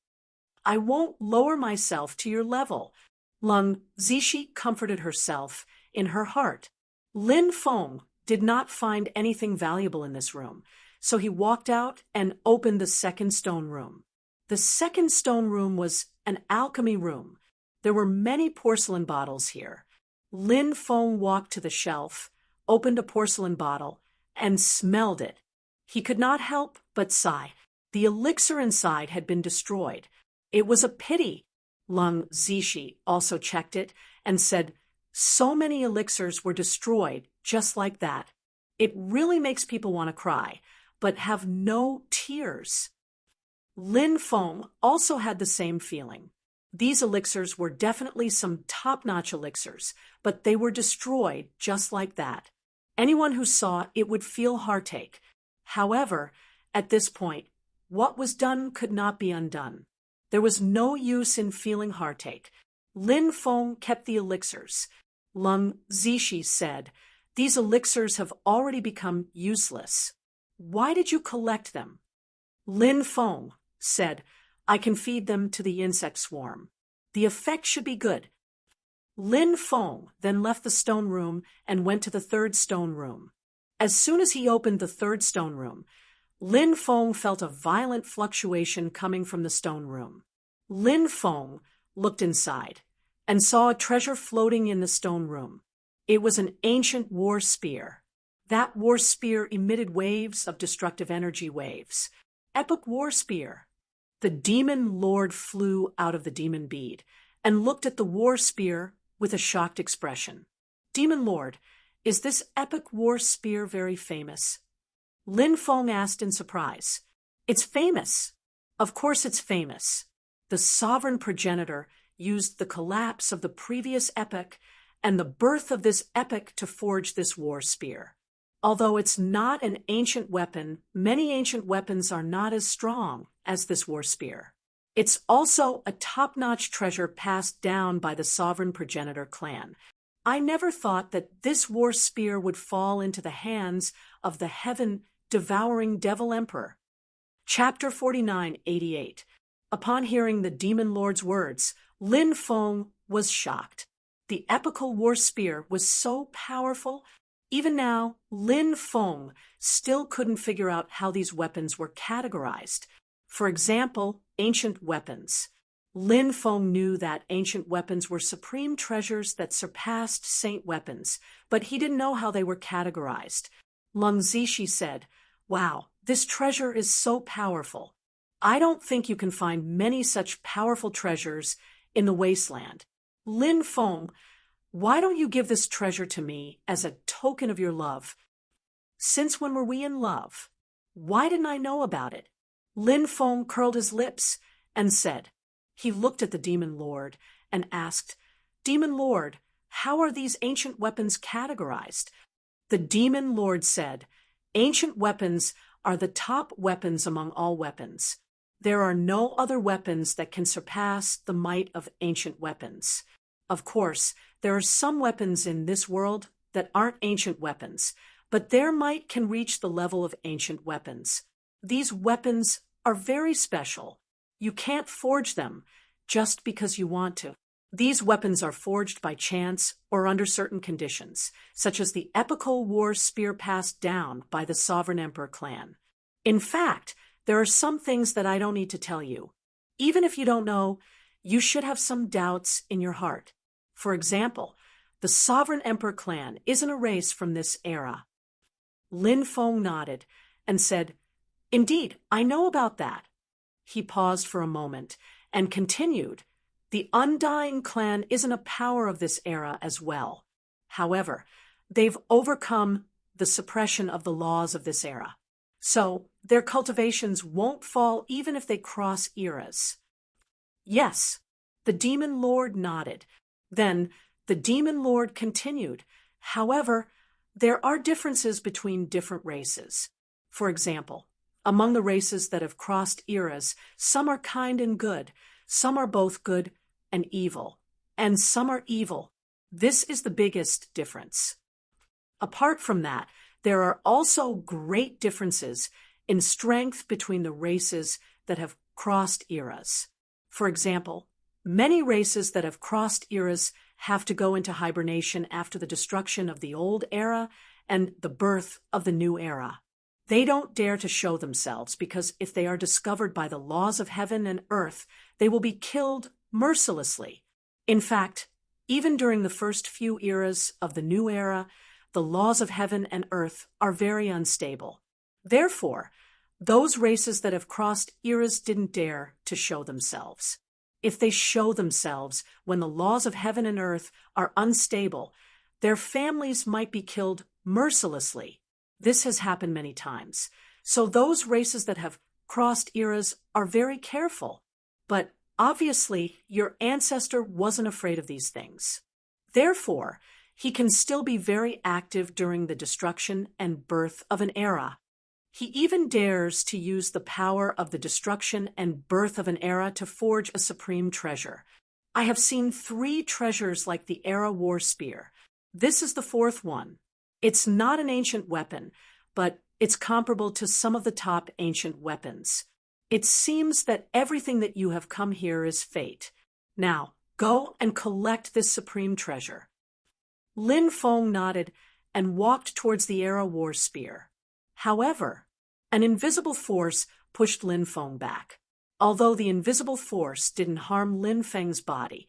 "I won't lower myself to your level," Lung Zishi comforted herself in her heart. Lin Feng did not find anything valuable in this room, so he walked out and opened the second stone room. The second stone room was an alchemy room. There were many porcelain bottles here. Lin Feng walked to the shelf, opened a porcelain bottle, and smelled it. He could not help but sigh. The elixir inside had been destroyed. It was a pity. Lung Zishi also checked it and said, "So many elixirs were destroyed just like that. It really makes people want to cry, but have no tears." Lin Feng also had the same feeling. These elixirs were definitely some top-notch elixirs, but they were destroyed just like that. Anyone who saw it would feel heartache. However, at this point, what was done could not be undone. There was no use in feeling heartache. Lin Feng kept the elixirs. Lung Zishi said, "These elixirs have already become useless. Why did you collect them?" Lin Feng said, "I can feed them to the insect swarm. The effect should be good." Lin Feng then left the stone room and went to the third stone room. As soon as he opened the third stone room, Lin Feng felt a violent fluctuation coming from the stone room. Lin Feng looked inside and saw a treasure floating in the stone room. It was an ancient war spear. That war spear emitted waves of destructive energy waves. Epic war spear. The demon lord flew out of the demon bead and looked at the war spear with a shocked expression. "Demon lord, is this epic war spear very famous?" Lin Feng asked in surprise. "It's famous. Of course it's famous. The sovereign progenitor used the collapse of the previous epic and the birth of this epic to forge this war spear. Although it's not an ancient weapon, many ancient weapons are not as strong as this war spear. It's also a top-notch treasure passed down by the sovereign progenitor clan. I never thought that this war spear would fall into the hands of the heaven-devouring devil emperor." Chapter 49:88. Upon hearing the demon lord's words, Lin Feng was shocked. The epical war spear was so powerful. Even now, Lin Feng still couldn't figure out how these weapons were categorized. For example, ancient weapons. Lin Feng knew that ancient weapons were supreme treasures that surpassed saint weapons, but he didn't know how they were categorized. Lung Zishi said, "Wow, this treasure is so powerful. I don't think you can find many such powerful treasures in the wasteland. Lin Feng, why don't you give this treasure to me as a token of your love? Since when were we in love? Why didn't I know about it? Lin Feng curled his lips and said. He looked at the Demon Lord and asked, Demon Lord, how are these ancient weapons categorized? The Demon Lord said, Ancient weapons are the top weapons among all weapons. There are no other weapons that can surpass the might of ancient weapons. Of course, there are some weapons in this world that aren't ancient weapons, but their might can reach the level of ancient weapons. These weapons are very special. You can't forge them just because you want to. These weapons are forged by chance or under certain conditions, such as the epical war spear passed down by the Sovereign Emperor clan. In fact, there are some things that I don't need to tell you. Even if you don't know, you should have some doubts in your heart. For example, the Sovereign Emperor clan isn't a race from this era. Lin Feng nodded and said, Indeed, I know about that. He paused for a moment and continued, The Undying clan isn't a power of this era as well. However, they've overcome the suppression of the laws of this era. So their cultivations won't fall even if they cross eras. Yes, the Demon Lord nodded. Then the Demon Lord continued, However, there are differences between different races. For example, among the races that have crossed eras, some are kind and good, some are both good and evil, and some are evil. This is the biggest difference. Apart from that, there are also great differences in strength between the races that have crossed eras. For example, many races that have crossed eras have to go into hibernation after the destruction of the old era and the birth of the new era. They don't dare to show themselves because if they are discovered by the laws of heaven and earth, they will be killed mercilessly. In fact, even during the first few eras of the new era, the laws of heaven and earth are very unstable. Therefore, those races that have crossed eras didn't dare to show themselves. If they show themselves when the laws of heaven and earth are unstable, their families might be killed mercilessly. This has happened many times. So those races that have crossed eras are very careful. But obviously, your ancestor wasn't afraid of these things. Therefore, he can still be very active during the destruction and birth of an era. He even dares to use the power of the destruction and birth of an era to forge a supreme treasure. I have seen 3 treasures like the Era War Spear. This is the 4th one. It's not an ancient weapon, but it's comparable to some of the top ancient weapons. It seems that everything that you have come here is fate. Now, go and collect this supreme treasure. Lin Feng nodded and walked towards the Era War Spear. However, an invisible force pushed Lin Feng back. Although the invisible force didn't harm Lin Feng's body,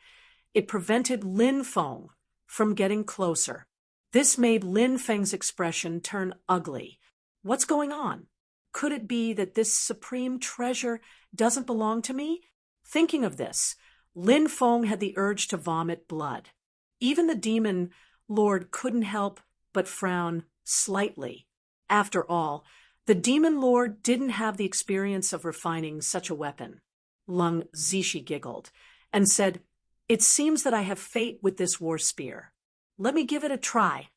it prevented Lin Feng from getting closer. This made Lin Feng's expression turn ugly. What's going on? Could it be that this supreme treasure doesn't belong to me? Thinking of this, Lin Feng had the urge to vomit blood. Even the Demon Lord couldn't help but frown slightly. After all, the Demon Lord didn't have the experience of refining such a weapon. Lung Zishi giggled and said, It seems that I have fate with this war spear. Let me give it a try.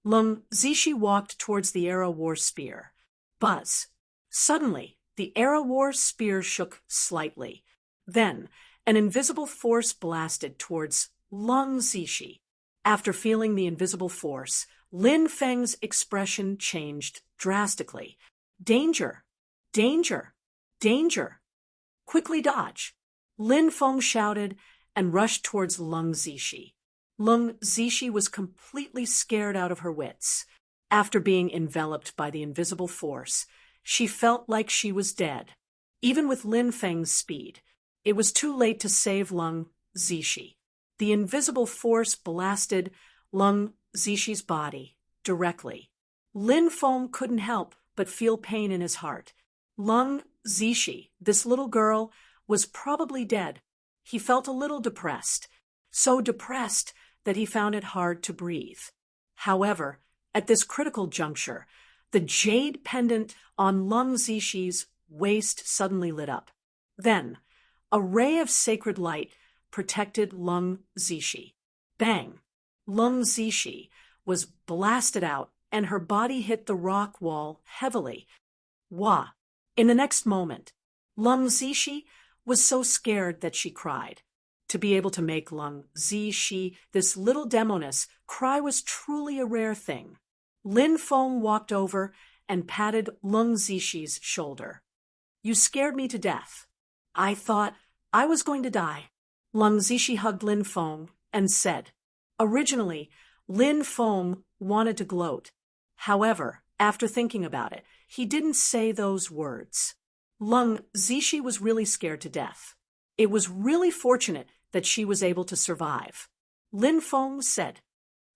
Lung Zishi walked towards the Era War Spear. Buzz. Suddenly, the Era War Spear shook slightly. Then, an invisible force blasted towards Lung Zishi. After feeling the invisible force, Lin Feng's expression changed drastically. Danger! Danger! Danger! Quickly dodge! Lin Feng shouted and rushed towards Lung Zishi. Lung Zishi was completely scared out of her wits. After being enveloped by the invisible force, she felt like she was dead. Even with Lin Feng's speed, it was too late to save Lung Zishi. The invisible force blasted Lung Zishi's body directly. Lin Feng couldn't help but feel pain in his heart. Lung Zishi, this little girl, was probably dead. he felt a little depressed, so depressed that he found it hard to breathe. However, at this critical juncture, the jade pendant on Lung Zishi's waist suddenly lit up. Then, a ray of sacred light protected Lung Zishi. Bang! Lung Zishi was blasted out, and her body hit the rock wall heavily. Wah! In the next moment, Lung Zishi was so scared that she cried. To be able to make Lung Zishi, this little demoness, cry was truly a rare thing. Lin Feng walked over and patted Lung Zishi's shoulder. "You scared me to death. I thought I was going to die." Lung Zishi hugged Lin Feng and said, originally, Lin Feng wanted to gloat. However, after thinking about it, he didn't say those words. Lung Zishi was really scared to death. It was really fortunate that she was able to survive. Lin Feng said,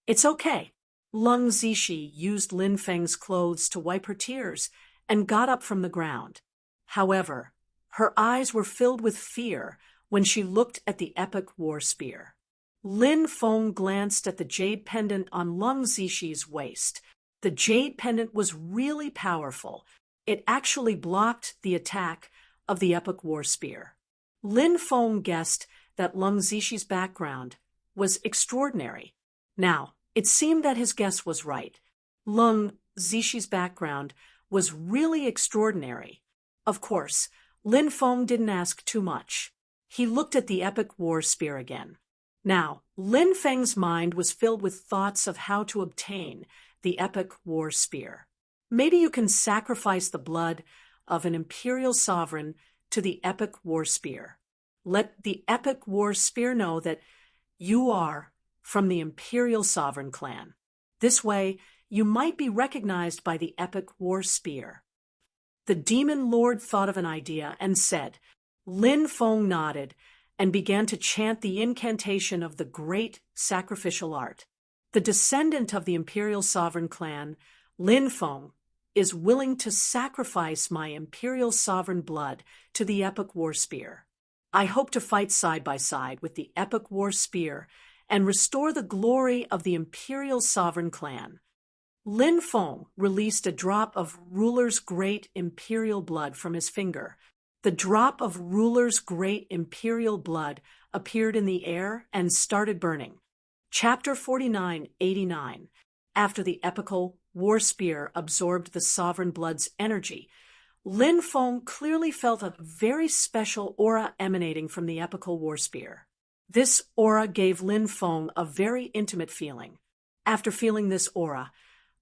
"It's okay." Lung Zishi used Lin Feng's clothes to wipe her tears and got up from the ground. However, her eyes were filled with fear when she looked at the epic war spear. Lin Feng glanced at the jade pendant on Lung Zishi's waist. The jade pendant was really powerful. It actually blocked the attack of the epic war spear. Lin Feng guessed that Lung Zishi's background was extraordinary. Now, it seemed that his guess was right. Lung Zishi's background was really extraordinary. Of course, Lin Feng didn't ask too much. He looked at the epic war spear again. Now, Lin Feng's mind was filled with thoughts of how to obtain the epic war spear. Maybe you can sacrifice the blood of an imperial sovereign to the epic war spear. Let the epic war spear know that you are from the imperial sovereign clan. This way, you might be recognized by the epic war spear. The demon lord thought of an idea and said. Lin Feng nodded and began to chant the incantation of the great sacrificial art. The descendant of the imperial sovereign clan, Lin Feng, is willing to sacrifice my imperial sovereign blood to the epic war spear. I hope to fight side by side with the epic war spear and restore the glory of the imperial sovereign clan. Lin Feng released a drop of ruler's great imperial blood from his finger. The drop of ruler's great imperial blood appeared in the air and started burning. Chapter 49:89. After the epical war spear absorbed the sovereign blood's energy, Lin Feng clearly felt a very special aura emanating from the epical war spear. This aura gave Lin Feng a very intimate feeling. After feeling this aura,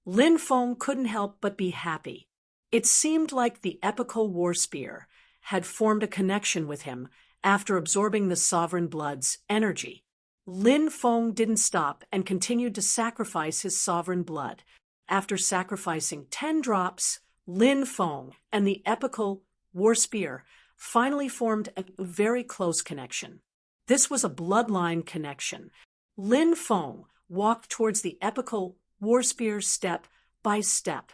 Lin Feng couldn't help but be happy. It seemed like the epical war spear had formed a connection with him after absorbing the sovereign blood's energy. Lin Feng didn't stop and continued to sacrifice his sovereign blood. After sacrificing 10 drops, Lin Feng and the epical war spear finally formed a very close connection. This was a bloodline connection. Lin Feng walked towards the epical war spear step by step.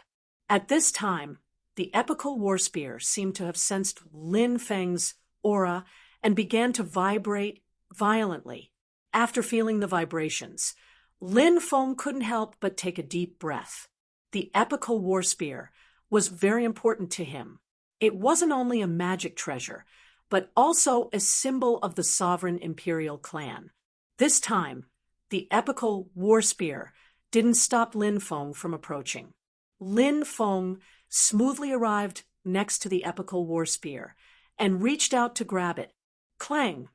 At this time, the epical war spear seemed to have sensed Lin Feng's aura and began to vibrate violently. After feeling the vibrations, Lin Feng couldn't help but take a deep breath. The epical war spear was very important to him. It wasn't only a magic treasure, but also a symbol of the sovereign imperial clan. This time, the epical war spear didn't stop Lin Feng from approaching. Lin Feng smoothly arrived next to the epical war spear and reached out to grab it. Clang!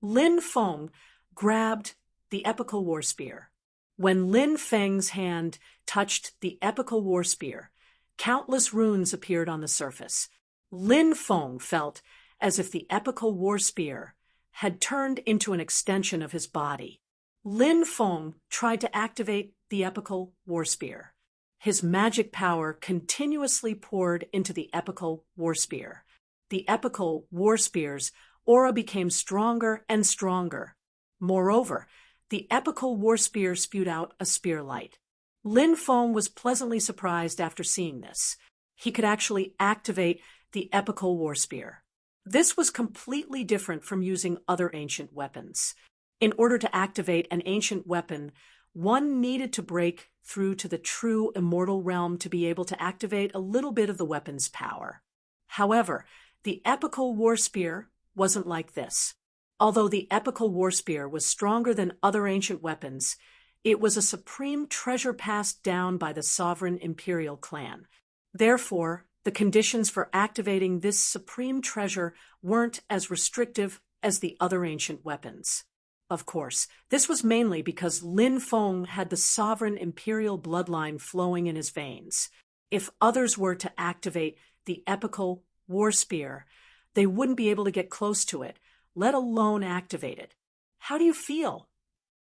Lin Feng grabbed the epical war spear. When Lin Feng's hand touched the epical war spear, countless runes appeared on the surface. Lin Feng felt as if the epical war spear had turned into an extension of his body. Lin Feng tried to activate the epical war spear. His magic power continuously poured into the epical war spear. The epical war spear's aura became stronger and stronger. Moreover, the epical war spear spewed out a spear light. Lin Feng was pleasantly surprised after seeing this. He could actually activate the epical war spear. This was completely different from using other ancient weapons. In order to activate an ancient weapon, one needed to break through to the true immortal realm to be able to activate a little bit of the weapon's power. However, the epical war spear wasn't like this. Although the epical war spear was stronger than other ancient weapons, it was a supreme treasure passed down by the sovereign imperial clan. Therefore, the conditions for activating this supreme treasure weren't as restrictive as the other ancient weapons. Of course, this was mainly because Lin Feng had the sovereign imperial bloodline flowing in his veins. If others were to activate the epical war spear, they wouldn't be able to get close to it, let alone activate it. "How do you feel?"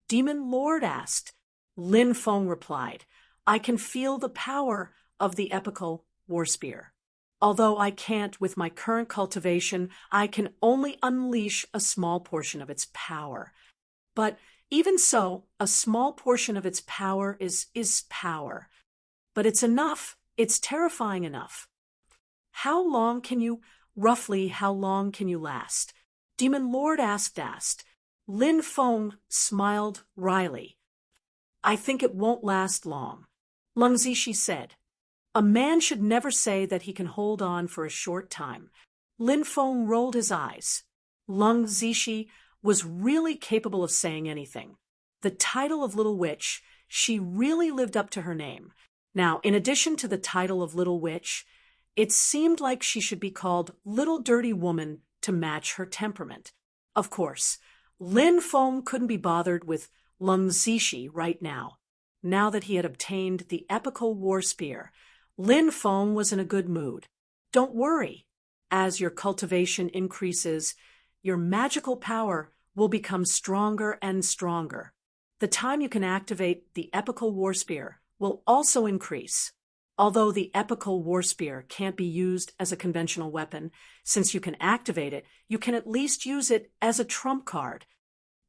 Demon Lord asked. Lin Feng replied, "I can feel the power of the epical war spear. Although I can't with my current cultivation, I can only unleash a small portion of its power. But even so, a small portion of its power is power. But it's enough. It's terrifying enough." Roughly how long can you last?" Demon Lord asked. Lin Feng smiled wryly. "I think it won't last long," Lung Zishi said. "A man should never say that he can hold on for a short time." Lin Feng rolled his eyes. Lung Zishi was really capable of saying anything. The title of Little Witch, she really lived up to her name. Now, in addition to the title of Little Witch, it seemed like she should be called Little Dirty Woman to match her temperament. Of course, Lin Feng couldn't be bothered with Lung Zishi right now. Now that he had obtained the epical war spear, Lin Feng was in a good mood. "Don't worry. As your cultivation increases, your magical power will become stronger and stronger. The time you can activate the epical war spear will also increase. Although the epical war spear can't be used as a conventional weapon, since you can activate it, you can at least use it as a trump card."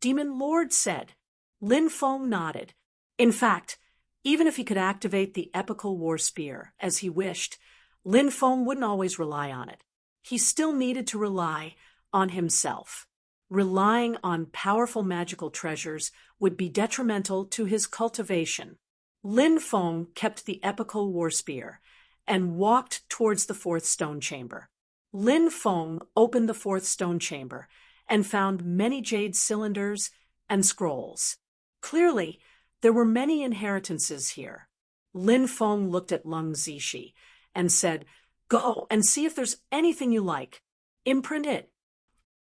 Demon Lord said. Lin Feng nodded. In fact, even if he could activate the epical war spear as he wished, Lin Feng wouldn't always rely on it. He still needed to rely on himself. Relying on powerful magical treasures would be detrimental to his cultivation. Lin Feng kept the epical war spear and walked towards the fourth stone chamber. Lin Feng opened the fourth stone chamber and found many jade cylinders and scrolls. Clearly, there were many inheritances here. Lin Feng looked at Lung Zishi and said, "Go and see if there's anything you like. Imprint it."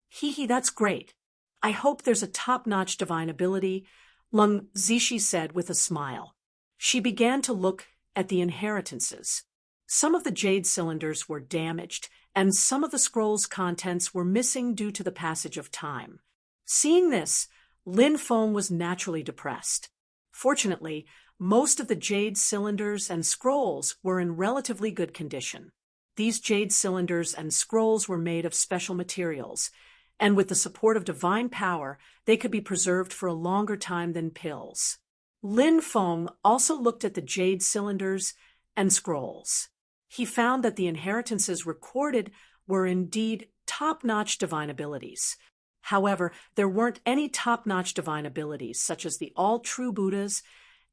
"Hee, that's great. I hope there's a top-notch divine ability," Lung Zishi said with a smile. She began to look at the inheritances. Some of the jade cylinders were damaged, and some of the scroll's contents were missing due to the passage of time. Seeing this, Lin Feng was naturally depressed. Fortunately, most of the jade cylinders and scrolls were in relatively good condition. These jade cylinders and scrolls were made of special materials, and with the support of divine power, they could be preserved for a longer time than pills. Lin Feng also looked at the jade cylinders and scrolls. He found that the inheritances recorded were indeed top-notch divine abilities. However, there weren't any top-notch divine abilities, such as the all-true Buddhas,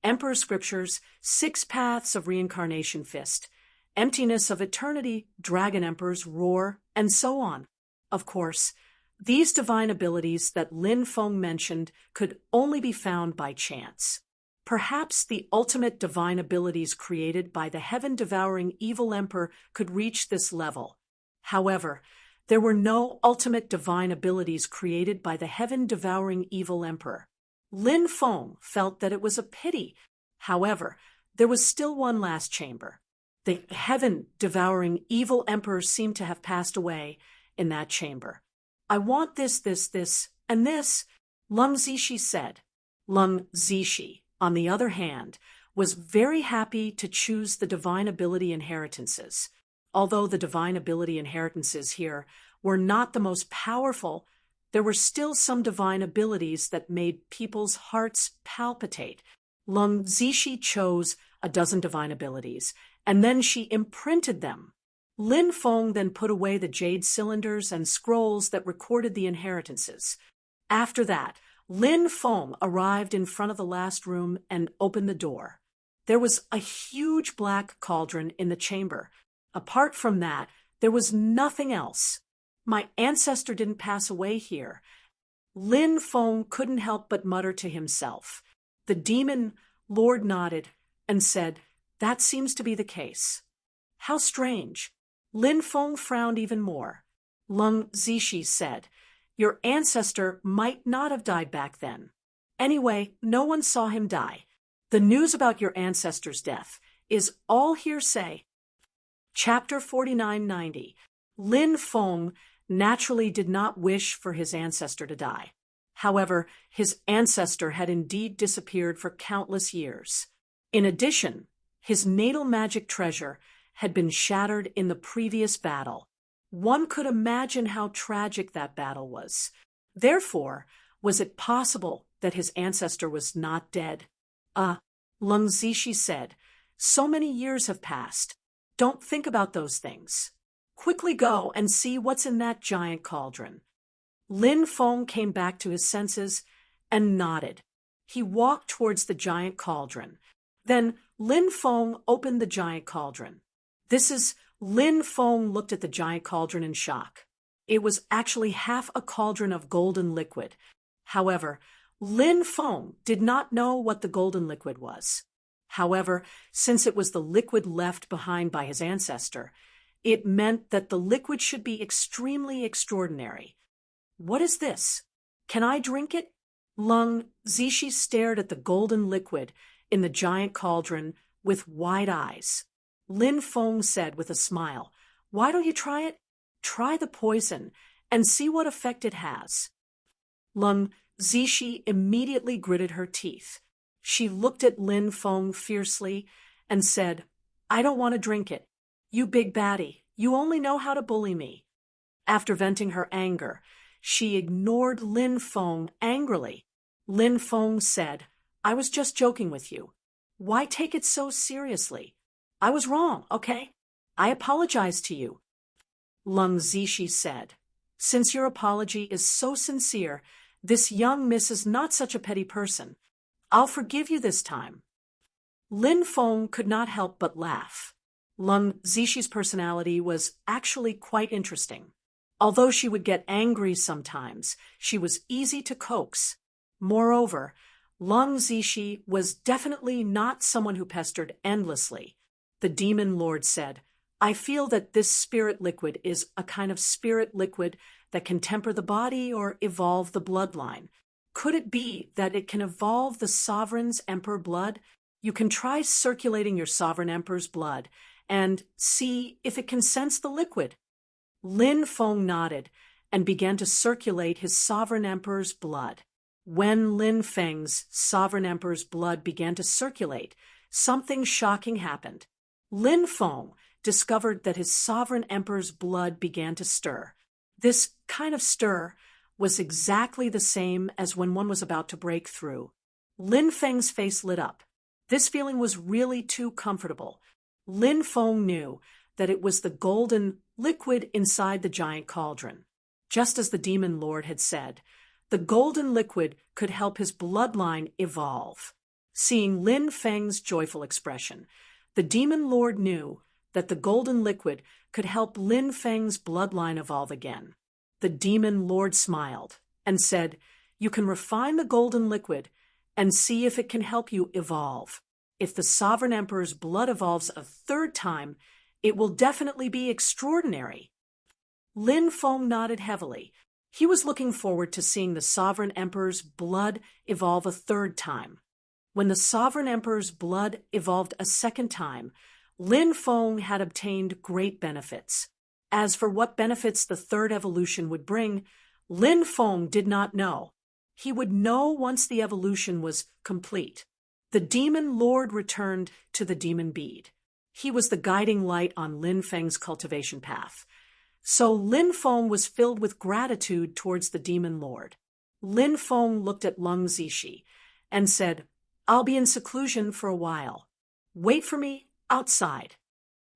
Emperor Scriptures, 6 Paths of Reincarnation Fist, Emptiness of Eternity, Dragon Emperor's Roar, and so on. Of course, these divine abilities that Lin Feng mentioned could only be found by chance. Perhaps the ultimate divine abilities created by the heaven-devouring evil emperor could reach this level. However, there were no ultimate divine abilities created by the heaven-devouring evil emperor. Lin Feng felt that it was a pity. However, there was still one last chamber. The heaven-devouring evil emperor seemed to have passed away in that chamber. "I want this, and this," Lung Zishi said. Lung Zishi, on the other hand, was very happy to choose the divine ability inheritances. Although the divine ability inheritances here were not the most powerful, there were still some divine abilities that made people's hearts palpitate. Lung Zishi chose a dozen divine abilities, and then she imprinted them. Lin Feng then put away the jade cylinders and scrolls that recorded the inheritances. After that, Lin Feng arrived in front of the last room and opened the door. There was a huge black cauldron in the chamber. Apart from that, there was nothing else. My ancestor didn't pass away here. Lin Feng couldn't help but mutter to himself. The demon lord nodded and said, "That seems to be the case." "How strange." Lin Feng frowned even more. Lung Zishi said, "Your ancestor might not have died back then. Anyway, no one saw him die. The news about your ancestor's death is all hearsay." Chapter 4990. Lin Feng naturally did not wish for his ancestor to die. However, his ancestor had indeed disappeared for countless years. In addition, his natal magic treasure had been shattered in the previous battle. One could imagine how tragic that battle was. Therefore, was it possible that his ancestor was not dead? Lung Zishi said, "So many years have passed. Don't think about those things. Quickly go and see what's in that giant cauldron." Lin Feng came back to his senses and nodded. He walked towards the giant cauldron. Then Lin Feng opened the giant cauldron. Lin Feng looked at the giant cauldron in shock. It was actually half a cauldron of golden liquid. However, Lin Feng did not know what the golden liquid was. However, since it was the liquid left behind by his ancestor, it meant that the liquid should be extremely extraordinary. "What is this? Can I drink it?" Lung Zishi stared at the golden liquid in the giant cauldron with wide eyes. Lin Feng said with a smile, "Why don't you try it? Try the poison and see what effect it has." Lung Zishi immediately gritted her teeth. She looked at Lin Feng fiercely and said, "I don't want to drink it. You big baddie, you only know how to bully me." After venting her anger, she ignored Lin Feng angrily. Lin Feng said, "I was just joking with you. Why take it so seriously? I was wrong, okay? I apologize to you." Lung Zishi said, "Since your apology is so sincere, this young miss is not such a petty person. I'll forgive you this time." Lin Feng could not help but laugh. Lung Zishi's personality was actually quite interesting. Although she would get angry sometimes, she was easy to coax. Moreover, Lung Zishi was definitely not someone who pestered endlessly. The demon lord said, "I feel that this spirit liquid is a kind of spirit liquid that can temper the body or evolve the bloodline. Could it be that it can evolve the sovereign's emperor blood? You can try circulating your sovereign emperor's blood and see if it can sense the liquid." Lin Feng nodded and began to circulate his sovereign emperor's blood. When Lin Feng's sovereign emperor's blood began to circulate, something shocking happened. Lin Feng discovered that his sovereign emperor's blood began to stir. This kind of stir was exactly the same as when one was about to break through. Lin Feng's face lit up. This feeling was really too comfortable. Lin Feng knew that it was the golden liquid inside the giant cauldron. Just as the demon lord had said, the golden liquid could help his bloodline evolve. Seeing Lin Feng's joyful expression, the demon lord knew that the golden liquid could help Lin Feng's bloodline evolve again. The demon lord smiled and said, "You can refine the golden liquid and see if it can help you evolve. If the sovereign emperor's blood evolves a third time, it will definitely be extraordinary." Lin Feng nodded heavily. He was looking forward to seeing the sovereign emperor's blood evolve a third time. When the sovereign emperor's blood evolved a second time, Lin Feng had obtained great benefits. As for what benefits the third evolution would bring, Lin Feng did not know. He would know once the evolution was complete. The demon lord returned to the demon bead. He was the guiding light on Lin Feng's cultivation path. So Lin Feng was filled with gratitude towards the demon lord. Lin Feng looked at Lung Zishi and said, "I'll be in seclusion for a while. Wait for me outside."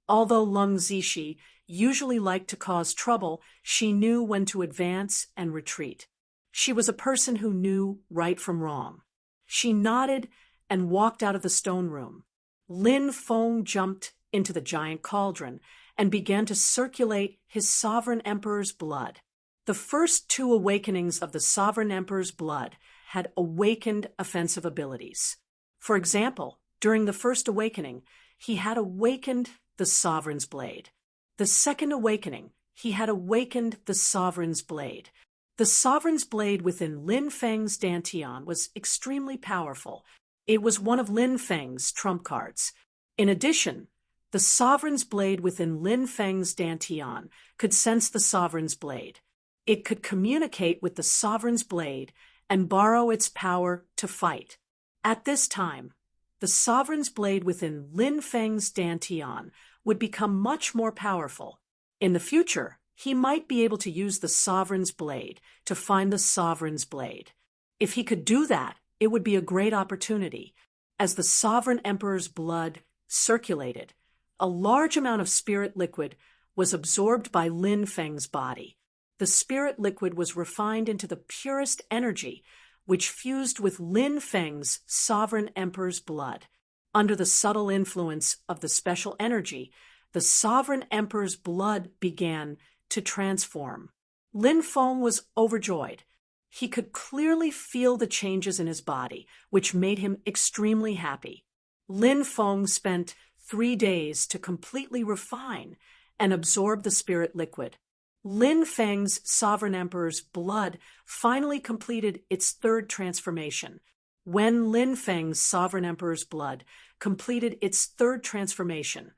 Although Lung Zishi usually liked to cause trouble, she knew when to advance and retreat. She was a person who knew right from wrong. She nodded and walked out of the stone room. Lin Feng jumped into the giant cauldron and began to circulate his sovereign emperor's blood. The first two awakenings of the sovereign emperor's blood had awakened offensive abilities. For example, during the first awakening, he had awakened the sovereign's blade. The second awakening, he had awakened the sovereign's blade. The sovereign's blade within Lin Feng's Dantian was extremely powerful. It was one of Lin Feng's trump cards. In addition, the sovereign's blade within Lin Feng's Dantian could sense the sovereign's blade. It could communicate with the sovereign's blade and borrow its power to fight. At this time, the sovereign's blade within Lin Feng's Dantian would become much more powerful. In the future, he might be able to use the sovereign's blade to find the sovereign's blade. If he could do that, it would be a great opportunity. As the sovereign emperor's blood circulated, a large amount of spirit liquid was absorbed by Lin Feng's body. The spirit liquid was refined into the purest energy, which fused with Lin Feng's sovereign emperor's blood. Under the subtle influence of the special energy, the sovereign emperor's blood began to transform. Lin Feng was overjoyed. He could clearly feel the changes in his body, which made him extremely happy. Lin Feng spent 3 days to completely refine and absorb the spirit liquid. Lin Feng's sovereign emperor's blood finally completed its third transformation. When Lin Feng's sovereign emperor's blood completed its third transformation,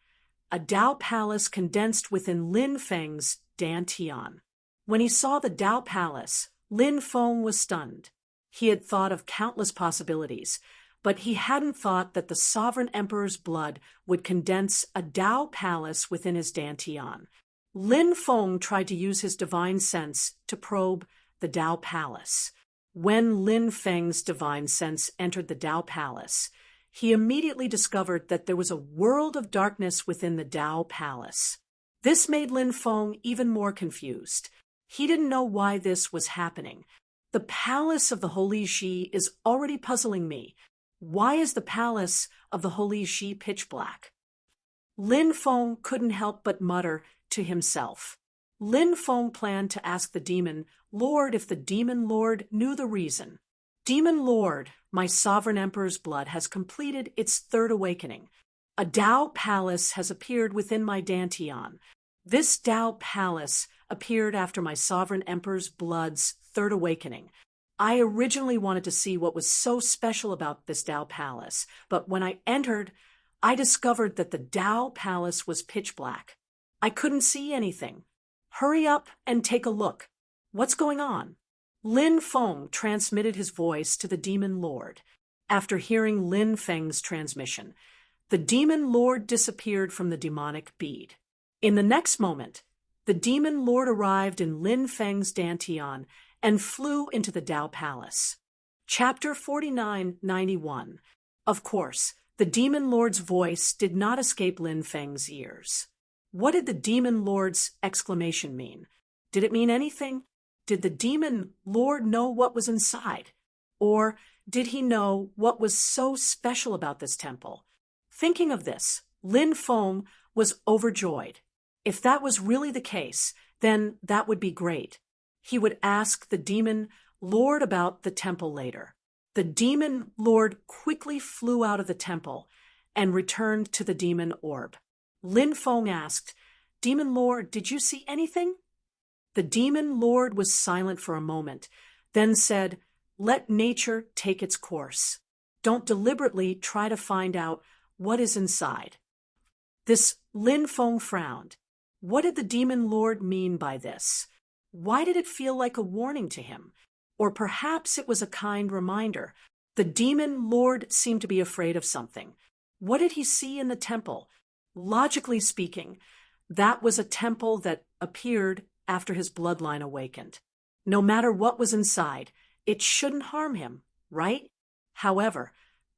a Dao palace condensed within Lin Feng's Dantian. When he saw the Dao palace, Lin Feng was stunned. He had thought of countless possibilities, but he hadn't thought that the sovereign emperor's blood would condense a Dao palace within his Dantian. Lin Feng tried to use his divine sense to probe the Dao palace. When Lin Feng's divine sense entered the Dao palace, he immediately discovered that there was a world of darkness within the Dao palace. This made Lin Feng even more confused. He didn't know why this was happening. The palace of the Holy Shi is already puzzling me. Why is the palace of the Holy Shi pitch black? Lin Feng couldn't help but mutter to himself. Lin Feng planned to ask the demon lord if the demon lord knew the reason. Demon lord, my sovereign emperor's blood has completed its third awakening. A Dao palace has appeared within my Dantian. This Dao palace appeared after my sovereign emperor's blood's third awakening. I originally wanted to see what was so special about this Dao palace, but when I entered, I discovered that the Dao palace was pitch black. I couldn't see anything. Hurry up and take a look. What's going on? Lin Feng transmitted his voice to the demon lord. After hearing Lin Feng's transmission, the demon lord disappeared from the demonic bead. In the next moment, the demon lord arrived in Lin Feng's Dantian and flew into the Dao palace. Chapter 4991. Of course, the demon lord's voice did not escape Lin Feng's ears. What did the demon lord's exclamation mean? Did it mean anything? Did the demon lord know what was inside? Or did he know what was so special about this temple? Thinking of this, Lin Feng was overjoyed. If that was really the case, then that would be great. He would ask the demon lord about the temple later. The demon lord quickly flew out of the temple and returned to the demon orb. Lin Feng asked, "Demon lord, did you see anything?" The demon lord was silent for a moment, then said, "Let nature take its course. Don't deliberately try to find out what is inside." This Lin Feng frowned. What did the demon lord mean by this? Why did it feel like a warning to him? Or perhaps it was a kind reminder. The demon lord seemed to be afraid of something. What did he see in the temple? Logically speaking, that was a temple that appeared after his bloodline awakened. No matter what was inside, it shouldn't harm him, right? However,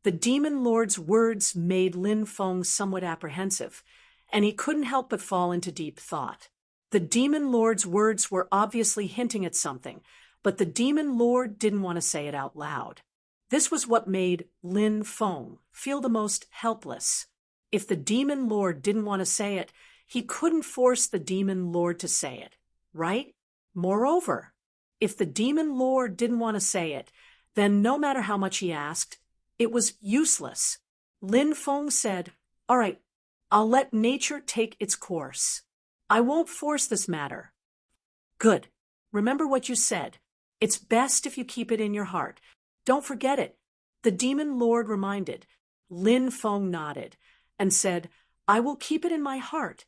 the demon lord's words made Lin Feng somewhat apprehensive, and he couldn't help but fall into deep thought. The demon lord's words were obviously hinting at something, but the demon lord didn't want to say it out loud. This was what made Lin Feng feel the most helpless. If the demon lord didn't want to say it, he couldn't force the demon lord to say it, right? Moreover, if the demon lord didn't want to say it, then no matter how much he asked, it was useless. Lin Feng said, "All right, I'll let nature take its course. I won't force this matter." "Good. Remember what you said. It's best if you keep it in your heart. Don't forget it," the demon lord reminded. Lin Feng nodded and said, "I will keep it in my heart."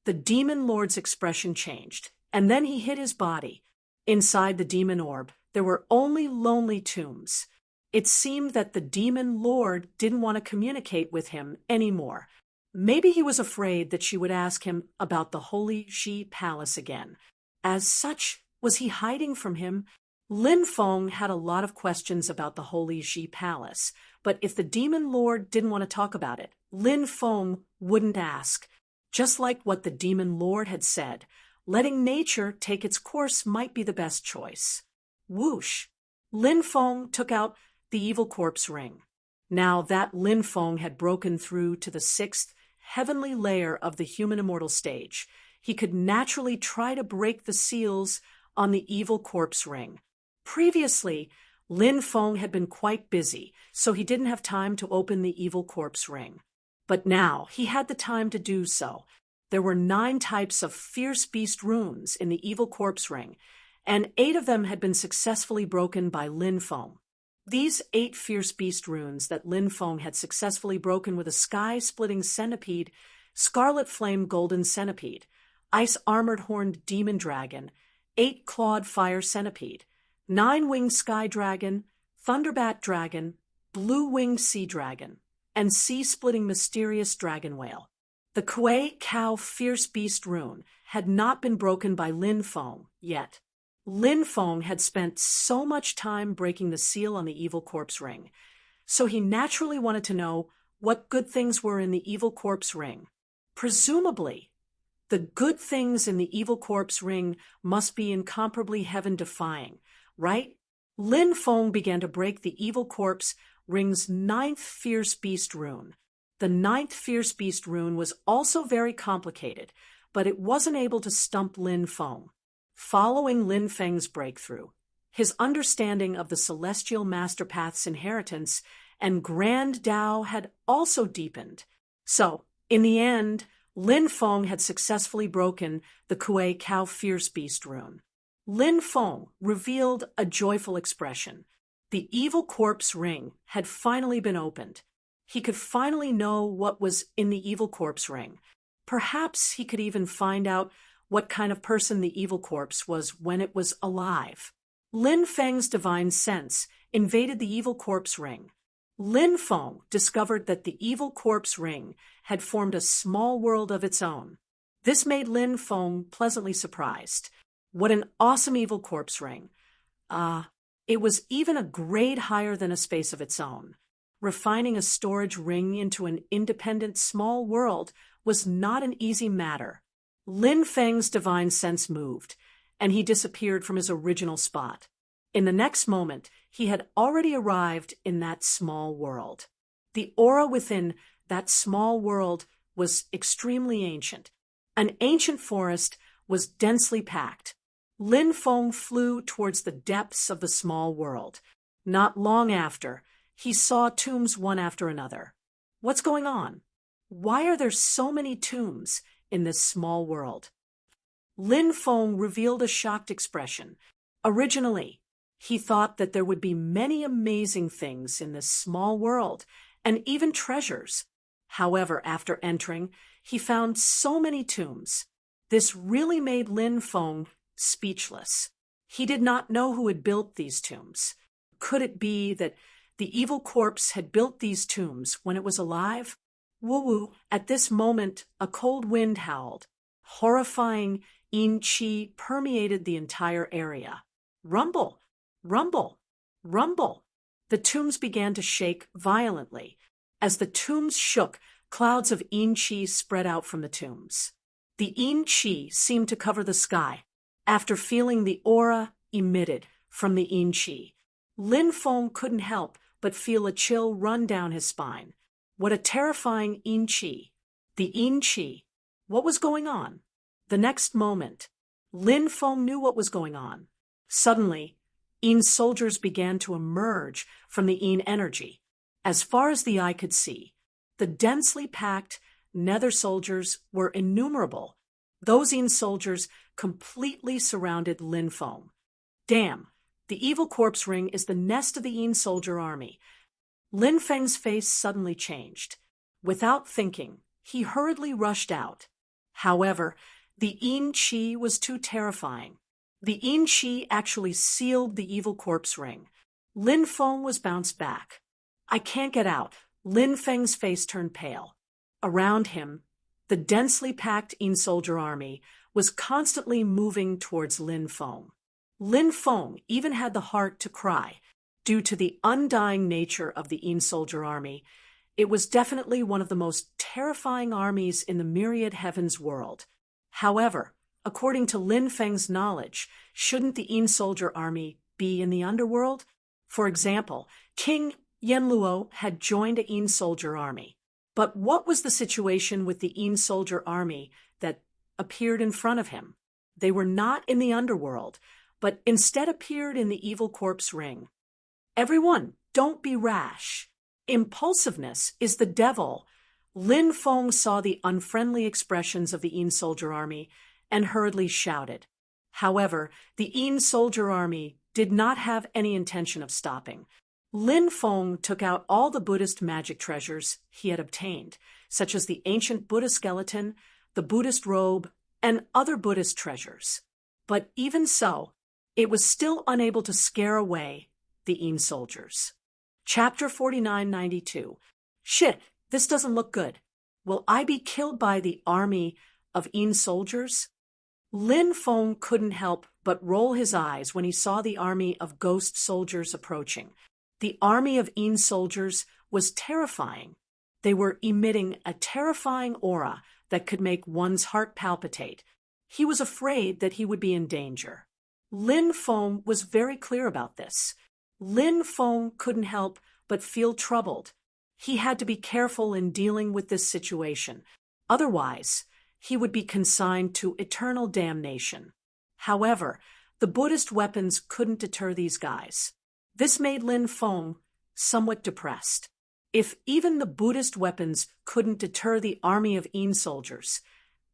The demon lord's expression changed, and then he hid his body. Inside the demon orb, there were only lonely tombs. It seemed that the demon lord didn't want to communicate with him anymore. Maybe he was afraid that she would ask him about the Holy Ji Palace again. As such, was he hiding from him? Lin Feng had a lot of questions about the Holy Ji Palace, but if the demon lord didn't want to talk about it, Lin Feng wouldn't ask. Just like what the demon lord had said, letting nature take its course might be the best choice. Whoosh! Lin Feng took out the evil corpse ring. Now that Lin Feng had broken through to the 6th heavenly layer of the human immortal stage, he could naturally try to break the seals on the evil corpse ring. Previously, Lin Feng had been quite busy, so he didn't have time to open the evil corpse ring. But now he had the time to do so. There were 9 types of fierce beast runes in the evil corpse ring, and 8 of them had been successfully broken by Lin Feng. These 8 fierce beast runes that Lin Feng had successfully broken with a sky-splitting centipede, scarlet flame golden centipede, ice-armored horned demon dragon, 8-clawed fire centipede, 9-winged sky dragon, thunderbat dragon, blue-winged sea dragon, and sea-splitting mysterious dragon whale. The Kuei Cow Fierce Beast rune had not been broken by Lin Feng yet. Lin Feng had spent so much time breaking the seal on the evil corpse ring, so he naturally wanted to know what good things were in the evil corpse ring. Presumably, the good things in the evil corpse ring must be incomparably heaven-defying, right? Lin Feng began to break the evil corpse ring's 9th fierce beast rune. The 9th fierce beast rune was also very complicated, but it wasn't able to stump Lin Feng. Following Lin Feng's breakthrough, his understanding of the Celestial Master Path's inheritance and Grand Tao had also deepened. So, in the end, Lin Feng had successfully broken the Kuei Cow Fierce Beast rune. Lin Feng revealed a joyful expression. The evil corpse ring had finally been opened. He could finally know what was in the evil corpse ring. Perhaps he could even find out what kind of person the evil corpse was when it was alive. Lin Feng's divine sense invaded the evil corpse ring. Lin Feng discovered that the evil corpse ring had formed a small world of its own. This made Lin Feng pleasantly surprised. What an awesome evil corpse ring. It was even a grade higher than a space of its own. Refining a storage ring into an independent small world was not an easy matter. Lin Feng's divine sense moved, and he disappeared from his original spot. In the next moment, he had already arrived in that small world. The aura within that small world was extremely ancient. An ancient forest was densely packed. Lin Feng flew towards the depths of the small world. Not long after, he saw tombs one after another. What's going on? Why are there so many tombs in this small world? Lin Feng revealed a shocked expression. Originally, he thought that there would be many amazing things in this small world, and even treasures. However, after entering, he found so many tombs. This really made Lin Feng speechless. He did not know who had built these tombs. Could it be that the evil corpse had built these tombs when it was alive? Woo-woo. At this moment, a cold wind howled. Horrifying yin qi permeated the entire area. Rumble! Rumble! Rumble! The tombs began to shake violently. As the tombs shook, Clouds of yin qi spread out from the tombs. The yin qi seemed to cover the sky. After feeling the aura emitted from the yin qi, Lin Feng couldn't help but feel a chill run down his spine. What a terrifying yin qi. The yin qi. What was going on? The next moment, Lin Feng knew what was going on. Suddenly, yin soldiers began to emerge from the yin energy. As far as the eye could see, the densely packed nether soldiers were innumerable. Those yin soldiers completely surrounded Lin Feng. Damn, the evil corpse ring is the nest of the yin soldier army. Lin Feng's face suddenly changed. Without thinking, he hurriedly rushed out. However, the yin qi was too terrifying. The yin qi actually sealed the evil corpse ring. Lin Feng was bounced back. I can't get out. Lin Feng's face turned pale. Around him, the densely packed yin soldier army was constantly moving towards Lin Feng. Lin Feng even had the heart to cry. Due to the undying nature of the yin soldier army, it was definitely one of the most terrifying armies in the myriad heavens world. However, according to Lin Feng's knowledge, shouldn't the yin soldier army be in the underworld? For example, King Yenluo had joined a yin soldier army. But what was the situation with the yin soldier army that appeared in front of him? They were not in the underworld, but instead appeared in the evil corpse ring. Everyone, don't be rash. Impulsiveness is the devil. Lin Feng saw the unfriendly expressions of the yin soldier army and hurriedly shouted. However, the yin soldier army did not have any intention of stopping. Lin Feng took out all the Buddhist magic treasures he had obtained, such as the ancient Buddha skeleton, the Buddhist robe, and other Buddhist treasures. But even so, it was still unable to scare away the yin soldiers. Chapter 4992. Shit, this doesn't look good. Will I be killed by the army of yin soldiers? Lin Feng couldn't help but roll his eyes when he saw the army of ghost soldiers approaching. The army of yin soldiers was terrifying. They were emitting a terrifying aura that could make one's heart palpitate. He was afraid that he would be in danger. Lin Feng was very clear about this. Lin Feng couldn't help but feel troubled. He had to be careful in dealing with this situation. Otherwise, he would be consigned to eternal damnation. However, the Buddhist weapons couldn't deter these guys. This made Lin Feng somewhat depressed. If even the Buddhist weapons couldn't deter the army of yin soldiers,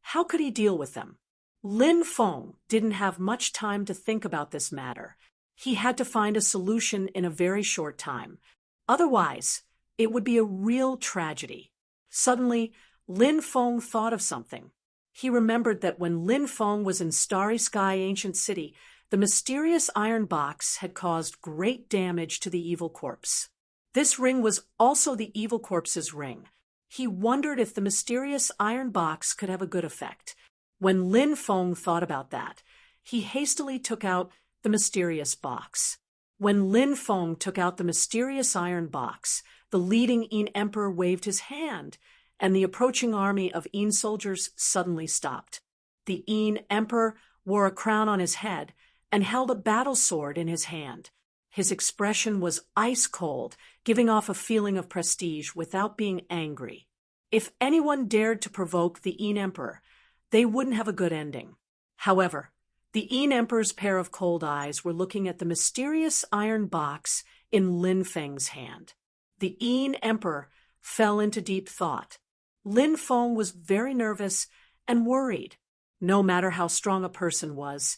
how could he deal with them? Lin Feng didn't have much time to think about this matter. He had to find a solution in a very short time. Otherwise, it would be a real tragedy. Suddenly, Lin Feng thought of something. He remembered that when Lin Feng was in Starry Sky Ancient City, the mysterious iron box had caused great damage to the evil corpse. This ring was also the evil corpse's ring. He wondered if the mysterious iron box could have a good effect. When Lin Feng thought about that, he hastily took out the mysterious box. When Lin Feng took out the mysterious iron box, the leading yin emperor waved his hand, and the approaching army of yin soldiers suddenly stopped. The yin emperor wore a crown on his head and held a battle sword in his hand. His expression was ice cold, giving off a feeling of prestige without being angry. If anyone dared to provoke the yin emperor, they wouldn't have a good ending. However, the yin emperor's pair of cold eyes were looking at the mysterious iron box in Lin Feng's hand. The yin emperor fell into deep thought. Lin Feng was very nervous and worried. No matter how strong a person was,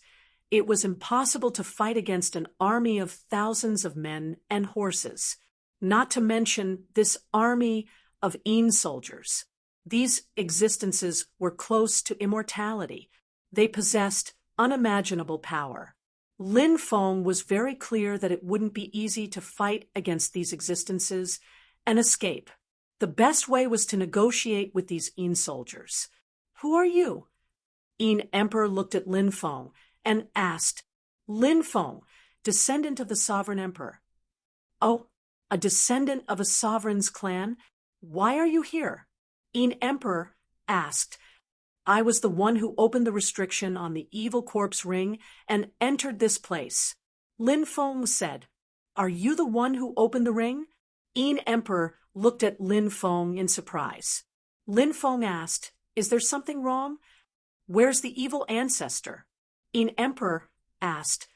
it was impossible to fight against an army of thousands of men and horses, not to mention this army of yin soldiers. These existences were close to immortality. They possessed unimaginable power. Lin Feng was very clear that it wouldn't be easy to fight against these existences and escape. The best way was to negotiate with these yin soldiers. Who are you? Yin Emperor looked at Lin Feng and asked, Lin Feng, descendant of the sovereign emperor. Oh, a descendant of a sovereign's clan? Why are you here? Yin Emperor asked. I was the one who opened the restriction on the evil corpse ring and entered this place. Lin Feng said. Are you the one who opened the ring? Yin Emperor looked at Lin Feng in surprise. Lin Feng asked, Is there something wrong? Where's the evil ancestor? Yin Emperor asked.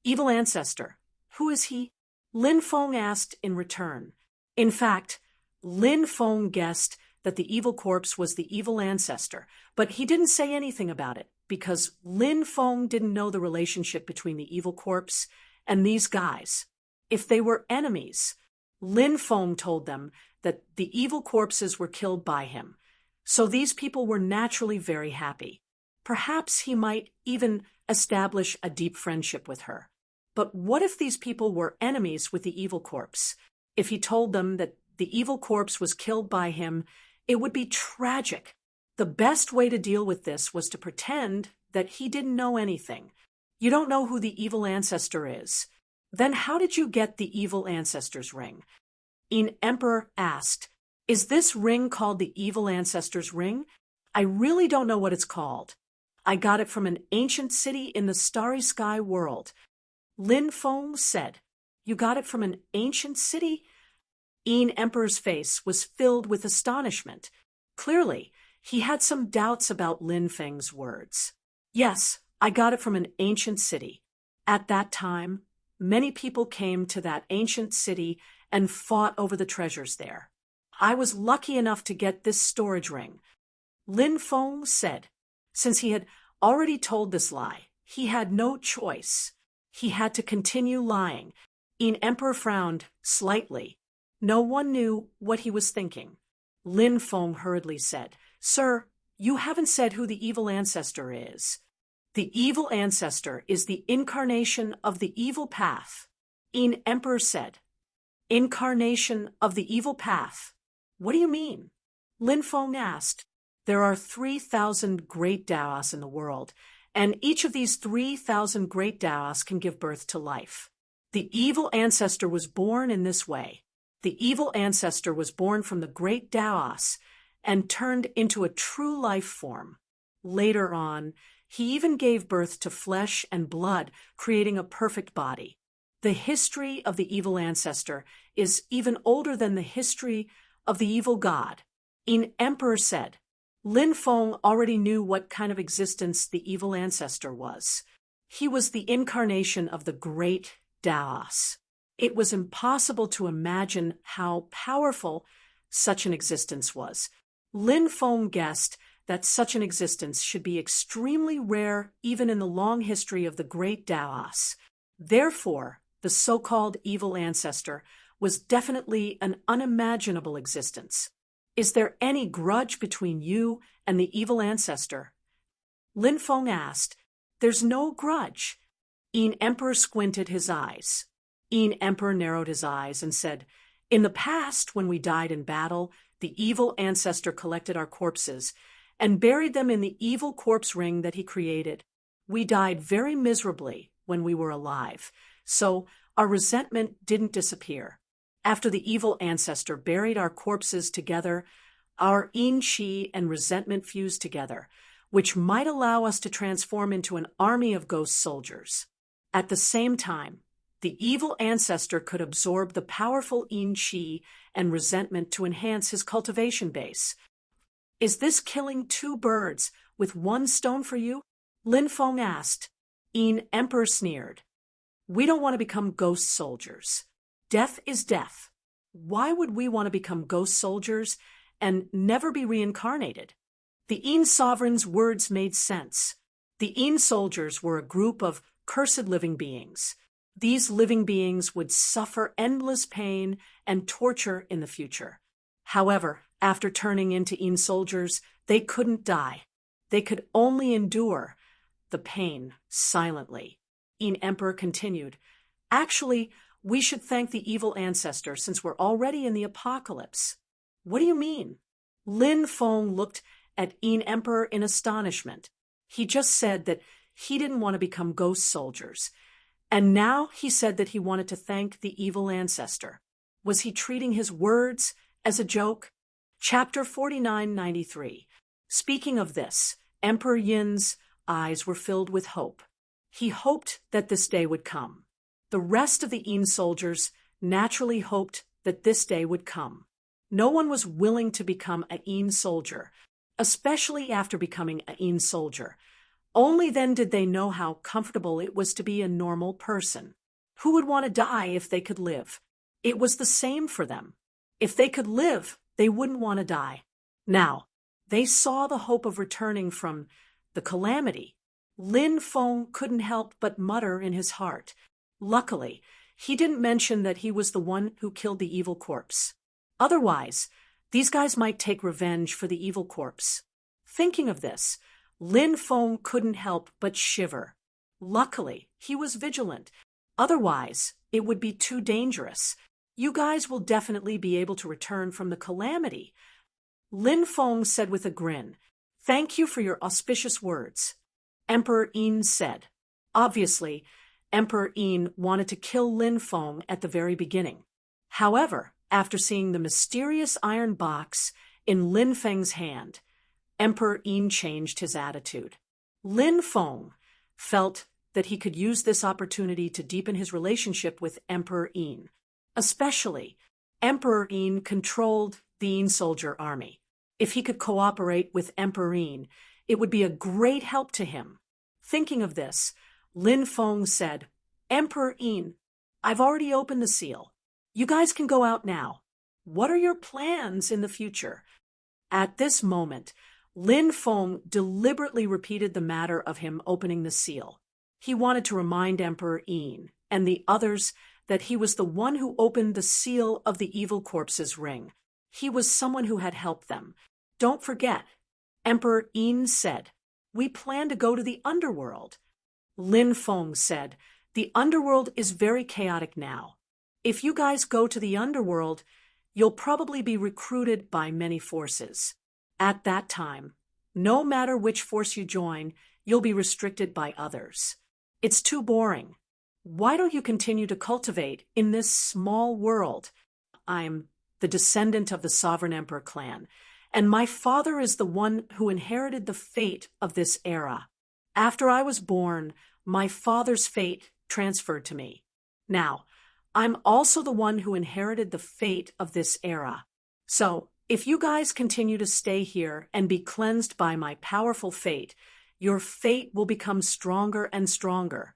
Evil ancestor, who is he? Lin Feng asked in return. In fact, Lin Feng guessed that the evil corpse was the evil ancestor, but he didn't say anything about it because Lin Feng didn't know the relationship between the evil corpse and these guys. If they were enemies, Lin Feng told them that the evil corpses were killed by him, so these people were naturally very happy. Perhaps he might even establish a deep friendship with her. But what if these people were enemies with the evil corpse? If he told them that the evil corpse was killed by him, it would be tragic. The best way to deal with this was to pretend that he didn't know anything. You don't know who the evil ancestor is. Then how did you get the evil ancestor's ring? Yin Emperor asked, Is this ring called the evil ancestor's ring? I really don't know what it's called. I got it from an ancient city in the starry sky world. Lin Feng said, You got it from an ancient city? Yin Emperor's face was filled with astonishment. Clearly, he had some doubts about Lin Feng's words. Yes, I got it from an ancient city. At that time, many people came to that ancient city and fought over the treasures there. I was lucky enough to get this storage ring. Lin Feng said. Since he had already told this lie, he had no choice. He had to continue lying. Yin Emperor frowned slightly. No one knew what he was thinking. Lin Feng hurriedly said, Sir, you haven't said who the evil ancestor is. The evil ancestor is the incarnation of the evil path. Yin Emperor said. Incarnation of the evil path? What do you mean? Lin Feng asked. There are 3,000 great Taoists in the world, and each of these 3,000 great Taoists can give birth to life. The evil ancestor was born in this way. The evil ancestor was born from the great Taoists and turned into a true life form. Later on, he even gave birth to flesh and blood, creating a perfect body. The history of the evil ancestor is even older than the history of the evil god. Yin Emperor said. Lin Feng already knew what kind of existence the evil ancestor was. He was the incarnation of the great Taoists. It was impossible to imagine how powerful such an existence was. Lin Feng guessed that such an existence should be extremely rare even in the long history of the great Taoists. Therefore, the so-called evil ancestor was definitely an unimaginable existence. Is there any grudge between you and the evil ancestor? Lin Feng asked. There's no grudge. Yin Emperor squinted his eyes. Yin Emperor narrowed his eyes and said, In the past, when we died in battle, the evil ancestor collected our corpses and buried them in the evil corpse ring that he created. We died very miserably when we were alive, so our resentment didn't disappear. After the evil ancestor buried our corpses together, our yin qi and resentment fused together, which might allow us to transform into an army of ghost soldiers. At the same time, the evil ancestor could absorb the powerful yin qi and resentment to enhance his cultivation base. Is this killing two birds with one stone for you? Lin Feng asked. Yin Emperor sneered. We don't want to become ghost soldiers. Death is death. Why would we want to become ghost soldiers and never be reincarnated? The Yin sovereign's words made sense. The Yin soldiers were a group of cursed living beings. These living beings would suffer endless pain and torture in the future. However, after turning into Yin soldiers, they couldn't die. They could only endure the pain silently. Yin Emperor continued, Actually, we should thank the evil ancestor since we're already in the apocalypse. What do you mean? Lin Feng looked at Yin Emperor in astonishment. He just said that he didn't want to become ghost soldiers. And now he said that he wanted to thank the evil ancestor. Was he treating his words as a joke? Chapter 4993. Speaking of this, Emperor Yin's eyes were filled with hope. He hoped that this day would come. The rest of the Yin soldiers naturally hoped that this day would come. No one was willing to become a Yin soldier, especially after becoming a Yin soldier. Only then did they know how comfortable it was to be a normal person. Who would want to die if they could live? It was the same for them. If they could live, they wouldn't want to die. Now, they saw the hope of returning from the calamity. Lin Feng couldn't help but mutter in his heart. Luckily, he didn't mention that he was the one who killed the evil corpse. Otherwise, these guys might take revenge for the evil corpse. Thinking of this, Lin Feng couldn't help but shiver. Luckily, he was vigilant. Otherwise, it would be too dangerous. You guys will definitely be able to return from the calamity. Lin Feng said with a grin, "Thank you for your auspicious words." Emperor Yin said. Obviously, Emperor Yin wanted to kill Lin Feng at the very beginning. However, after seeing the mysterious iron box in Lin Feng's hand, Emperor Yin changed his attitude. Lin Feng felt that he could use this opportunity to deepen his relationship with Emperor Yin. Especially, Emperor Yin controlled the Yin soldier army. If he could cooperate with Emperor Yin, it would be a great help to him. Thinking of this, Lin Feng said, "Emperor Yin, I've already opened the seal. You guys can go out now. What are your plans in the future?" At this moment, Lin Feng deliberately repeated the matter of him opening the seal. He wanted to remind Emperor Yin and the others that he was the one who opened the seal of the evil corpse's ring. He was someone who had helped them. Don't forget. Emperor Yin said, "We plan to go to the underworld." Lin Feng said, "The underworld is very chaotic now. If you guys go to the underworld, you'll probably be recruited by many forces. At that time, no matter which force you join, you'll be restricted by others. It's too boring. Why don't you continue to cultivate in this small world? I'm the descendant of the Sovereign Emperor clan, and my father is the one who inherited the fate of this era. After I was born, my father's fate transferred to me. Now, I'm also the one who inherited the fate of this era. So, if you guys continue to stay here and be cleansed by my powerful fate, your fate will become stronger and stronger.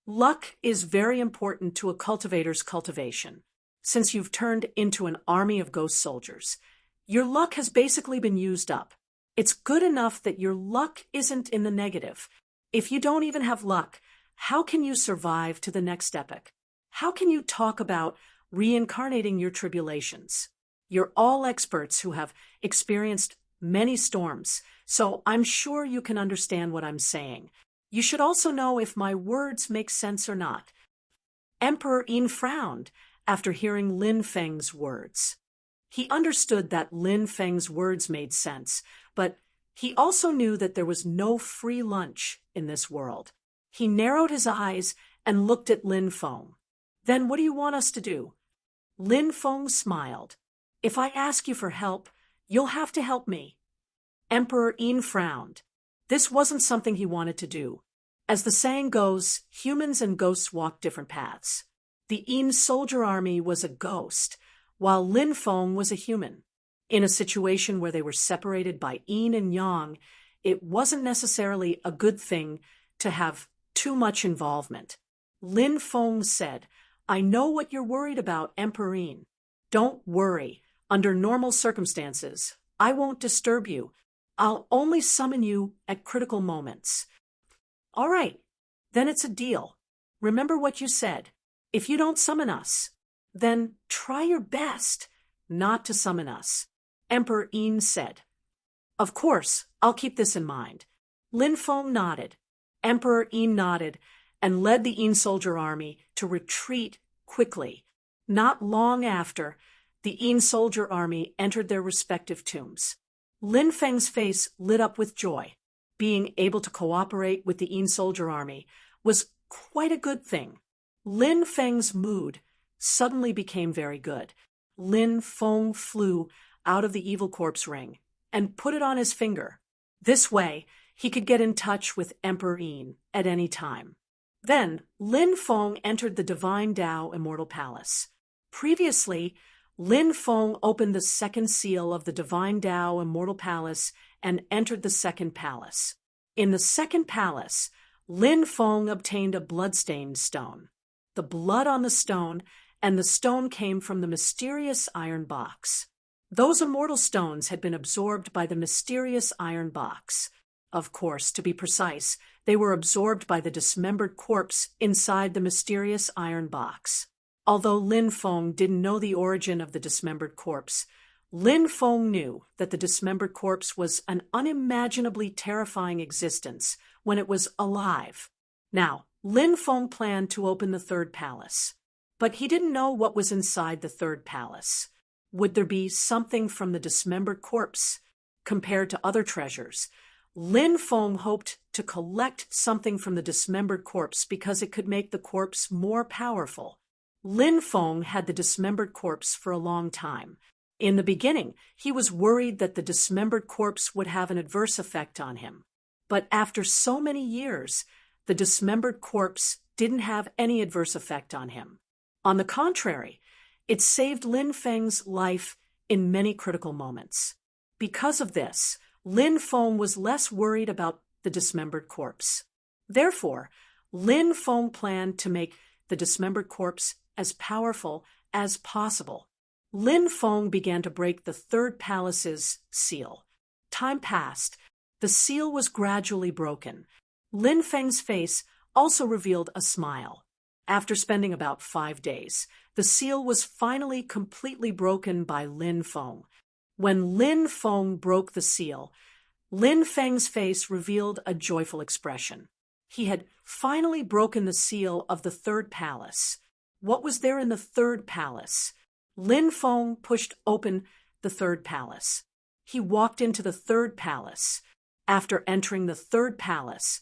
Luck is very important to a cultivator's cultivation. Since you've turned into an army of ghost soldiers, your luck has basically been used up. It's good enough that your luck isn't in the negative. If you don't even have luck, how can you survive to the next epoch? How can you talk about reincarnating your tribulations? You're all experts who have experienced many storms, so I'm sure you can understand what I'm saying. You should also know if my words make sense or not." Emperor Yin frowned after hearing Lin Feng's words. He understood that Lin Feng's words made sense, but he also knew that there was no free lunch in this world. He narrowed his eyes and looked at Lin Feng. "Then what do you want us to do?" Lin Feng smiled. "If I ask you for help, you'll have to help me." Emperor Yin frowned. This wasn't something he wanted to do. As the saying goes, humans and ghosts walk different paths. The Yin soldier army was a ghost, while Lin Feng was a human. In a situation where they were separated by yin and yang, it wasn't necessarily a good thing to have too much involvement. Lin Feng said, "I know what you're worried about, Emperor Yin. Don't worry. Under normal circumstances, I won't disturb you. I'll only summon you at critical moments." "All right, then it's a deal. Remember what you said. If you don't summon us, then try your best not to summon us," Emperor Yin said. "Of course, I'll keep this in mind." Lin Feng nodded. Emperor Yin nodded and led the Yin soldier army to retreat quickly. Not long after, the Yin soldier army entered their respective tombs. Lin Feng's face lit up with joy. Being able to cooperate with the Yin soldier army was quite a good thing. Lin Feng's mood suddenly became very good. Lin Feng flew out of the evil corpse ring and put it on his finger. This way, he could get in touch with Emperor Yin at any time. Then, Lin Feng entered the Divine Tao Immortal Palace. Previously, Lin Feng opened the second seal of the Divine Tao Immortal Palace and entered the second palace. In the second palace, Lin Feng obtained a bloodstained stone. The blood on the stone and the stone came from the mysterious iron box. Those immortal stones had been absorbed by the mysterious iron box. Of course, to be precise, they were absorbed by the dismembered corpse inside the mysterious iron box. Although Lin Feng didn't know the origin of the dismembered corpse, Lin Feng knew that the dismembered corpse was an unimaginably terrifying existence when it was alive. Now, Lin Feng planned to open the third palace, but he didn't know what was inside the third palace. Would there be something from the dismembered corpse? Compared to other treasures, Lin Feng hoped to collect something from the dismembered corpse because it could make the corpse more powerful. Lin Feng had the dismembered corpse for a long time. In the beginning, he was worried that the dismembered corpse would have an adverse effect on him. But after so many years, the dismembered corpse didn't have any adverse effect on him. On the contrary, it saved Lin Feng's life in many critical moments. Because of this, Lin Feng was less worried about the dismembered corpse. Therefore, Lin Feng planned to make the dismembered corpse as powerful as possible. Lin Feng began to break the third palace's seal. Time passed. The seal was gradually broken. Lin Feng's face also revealed a smile. After spending about 5 days, the seal was finally completely broken by Lin Feng. When Lin Feng broke the seal, Lin Feng's face revealed a joyful expression. He had finally broken the seal of the third palace. What was there in the third palace? Lin Feng pushed open the third palace. He walked into the third palace. After entering the third palace,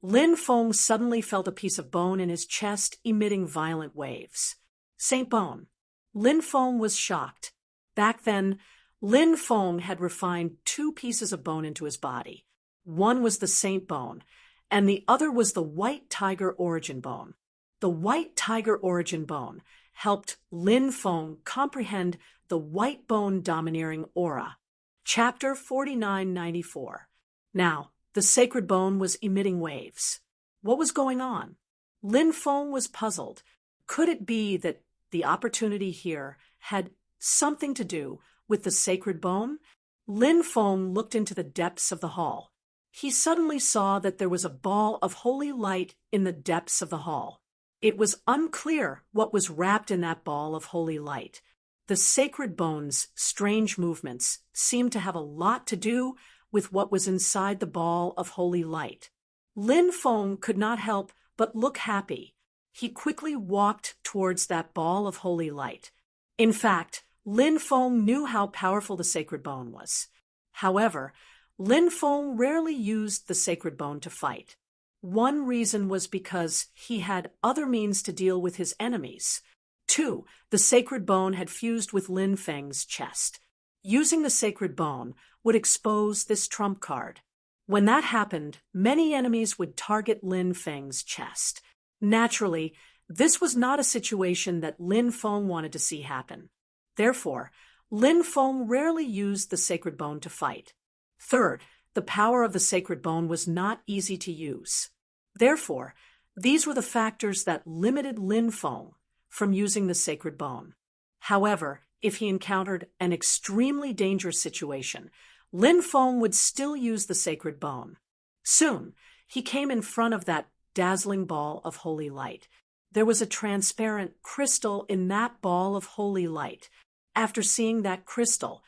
Lin Feng suddenly felt a piece of bone in his chest emitting violent waves. Saint Bone. Lin Feng was shocked. Back then, Lin Feng had refined 2 pieces of bone into his body. One was the Saint Bone, and the other was the White Tiger Origin Bone. The White Tiger Origin Bone helped Lin Feng comprehend the White Bone Domineering Aura. Chapter 4994. Now, the sacred bone was emitting waves. What was going on? Lin Feng was puzzled. Could it be that the opportunity here had something to do with the sacred bone? Lin Feng looked into the depths of the hall. He suddenly saw that there was a ball of holy light in the depths of the hall. It was unclear what was wrapped in that ball of holy light. The sacred bone's strange movements seemed to have a lot to do with what was inside the ball of holy light. Lin Feng could not help but look happy. He quickly walked towards that ball of holy light. In fact, Lin Feng knew how powerful the sacred bone was. However, Lin Feng rarely used the sacred bone to fight. One reason was because he had other means to deal with his enemies. 2, the sacred bone had fused with Lin Feng's chest. Using the sacred bone would expose this trump card. When that happened, many enemies would target Lin Feng's chest. Naturally, this was not a situation that Lin Feng wanted to see happen. Therefore, Lin Feng rarely used the sacred bone to fight. 3rd, the power of the sacred bone was not easy to use. Therefore, these were the factors that limited Lin Feng from using the sacred bone. However, if he encountered an extremely dangerous situation, Lin Feng would still use the sacred bone. Soon, he came in front of that dazzling ball of holy light. There was a transparent crystal in that ball of holy light. After seeing that crystal,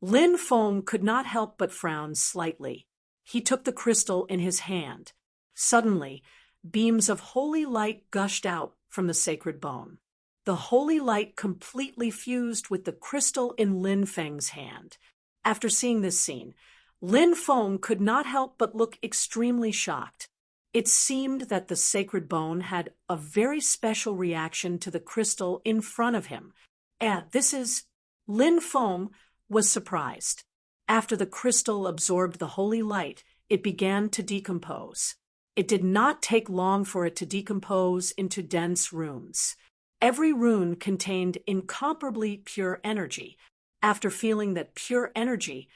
Lin Feng could not help but frown slightly. He took the crystal in his hand. Suddenly, beams of holy light gushed out from the sacred bone. The holy light completely fused with the crystal in Lin Feng's hand. After seeing this scene, Lin Feng could not help but look extremely shocked. It seemed that the sacred bone had a very special reaction to the crystal in front of him. And this is Lin Feng was surprised. After the crystal absorbed the holy light, it began to decompose. It did not take long for it to decompose into dense runes. Every rune contained incomparably pure energy. After feeling that pure energy,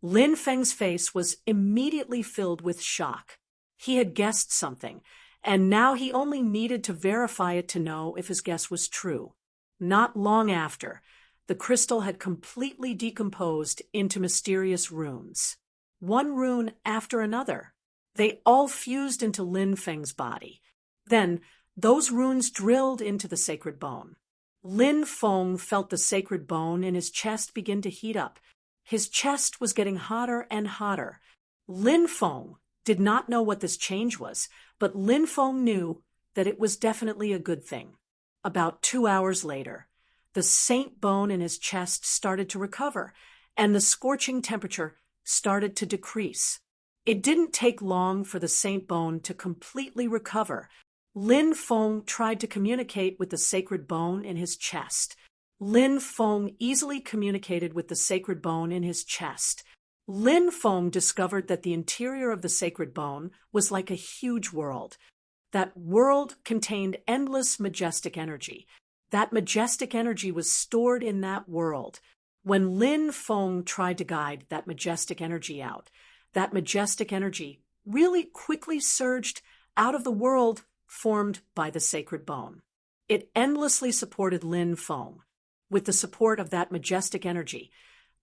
Lin Feng's face was immediately filled with shock. He had guessed something, and now he only needed to verify it to know if his guess was true. Not long after, the crystal had completely decomposed into mysterious runes. One rune after another. They all fused into Lin Feng's body. Then, those runes drilled into the sacred bone. Lin Feng felt the sacred bone in his chest begin to heat up. His chest was getting hotter and hotter. Lin Feng did not know what this change was, but Lin Feng knew that it was definitely a good thing. About 2 hours later, the saint bone in his chest started to recover, and the scorching temperature started to decrease. It didn't take long for the saint bone to completely recover. Lin Feng tried to communicate with the sacred bone in his chest. Lin Feng easily communicated with the sacred bone in his chest. Lin Feng discovered that the interior of the sacred bone was like a huge world. That world contained endless majestic energy. That majestic energy was stored in that world. When Lin Feng tried to guide that majestic energy out, that majestic energy really quickly surged out of the world formed by the sacred bone. It endlessly supported Lin Feng. With the support of that majestic energy,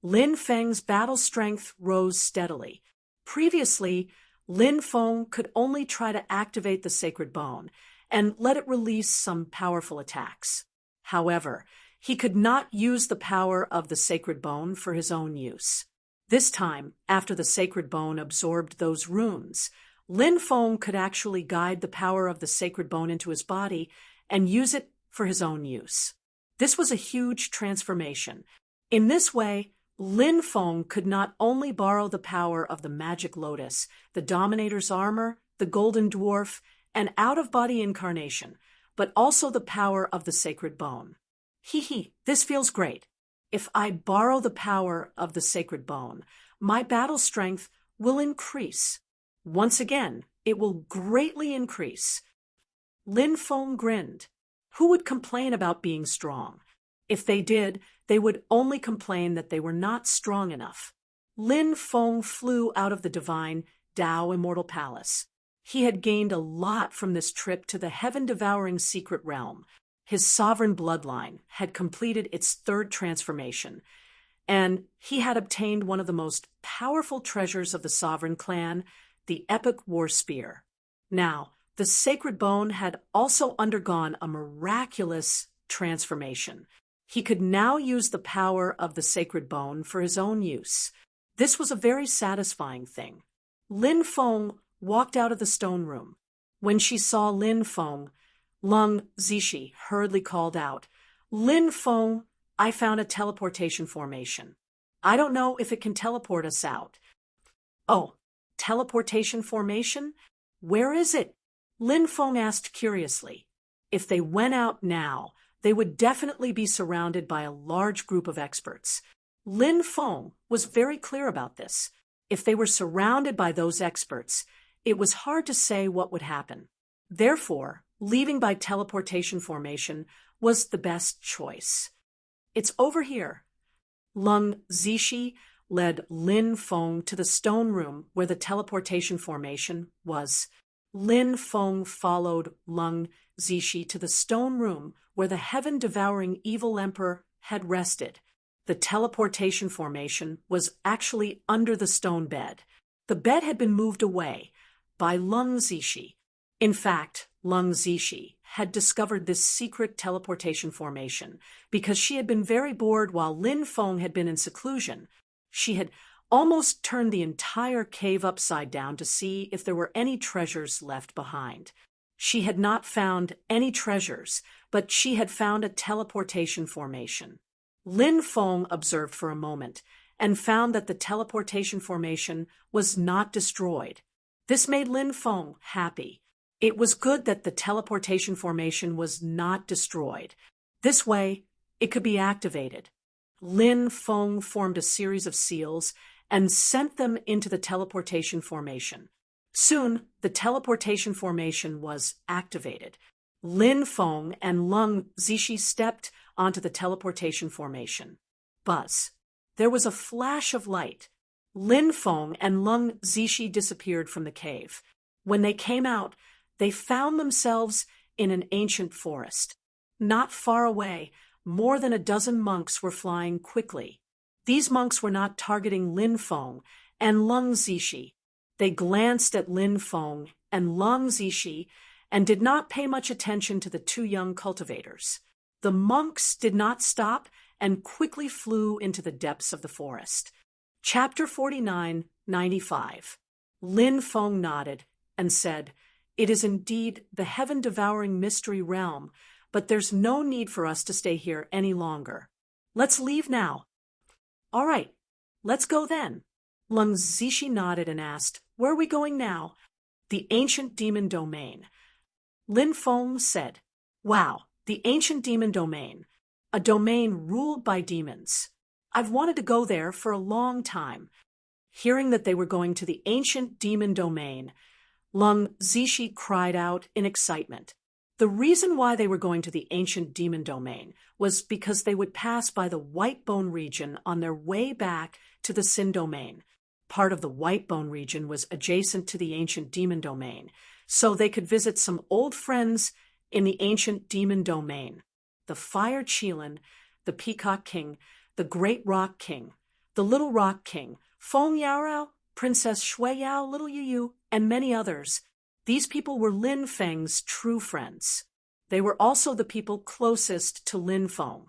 Lin Feng's battle strength rose steadily. Previously, Lin Feng could only try to activate the sacred bone and let it release some powerful attacks. However, he could not use the power of the sacred bone for his own use. This time, after the sacred bone absorbed those runes, Lin Feng could actually guide the power of the sacred bone into his body and use it for his own use. This was a huge transformation. In this way, Lin Feng could not only borrow the power of the magic lotus, the Dominator's armor, the golden dwarf, and out-of-body incarnation, but also the power of the sacred bone. This feels great. If I borrow the power of the sacred bone, my battle strength will increase. Once again, it will greatly increase. Lin Feng grinned. Who would complain about being strong? If they did, they would only complain that they were not strong enough. Lin Feng flew out of the divine Tao Immortal Palace. He had gained a lot from this trip to the heaven-devouring secret realm. His sovereign bloodline had completed its third transformation, and he had obtained one of the most powerful treasures of the sovereign clan, the epic war spear. Now, the sacred bone had also undergone a miraculous transformation. He could now use the power of the sacred bone for his own use. This was a very satisfying thing. Lin Feng walked out of the stone room. When she saw Lin Feng, Lung Zishi hurriedly called out, "Lin Feng, I found a teleportation formation. I don't know if it can teleport us out." "Oh, teleportation formation? Where is it?" Lin Feng asked curiously. If they went out now, they would definitely be surrounded by a large group of experts. Lin Feng was very clear about this. If they were surrounded by those experts, it was hard to say what would happen. Therefore, leaving by teleportation formation was the best choice. "It's over here." Lung Zishi led Lin Feng to the stone room where the teleportation formation was. Lin Feng followed Lung Zishi to the stone room where the heaven-devouring evil emperor had rested. The teleportation formation was actually under the stone bed. The bed had been moved away by Lung Zishi. In fact, Lung Zishi had discovered this secret teleportation formation because she had been very bored while Lin Feng had been in seclusion. She had almost turned the entire cave upside down to see if there were any treasures left behind. She had not found any treasures, but she had found a teleportation formation. Lin Feng observed for a moment and found that the teleportation formation was not destroyed. This made Lin Feng happy. It was good that the teleportation formation was not destroyed. This way, it could be activated. Lin Feng formed a series of seals and sent them into the teleportation formation. Soon, the teleportation formation was activated. Lin Feng and Lung Zishi stepped onto the teleportation formation. Buzz. There was a flash of light. Lin Feng and Lung Zishi disappeared from the cave. When they came out, they found themselves in an ancient forest. Not far away, more than a dozen monks were flying quickly. These monks were not targeting Lin Feng and Lung Zishi. They glanced at Lin Feng and Lung Zishi and did not pay much attention to the two young cultivators. The monks did not stop and quickly flew into the depths of the forest. Chapter 49:95. Lin Feng nodded and said, "It is indeed the heaven-devouring mystery realm, but there's no need for us to stay here any longer. Let's leave now." "All right, let's go then." Lung Zishi nodded and asked, "Where are we going now?" "The ancient demon domain." Lin Feng said, "Wow, the ancient demon domain. A domain ruled by demons. I've wanted to go there for a long time." Hearing that they were going to the ancient demon domain, Lung Zishi cried out in excitement. The reason why they were going to the ancient demon domain was because they would pass by the White Bone region on their way back to the Sin domain. Part of the White Bone region was adjacent to the ancient demon domain, so they could visit some old friends in the ancient demon domain. The Fire Qilin, the Peacock King, the Great Rock King, the Little Rock King, Feng Yaorao, Princess Shui Yao, Little Yu, and many others. These people were Lin Feng's true friends. They were also the people closest to Lin Feng.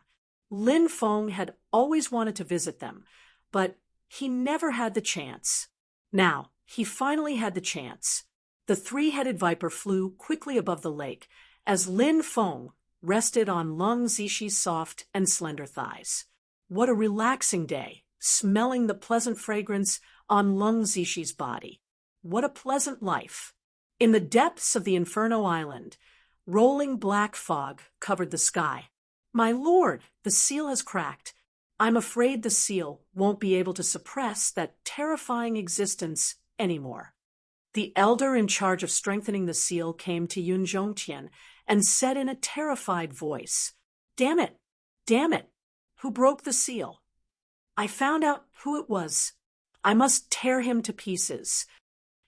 Lin Feng had always wanted to visit them, but he never had the chance. Now, he finally had the chance. The three-headed viper flew quickly above the lake as Lin Feng rested on Lung Zishi's soft and slender thighs. What a relaxing day, smelling the pleasant fragrance on Lung Zishi's body. What a pleasant life. In the depths of the Inferno Island, rolling black fog covered the sky. "My lord, the seal has cracked. I'm afraid the seal won't be able to suppress that terrifying existence anymore." The elder in charge of strengthening the seal came to Yun Zhongtian and said in a terrified voice, "Damn it! Damn it! Who broke the seal? I found out who it was. I must tear him to pieces."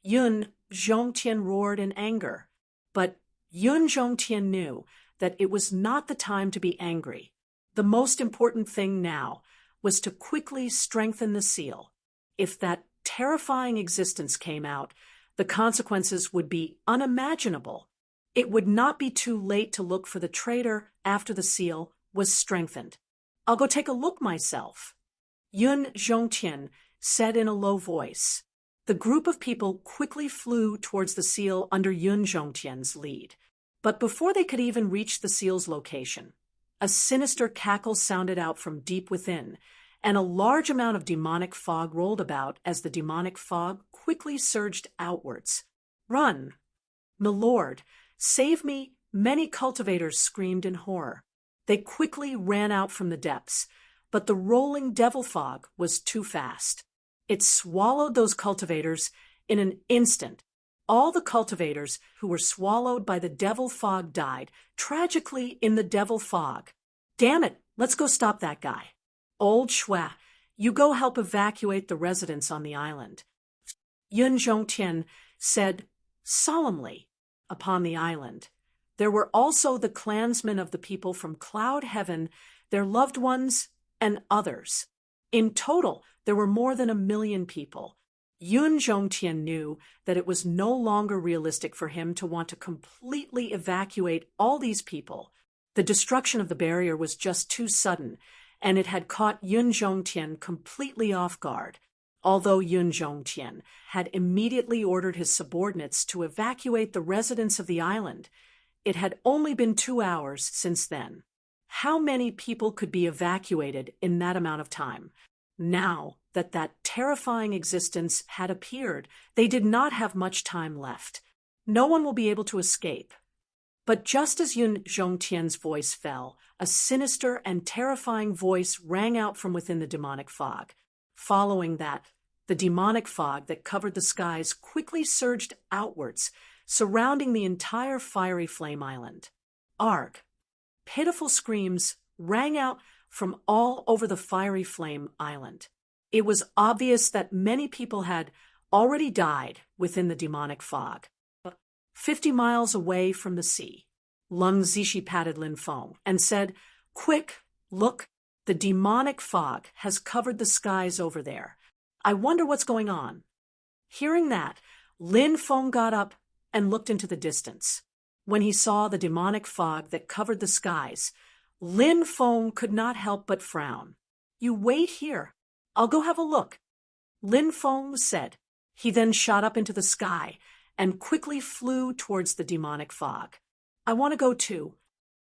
Yun Zhongtian roared in anger, but Yun Zhongtian knew that it was not the time to be angry. The most important thing now was to quickly strengthen the seal. If that terrifying existence came out, the consequences would be unimaginable. It would not be too late to look for the traitor after the seal was strengthened. "I'll go take a look myself," Yun Zhongtian said in a low voice. The group of people quickly flew towards the seal under Yun Zhongtian's lead. But before they could even reach the seal's location, a sinister cackle sounded out from deep within, and a large amount of demonic fog rolled about as the demonic fog quickly surged outwards. "Run! Milord, save me!" Many cultivators screamed in horror. They quickly ran out from the depths, but the rolling devil fog was too fast. It swallowed those cultivators in an instant. All the cultivators who were swallowed by the devil fog died, tragically in the devil fog. "Damn it, let's go stop that guy. Old Shui, you go help evacuate the residents on the island," Yun Zhongtian said solemnly. Upon the island, there were also the clansmen of the people from Cloud Heaven, their loved ones, and others. In total, there were more than 1 million people. Yun Zhongtian knew that it was no longer realistic for him to want to completely evacuate all these people. The destruction of the barrier was just too sudden, and it had caught Yun Zhongtian completely off guard. Although Yun Zhongtian had immediately ordered his subordinates to evacuate the residents of the island, it had only been 2 hours since then. How many people could be evacuated in that amount of time? Now that that terrifying existence had appeared, they did not have much time left. No one will be able to escape. But just as Yun Zhongtian's voice fell, a sinister and terrifying voice rang out from within the demonic fog. Following that, the demonic fog that covered the skies quickly surged outwards, surrounding the entire fiery flame island. Arg! Pitiful screams rang out from all over the fiery flame island. It was obvious that many people had already died within the demonic fog. 50 miles away from the sea, Lung Zishi patted Lin Feng and said, "Quick, look, the demonic fog has covered the skies over there. I wonder what's going on." Hearing that, Lin Feng got up and looked into the distance. When he saw the demonic fog that covered the skies, Lin Feng could not help but frown. "You wait here. I'll go have a look," Lin Feng said. He then shot up into the sky and quickly flew towards the demonic fog. "I want to go too,"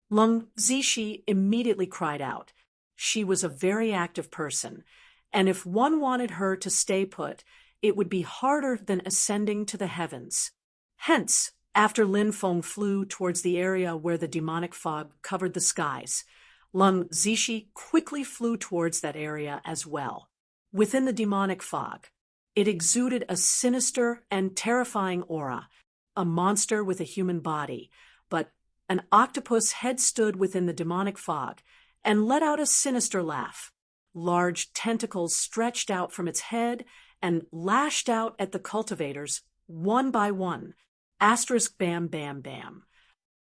Lung Zishi immediately cried out. She was a very active person, and if one wanted her to stay put, it would be harder than ascending to the heavens. Hence, after Lin Feng flew towards the area where the demonic fog covered the skies, Lung Zishi quickly flew towards that area as well. Within the demonic fog, it exuded a sinister and terrifying aura, a monster with a human body, but an octopus head stood within the demonic fog and let out a sinister laugh. Large tentacles stretched out from its head and lashed out at the cultivators one by one. Asterisk bam bam bam.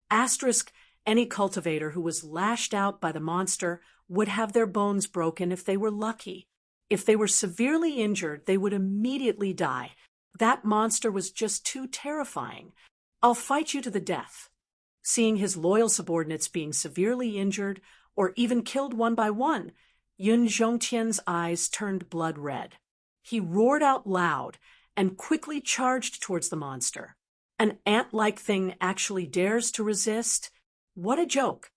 Asterisk any cultivator who was lashed out by the monster would have their bones broken if they were lucky. If they were severely injured, they would immediately die. That monster was just too terrifying. "I'll fight you to the death." Seeing his loyal subordinates being severely injured or even killed one by one, Yun Zhongtian's eyes turned blood red. He roared out loud and quickly charged towards the monster. An ant-like thing actually dares to resist? What a joke!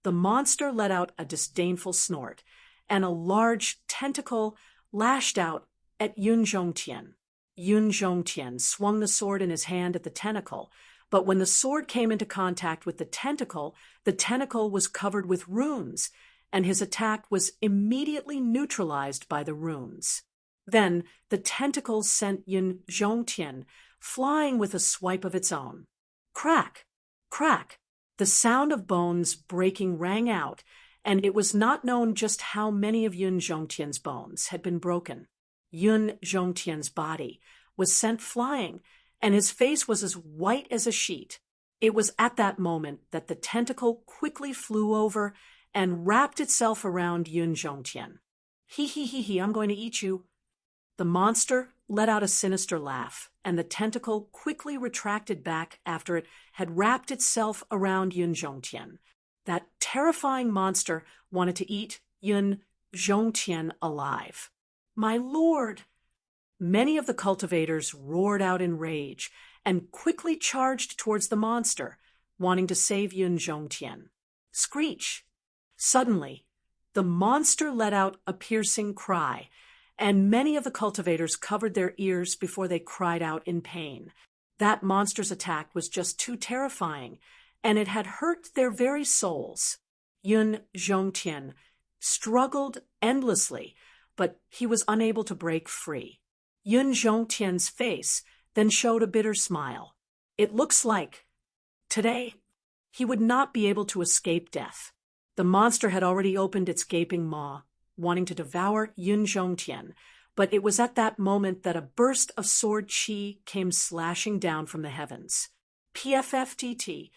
The monster let out a disdainful snort, and a large tentacle lashed out at Yun Zhongtian. Yun Zhongtian swung the sword in his hand at the tentacle, but when the sword came into contact with the tentacle was covered with runes, and his attack was immediately neutralized by the runes. Then the tentacle sent Yun Zhongtian flying with a swipe of its own. Crack! Crack! The sound of bones breaking rang out, and it was not known just how many of Yun Zhongtian's bones had been broken. Yun Zhongtian's body was sent flying, and his face was as white as a sheet. It was at that moment that the tentacle quickly flew over and wrapped itself around Yun Zhongtian. He, I'm going to eat you." The monster let out a sinister laugh, and the tentacle quickly retracted back after it had wrapped itself around Yun Zhongtian. That terrifying monster wanted to eat Yun Zhongtian alive. "My lord!" Many of the cultivators roared out in rage and quickly charged towards the monster, wanting to save Yun Zhongtian. Screech! Suddenly, the monster let out a piercing cry, and many of the cultivators covered their ears before they cried out in pain. That monster's attack was just too terrifying, and it had hurt their very souls. Yun Zhongtian struggled endlessly, but he was unable to break free. Yun Zhongtian's face then showed a bitter smile. It looks like today he would not be able to escape death. The monster had already opened its gaping maw, wanting to devour Yun Zhongtian, but it was at that moment that a burst of sword chi came slashing down from the heavens. PFFTT,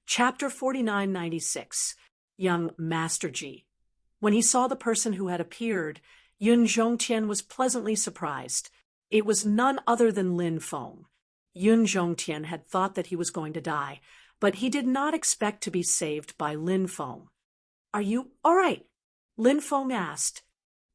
Chapter 4996, Young Master Ji. When he saw the person who had appeared, Yun Zhongtian was pleasantly surprised. It was none other than Lin Feng. Yun Zhongtian had thought that he was going to die, but he did not expect to be saved by Lin Feng. "Are you all right?" Lin Feng asked.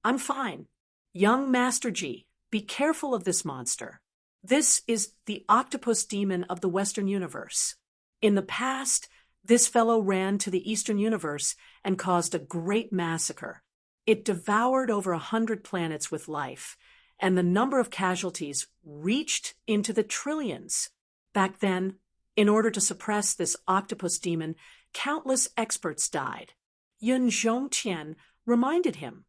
"I'm fine. Young Master Ji, be careful of this monster. This is the octopus demon of the Western universe. In the past, this fellow ran to the Eastern universe and caused a great massacre. It devoured over 100 planets with life, and the number of casualties reached into the trillions. Back then, In order to suppress this octopus demon, countless experts died. Yun Zhongtian reminded him,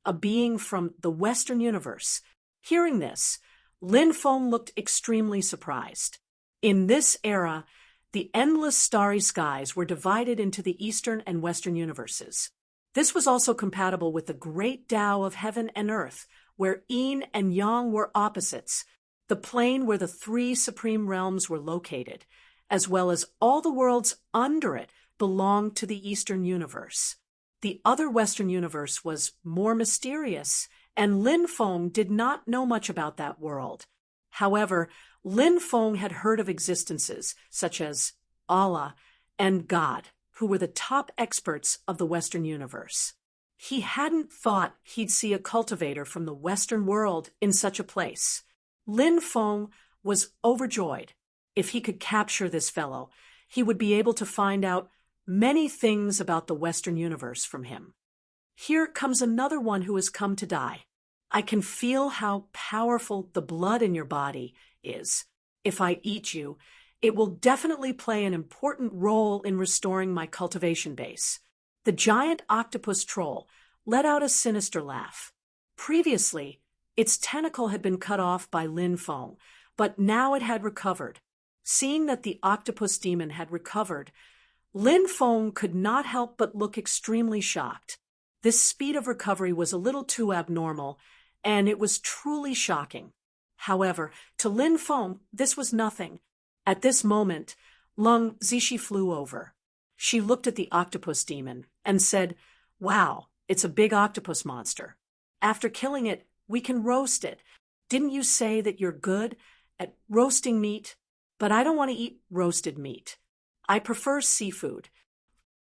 a being from the Western universe. Hearing this, Lin Feng looked extremely surprised. In this era, the endless starry skies were divided into the Eastern and Western universes. This was also compatible with the great Tao of heaven and earth, where yin and yang were opposites, the plane where the three supreme realms were located, as well as all the worlds under it belonged to the Eastern universe. The other Western universe was more mysterious, and Lin Feng did not know much about that world. However, Lin Feng had heard of existences such as Allah and God, who were the top experts of the Western universe. He hadn't thought he'd see a cultivator from the Western world in such a place. Lin Feng was overjoyed. If he could capture this fellow, he would be able to find out many things about the Western universe from him. Here comes another one who has come to die. I can feel how powerful the blood in your body is. If I eat you, it will definitely play an important role in restoring my cultivation base. The giant octopus troll let out a sinister laugh. Previously, its tentacle had been cut off by Lin Feng, but now it had recovered. Seeing that the octopus demon had recovered, Lin Feng could not help but look extremely shocked. This speed of recovery was a little too abnormal, and it was truly shocking. However, to Lin Feng, this was nothing. At this moment, Lung Zixi flew over. She looked at the octopus demon and said, "Wow, it's a big octopus monster. After killing it, we can roast it. Didn't you say that you're good at roasting meat? But I don't want to eat roasted meat. I prefer seafood."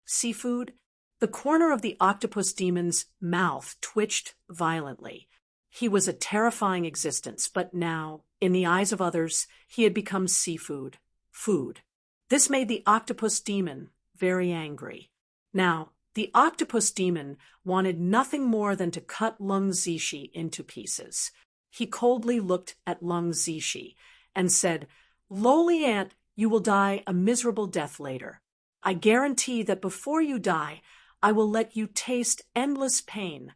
Seafood? The corner of the octopus demon's mouth twitched violently. He was a terrifying existence, but now, in the eyes of others, he had become seafood, food. This made the octopus demon very angry. Now, the octopus demon wanted nothing more than to cut Lung Zixi into pieces. He coldly looked at Lung Zixi and said, "Lowly ant, you will die a miserable death later. I guarantee that before you die, I will let you taste endless pain."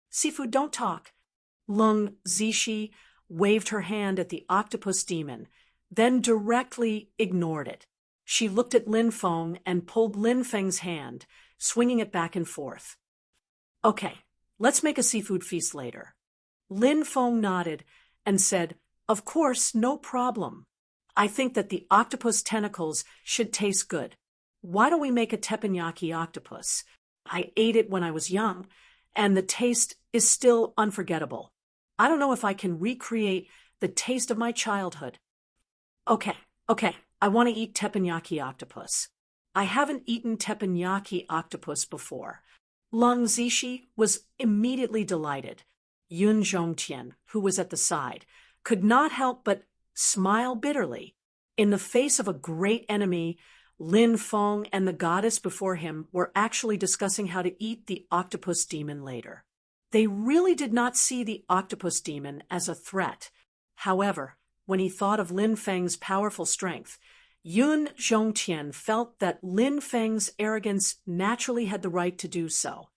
"Seafood, don't talk." Lung Zixi waved her hand at the octopus demon, then directly ignored it. She looked at Lin Feng and pulled Lin Feng's hand, swinging it back and forth. "Okay, let's make a seafood feast later." Lin Feng nodded and said, "Of course, no problem. I think that the octopus tentacles should taste good. Why don't we make a teppanyaki octopus? I ate it when I was young, and the taste is still unforgettable. I don't know if I can recreate the taste of my childhood." Okay, I want to eat teppanyaki octopus. I haven't eaten teppanyaki octopus before. Lung Zixi was immediately delighted. Yun Zhongtian, who was at the side, could not help but smile bitterly. In the face of a great enemy, Lin Feng and the goddess before him were actually discussing how to eat the octopus demon later. They really did not see the octopus demon as a threat. However, when he thought of Lin Feng's powerful strength, Yun Zhongtian felt that Lin Feng's arrogance naturally had the right to do so.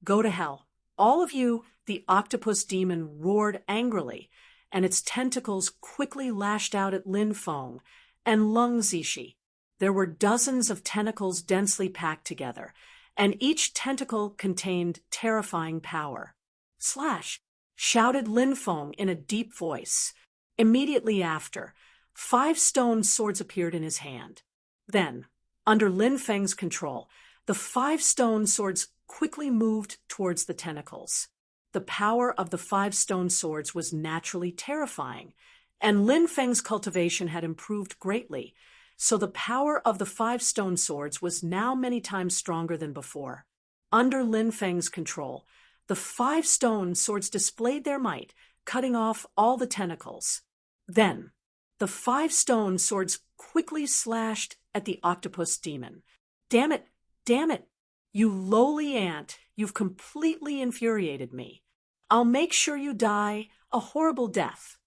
"Go to hell. All of you," the octopus demon roared angrily, and its tentacles quickly lashed out at Lin Feng and Lung Zixi. There were dozens of tentacles densely packed together, and each tentacle contained terrifying power. "Slash!" shouted Lin Feng in a deep voice. Immediately after, 5 stone swords appeared in his hand. Then, under Lin Feng's control, the 5 stone swords quickly moved towards the tentacles. The power of the 5 stone swords was naturally terrifying, and Lin Feng's cultivation had improved greatly, so the power of the 5 stone swords was now many times stronger than before. Under Lin Feng's control, the 5 stone swords displayed their might, cutting off all the tentacles. Then, the 5 stone swords quickly slashed at the octopus demon. Damn it! You lowly ant, you've completely infuriated me. I'll make sure you die a horrible death."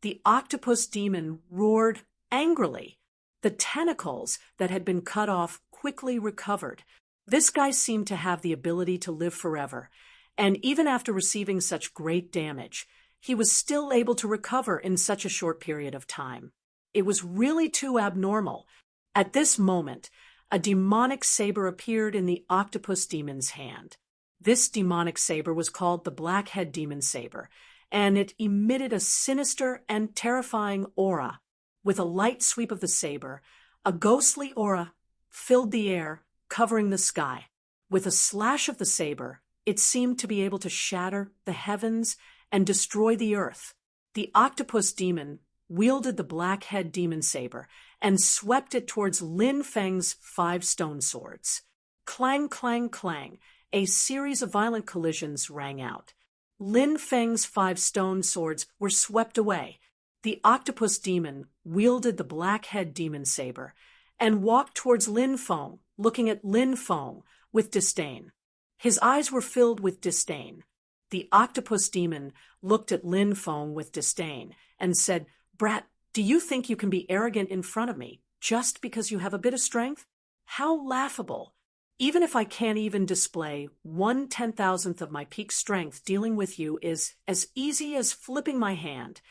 The octopus demon roared angrily. The tentacles that had been cut off quickly recovered. This guy seemed to have the ability to live forever, and even after receiving such great damage, he was still able to recover in such a short period of time. It was really too abnormal. At this moment, a demonic saber appeared in the octopus demon's hand. This demonic saber was called the Blackhead Demon Saber, and it emitted a sinister and terrifying aura. With a light sweep of the saber, a ghostly aura filled the air, covering the sky. With a slash of the saber, it seemed to be able to shatter the heavens and destroy the earth. The octopus demon wielded the Blackhead Demon Saber and swept it towards Lin Feng's 5 stone swords. Clang, clang, clang, a series of violent collisions rang out. Lin Feng's 5 stone swords were swept away. The octopus demon wielded the Blackhead Demon Saber and walked towards Lin Feng, looking at Lin Feng with disdain. His eyes were filled with disdain. The octopus demon looked at Lin Feng with disdain and said, "Brat, do you think you can be arrogant in front of me just because you have a bit of strength? How laughable! Even if I can't even display 1/10,000th of my peak strength, dealing with you is as easy as flipping my hand."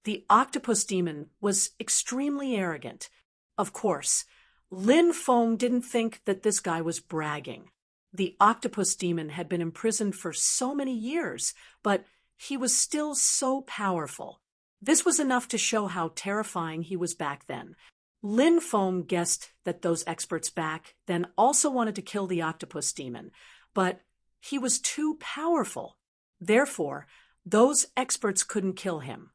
The octopus demon was extremely arrogant. Of course, Lin Feng didn't think that this guy was bragging. The octopus demon had been imprisoned for so many years, but he was still so powerful. This was enough to show how terrifying he was back then. Lin Feng guessed that those experts back then also wanted to kill the octopus demon, but he was too powerful. Therefore, those experts couldn't kill him.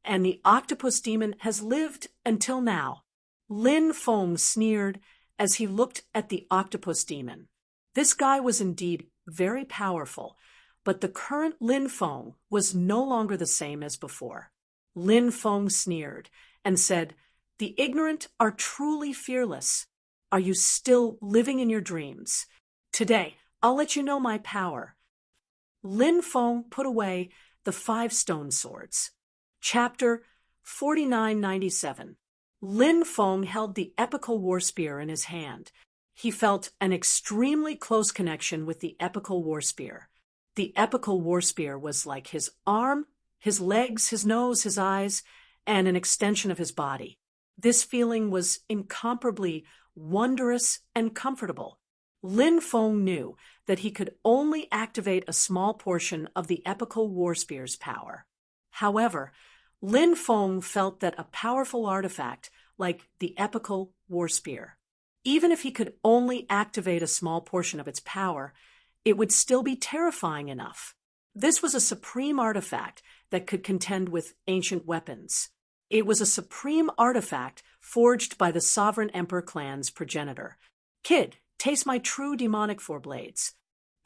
And the octopus demon has lived until now. Lin Feng sneered as he looked at the octopus demon. This guy was indeed very powerful, but the current Lin Feng was no longer the same as before. Lin Feng sneered and said, "The ignorant are truly fearless. Are you still living in your dreams? Today, I'll let you know my power." Lin Feng put away the 5 stone swords. Chapter 4997. Lin Feng held the epical war spear in his hand. He felt an extremely close connection with the epical war spear. The epical war spear was like his arm, his legs, his nose, his eyes, and an extension of his body. This feeling was incomparably wondrous and comfortable. Lin Feng knew that he could only activate a small portion of the epical war spear's power. However, Lin Feng felt that a powerful artifact like the epical war spear, even if he could only activate a small portion of its power, it would still be terrifying enough. This was a supreme artifact that could contend with ancient weapons. It was a supreme artifact forged by the Sovereign Emperor clan's progenitor. "Kid, taste my true demonic 4 blades."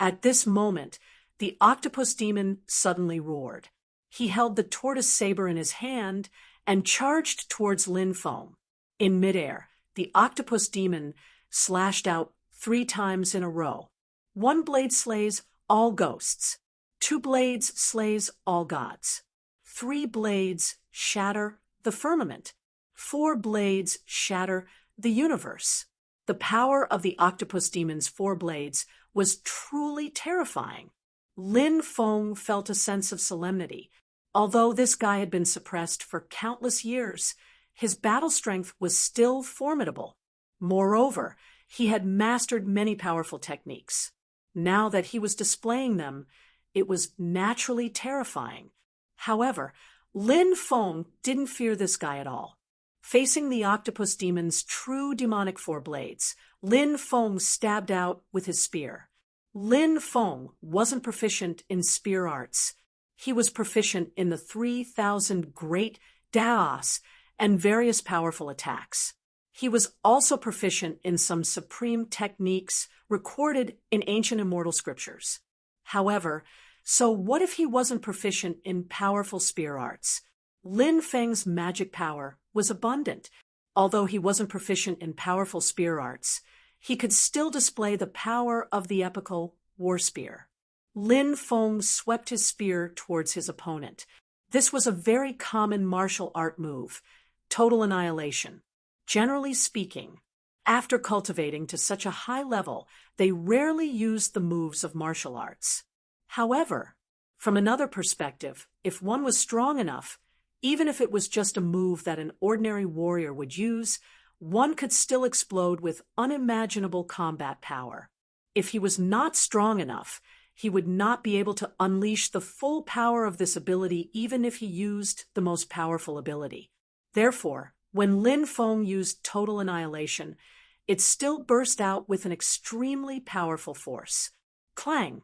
At this moment, the octopus demon suddenly roared. He held the tortoise saber in his hand and charged towards Lin Feng. In midair, the octopus demon slashed out 3 times in a row. 1 blade slays all ghosts. 2 blades slays all gods. 3 blades shatter the firmament. 4 blades shatter the universe. The power of the octopus demon's 4 blades was truly terrifying. Lin Feng felt a sense of solemnity. Although this guy had been suppressed for countless years, his battle strength was still formidable. Moreover, he had mastered many powerful techniques. Now that he was displaying them, it was naturally terrifying. However, Lin Feng didn't fear this guy at all. Facing the octopus demon's true demonic 4 blades, Lin Feng stabbed out with his spear. Lin Feng wasn't proficient in spear arts. He was proficient in the 3,000 great daos and various powerful attacks. He was also proficient in some supreme techniques recorded in ancient immortal scriptures. However, so what if he wasn't proficient in powerful spear arts? Lin Feng's magic power was abundant. Although he wasn't proficient in powerful spear arts, he could still display the power of the epical war spear. Lin Feng swept his spear towards his opponent. This was a very common martial art move, total annihilation. Generally speaking, after cultivating to such a high level, they rarely used the moves of martial arts. However, from another perspective, if one was strong enough, even if it was just a move that an ordinary warrior would use, one could still explode with unimaginable combat power. If he was not strong enough, he would not be able to unleash the full power of this ability even if he used the most powerful ability. Therefore, when Lin Feng used total annihilation, it still burst out with an extremely powerful force. Clang!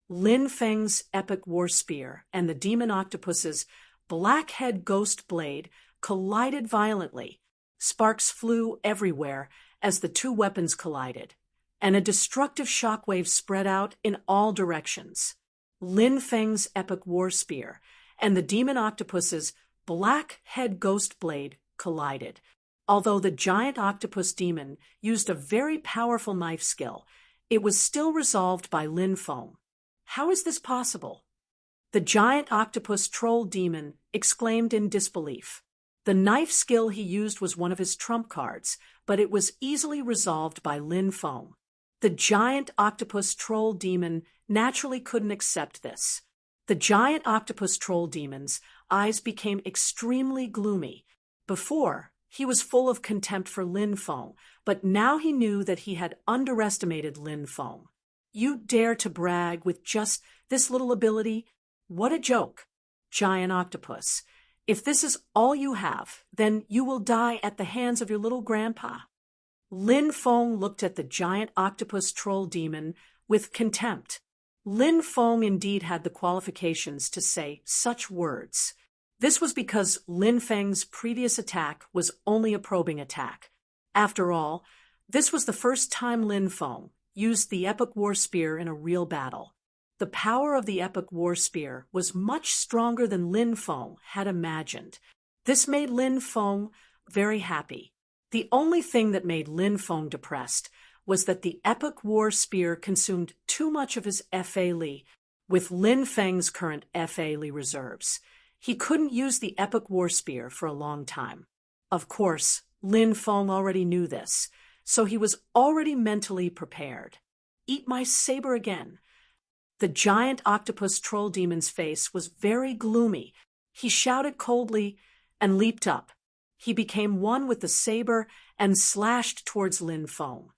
Lin Feng's epic war spear and the demon octopus's black-head ghost blade collided violently. Sparks flew everywhere as the two weapons collided, and a destructive shockwave spread out in all directions. Lin Feng's epic war spear and the demon octopus's black-head ghost blade collided. Although the giant octopus demon used a very powerful knife skill, it was still resolved by Lin Feng. How is this possible? The giant octopus troll demon exclaimed in disbelief. The knife skill he used was one of his trump cards, but it was easily resolved by Lin Feng. The giant octopus troll demon naturally couldn't accept this. The giant octopus troll demon's eyes became extremely gloomy. Before, he was full of contempt for Lin Feng, but now he knew that he had underestimated Lin Feng. You dare to brag with just this little ability? What a joke! Giant octopus. If this is all you have, then you will die at the hands of your little grandpa. Lin Feng looked at the giant octopus troll demon with contempt. Lin Feng indeed had the qualifications to say such words. This was because Lin Feng's previous attack was only a probing attack. After all, this was the first time Lin Feng used the epic war spear in a real battle. The power of the epic war spear was much stronger than Lin Feng had imagined. This made Lin Feng very happy. The only thing that made Lin Feng depressed was that the epic war spear consumed too much of his Fa Li. With Lin Feng's current Fa Li reserves, he couldn't use the epic war spear for a long time. Of course, Lin Feng already knew this, so he was already mentally prepared. Eat my saber again. The giant octopus troll demon's face was very gloomy. He shouted coldly and leaped up. He became one with the saber and slashed towards Lin Feng.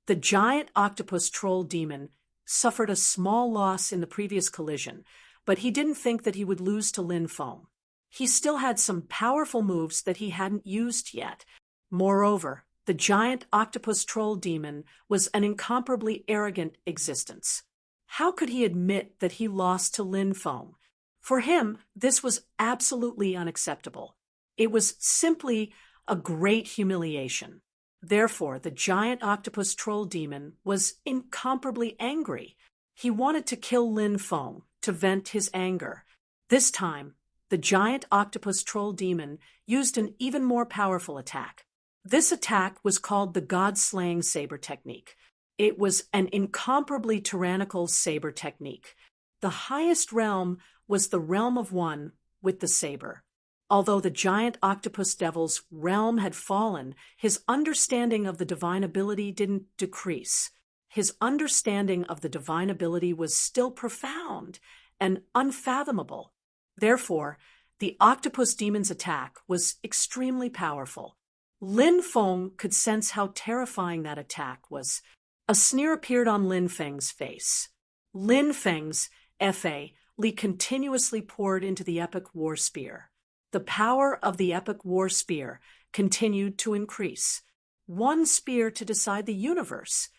The giant octopus troll demon suffered a small loss in the previous collision, but he didn't think that he would lose to Lin Feng. He still had some powerful moves that he hadn't used yet. Moreover, the giant octopus troll demon was an incomparably arrogant existence. How could he admit that he lost to Lin Feng? For him, this was absolutely unacceptable. It was simply a great humiliation. Therefore, the giant octopus troll demon was incomparably angry. He wanted to kill Lin Feng to vent his anger. This time, the giant octopus troll demon used an even more powerful attack. This attack was called the God-slaying saber technique. It was an incomparably tyrannical saber technique. The highest realm was the realm of one with the saber. Although the giant octopus devil's realm had fallen, his understanding of the divine ability didn't decrease. His understanding of the divine ability was still profound and unfathomable. Therefore, the octopus demon's attack was extremely powerful. Lin Feng could sense how terrifying that attack was. A sneer appeared on Lin Feng's face. Lin Feng's Fa Li continuously poured into the epic war spear. The power of the epic war spear continued to increase. One spear to decide the universe.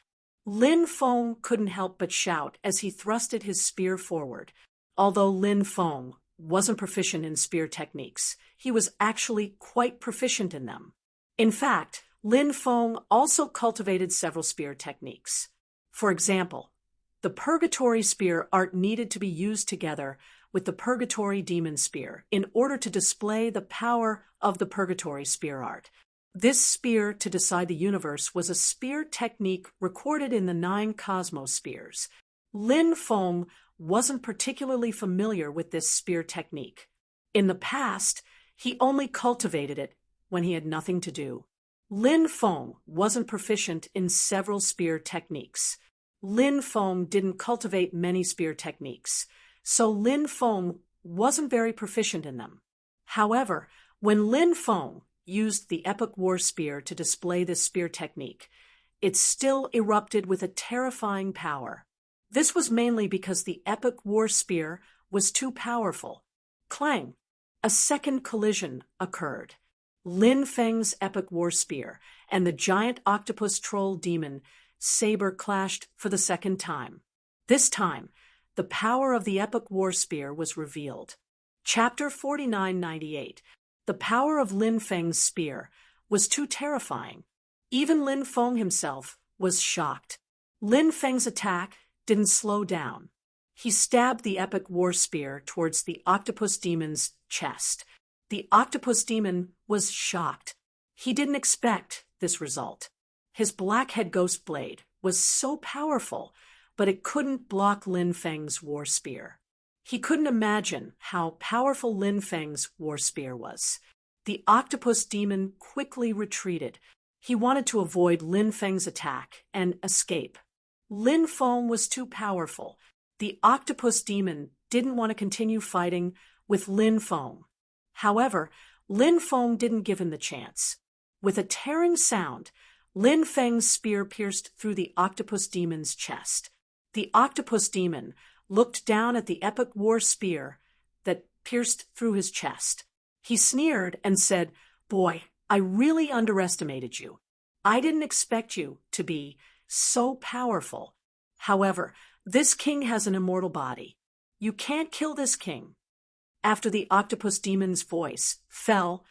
Lin Feng couldn't help but shout as he thrusted his spear forward. Although Lin Feng wasn't proficient in spear techniques, he was actually quite proficient in them. In fact, Lin Feng also cultivated several spear techniques. For example, the Purgatory Spear art needed to be used together with the Purgatory Demon Spear in order to display the power of the Purgatory Spear art. This spear to decide the universe was a spear technique recorded in the 9 Cosmos Spears. Lin Feng wasn't particularly familiar with this spear technique. In the past, he only cultivated it when he had nothing to do. Lin Feng wasn't proficient in several spear techniques. Lin Feng didn't cultivate many spear techniques, so Lin Feng wasn't very proficient in them. However, when Lin Feng used the epic war spear to display this spear technique, it still erupted with a terrifying power. This was mainly because the epic war spear was too powerful. Clang! A second collision occurred. Lin Feng's epic war spear and the giant octopus troll demon saber clashed for the second time. This time, the power of the epic war spear was revealed. Chapter 4998. The power of Lin Feng's spear was too terrifying. Even Lin Feng himself was shocked. Lin Feng's attack didn't slow down. He stabbed the epic war spear towards the octopus demon's chest. The octopus demon was shocked. He didn't expect this result. His blackhead ghost blade was so powerful, but it couldn't block Lin Feng's war spear. He couldn't imagine how powerful Lin Feng's war spear was. The octopus demon quickly retreated. He wanted to avoid Lin Feng's attack and escape. Lin Feng was too powerful. The octopus demon didn't want to continue fighting with Lin Feng. However, Lin Feng didn't give him the chance. With a tearing sound, Lin Feng's spear pierced through the octopus demon's chest. The octopus demon looked down at the epic war spear that pierced through his chest. He sneered and said, "Boy, I really underestimated you. I didn't expect you to be so powerful. However, this king has an immortal body. You can't kill this king." After the octopus demon's voice fell,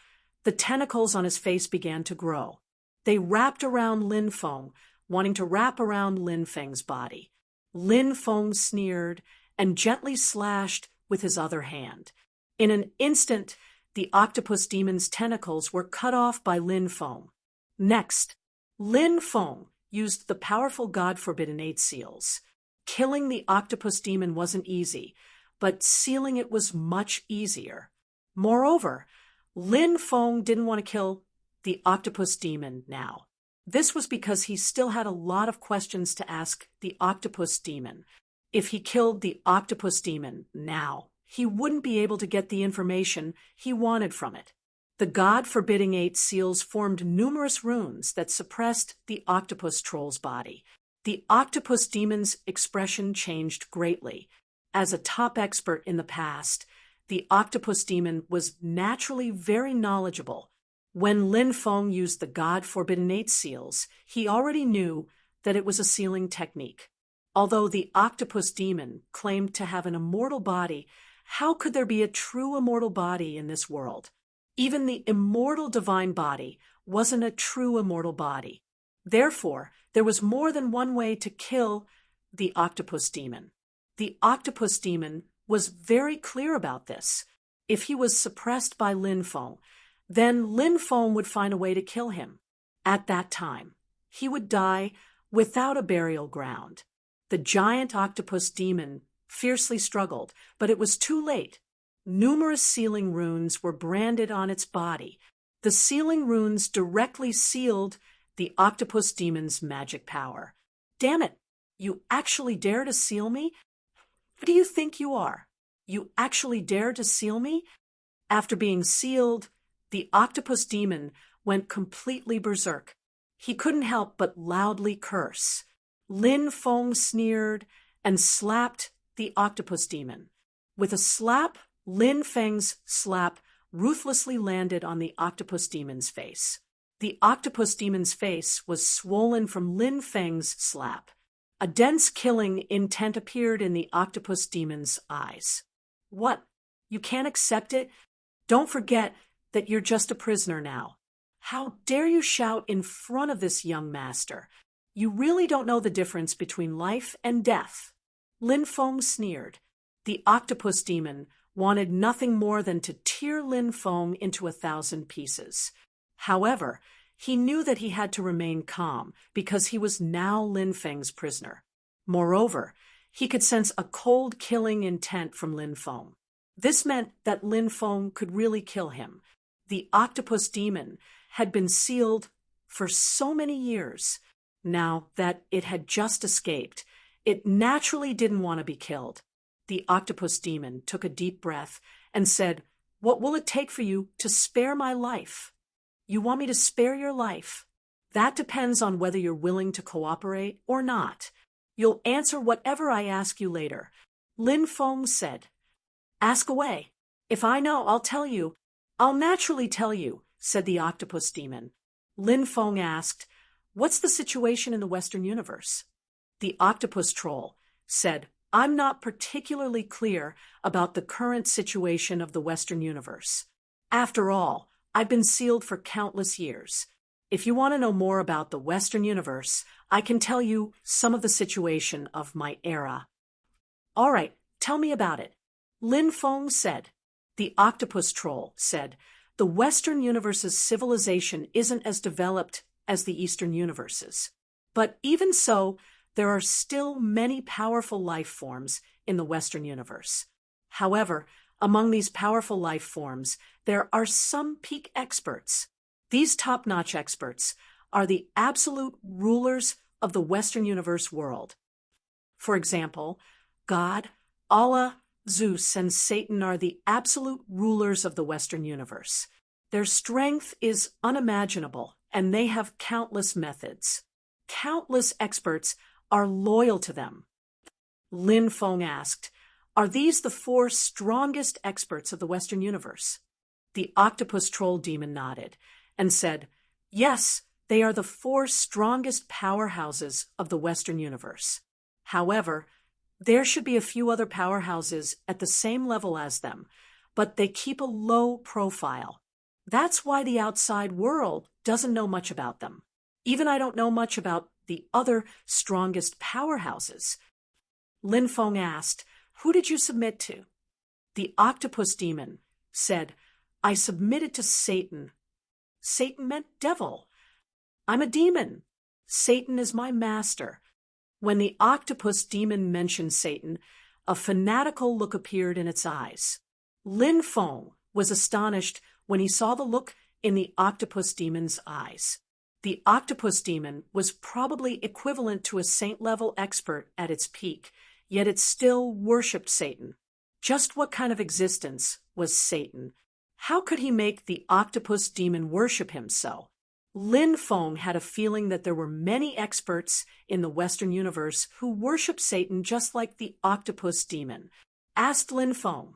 the tentacles on his face began to grow. They wrapped around Lin Feng, wanting to wrap around Lin Feng's body. Lin Feng sneered and gently slashed with his other hand. In an instant, the octopus demon's tentacles were cut off by Lin Feng. Next, Lin Feng used the powerful God-forbidden 8 seals. Killing the octopus demon wasn't easy, but sealing it was much easier. Moreover, Lin Feng didn't want to kill the octopus demon now. This was because he still had a lot of questions to ask the octopus demon. If he killed the octopus demon now, he wouldn't be able to get the information he wanted from it. The God-forbidding 8 seals formed numerous runes that suppressed the octopus troll's body. The octopus demon's expression changed greatly. As a top expert in the past, the octopus demon was naturally very knowledgeable. When Lin Feng used the God-forbidden 8 seals, he already knew that it was a sealing technique. Although the octopus demon claimed to have an immortal body, how could there be a true immortal body in this world? Even the immortal divine body wasn't a true immortal body. Therefore, there was more than one way to kill the octopus demon. The octopus demon was very clear about this. If he was suppressed by Lin Feng, then Lin Feng would find a way to kill him. At that time, he would die without a burial ground. The giant octopus demon fiercely struggled, but it was too late. Numerous sealing runes were branded on its body. The sealing runes directly sealed the octopus demon's magic power. "Damn it! You actually dare to seal me? Who do you think you are? You actually dare to seal me?" After being sealed, the octopus demon went completely berserk. He couldn't help but loudly curse. Lin Feng sneered and slapped the octopus demon. With a slap, Lin Feng's slap ruthlessly landed on the octopus demon's face. The octopus demon's face was swollen from Lin Feng's slap. A dense killing intent appeared in the octopus demon's eyes. "What? You can't accept it? Don't forget that you're just a prisoner now. How dare you shout in front of this young master? You really don't know the difference between life and death." Lin Feng sneered. The octopus demon wanted nothing more than to tear Lin Feng into 1,000 pieces. However, he knew that he had to remain calm because he was now Lin Feng's prisoner. Moreover, he could sense a cold killing intent from Lin Feng. This meant that Lin Feng could really kill him. The octopus demon had been sealed for so many years. Now that it had just escaped, it naturally didn't want to be killed. The octopus demon took a deep breath and said, "What will it take for you to spare my life?" "You want me to spare your life?" "That depends on whether you're willing to cooperate or not. You'll answer whatever I ask you later," Lin Feng said. "Ask away. If I know, I'll tell you." "I'll naturally tell you," said the octopus demon. Lin Feng asked, "What's the situation in the Western universe?" The octopus troll said, "I'm not particularly clear about the current situation of the Western universe. After all, I've been sealed for countless years. If you want to know more about the Western universe, I can tell you some of the situation of my era." "All right, tell me about it," Lin Feng said. The octopus troll said, "The Western universe's civilization isn't as developed as the Eastern universe's. But even so, there are still many powerful life forms in the Western universe. However, among these powerful life forms, there are some peak experts. These top-notch experts are the absolute rulers of the Western universe world. For example, God, Allah, Zeus, and Satan are the absolute rulers of the Western universe. Their strength is unimaginable, and they have countless methods. Countless experts are loyal to them." Lin Feng asked, "Are these the 4 strongest experts of the Western universe?" The octopus troll demon nodded and said, "Yes, they are the 4 strongest powerhouses of the Western universe. However, there should be a few other powerhouses at the same level as them, but they keep a low profile. That's why the outside world doesn't know much about them. Even I don't know much about the other strongest powerhouses." Lin Feng asked, "Who did you submit to?" The octopus demon said, "I submitted to Satan." Satan meant devil. "I'm a demon. Satan is my master." When the octopus demon mentioned Satan, a fanatical look appeared in its eyes. Lin Feng was astonished when he saw the look in the octopus demon's eyes. The octopus demon was probably equivalent to a saint-level expert at its peak, yet it still worshipped Satan. Just what kind of existence was Satan? How could he make the octopus demon worship him so? Lin Feng had a feeling that there were many experts in the Western universe who worship Satan just like the octopus demon. Asked Lin Feng,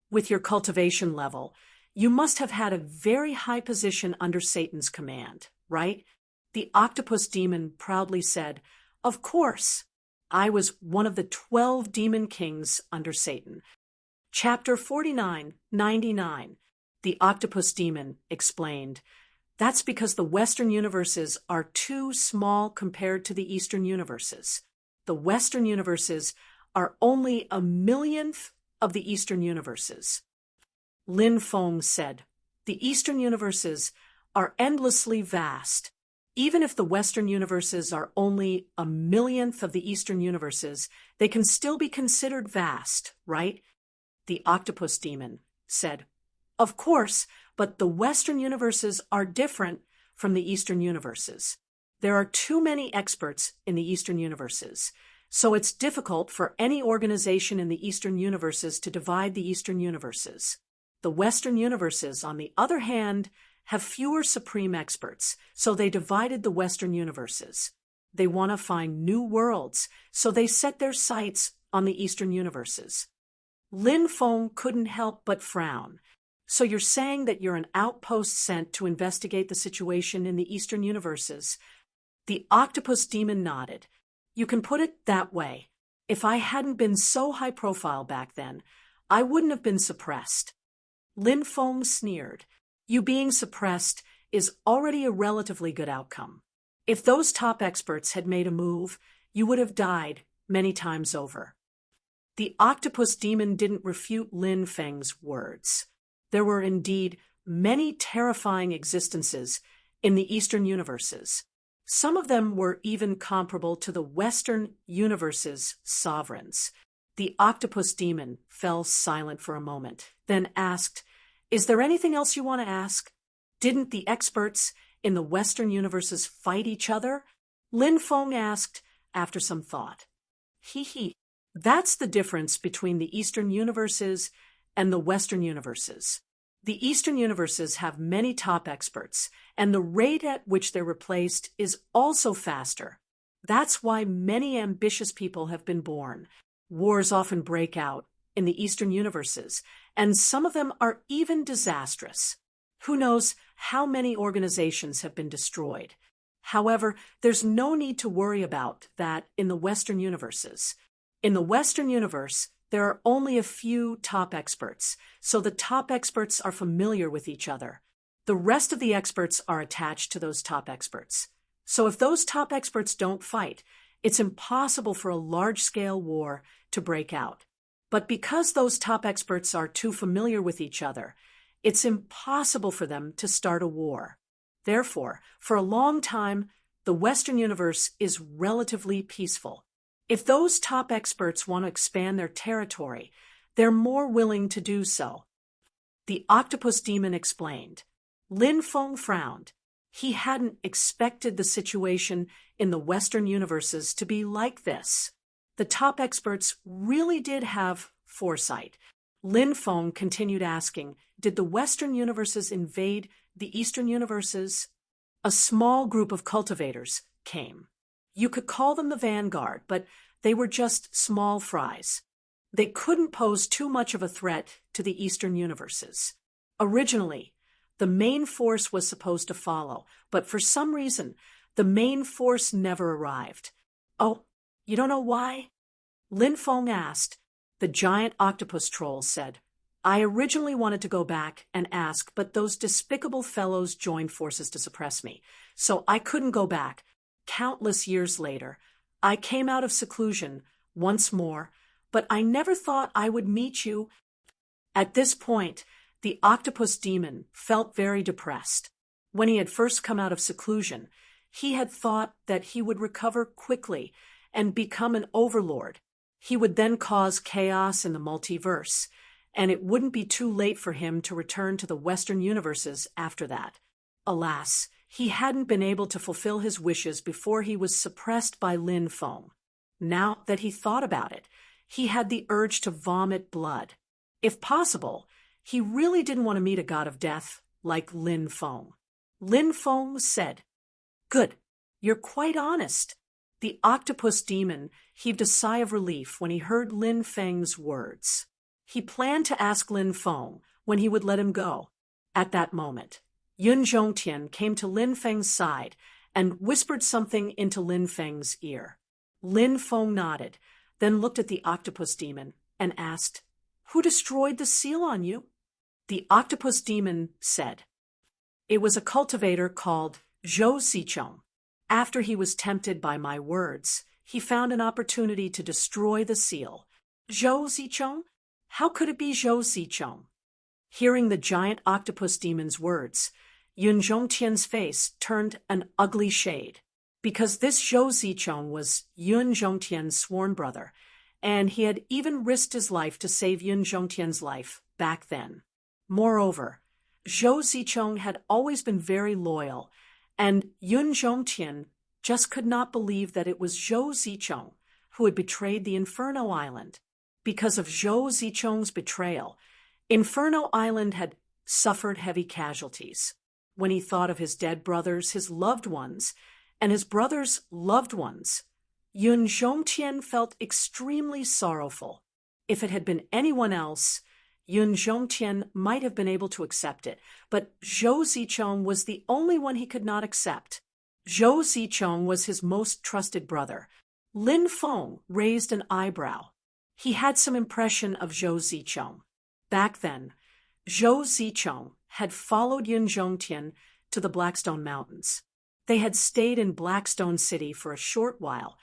"With your cultivation level, you must have had a very high position under Satan's command, right?" The octopus demon proudly said, "Of course. I was one of the 12 demon kings under Satan." Chapter 4999. The octopus demon explained, "That's because the Western universes are too small compared to the Eastern universes. The Western universes are only a millionth of the Eastern universes." Lin Feng said, "The Eastern universes are endlessly vast. Even if the Western universes are only a millionth of the Eastern universes, they can still be considered vast, right?" The octopus demon said, "Of course, but the Western universes are different from the Eastern universes. There are too many experts in the Eastern universes, so it's difficult for any organization in the Eastern universes to divide the Eastern universes. The Western universes, on the other hand, have fewer supreme experts, so they divided the Western universes. They want to find new worlds, so they set their sights on the Eastern universes." Lin Feng couldn't help but frown. "So you're saying that you're an outpost sent to investigate the situation in the Eastern universes?" The octopus demon nodded. "You can put it that way. If I hadn't been so high profile back then, I wouldn't have been suppressed." Lin Feng sneered. "You being suppressed is already a relatively good outcome. If those top experts had made a move, you would have died many times over." The octopus demon didn't refute Lin Feng's words. There were indeed many terrifying existences in the Eastern universes. Some of them were even comparable to the Western universe's sovereigns. The octopus demon fell silent for a moment, then asked, "Is there anything else you want to ask? Didn't the experts in the Western universes fight each other? Lin Feng asked after some thought. He. That's the difference between the Eastern universes and the Western universes. The Eastern universes have many top experts, and the rate at which they're replaced is also faster. That's why many ambitious people have been born. Wars often break out in the Eastern universes, and some of them are even disastrous. Who knows how many organizations have been destroyed? However, there's no need to worry about that in the Western universes. In the Western universe, there are only a few top experts, so the top experts are familiar with each other. The rest of the experts are attached to those top experts. So if those top experts don't fight, it's impossible for a large-scale war to break out. But because those top experts are too familiar with each other, it's impossible for them to start a war. Therefore, for a long time, the Western universe is relatively peaceful. If those top experts want to expand their territory, they're more willing to do so. The octopus demon explained. Lin Feng frowned. He hadn't expected the situation in the Western universes to be like this. The top experts really did have foresight. Lin Feng continued asking, did the Western universes invade the Eastern universes? A small group of cultivators came. You could call them the vanguard, but they were just small fries. They couldn't pose too much of a threat to the Eastern universes. Originally, the main force was supposed to follow, but for some reason, the main force never arrived. Oh, you don't know why? Lin Feng asked. The giant octopus troll said, I originally wanted to go back and ask, but those despicable fellows joined forces to suppress me, so I couldn't go back. Countless years later, I came out of seclusion once more, but I never thought I would meet you. At this point, the octopus demon felt very depressed. When he had first come out of seclusion, he had thought that he would recover quickly and become an overlord. He would then cause chaos in the multiverse, and it wouldn't be too late for him to return to the Western universes after that. Alas, he hadn't been able to fulfill his wishes before he was suppressed by Lin Feng. Now that he thought about it, he had the urge to vomit blood. If possible, he really didn't want to meet a god of death like Lin Feng. Lin Feng said, Good, you're quite honest. The octopus demon heaved a sigh of relief when he heard Lin Feng's words. He planned to ask Lin Feng when he would let him go. At that moment, Yun Zhongtian came to Lin Feng's side and whispered something into Lin Feng's ear. Lin Feng nodded, then looked at the octopus demon and asked, Who destroyed the seal on you? The octopus demon said, It was a cultivator called Zhou Zicheng. After he was tempted by my words, he found an opportunity to destroy the seal. Zhou Zicheng? How could it be Zhou Zicheng? Hearing the giant octopus demon's words, Yun Zhongtian's face turned an ugly shade, because this Zhou Zicheng was Yun Zhongtian's sworn brother, and he had even risked his life to save Yun Zhongtian's life back then. Moreover, Zhou Zicheng had always been very loyal, and Yun Zhongtian just could not believe that it was Zhou Zicheng who had betrayed the Inferno Island. Because of Zhou Zicheng's betrayal, Inferno Island had suffered heavy casualties. When he thought of his dead brothers, his loved ones, and his brothers' loved ones, Yun Zhongtian felt extremely sorrowful. If it had been anyone else, Yun Zhongtian might have been able to accept it, but Zhou Zicheng was the only one he could not accept. Zhou Zicheng was his most trusted brother. Lin Feng raised an eyebrow. He had some impression of Zhou Zicheng. Back then, Zhou Zicheng had followed Yun Zhongtian to the Blackstone Mountains. They had stayed in Blackstone City for a short while,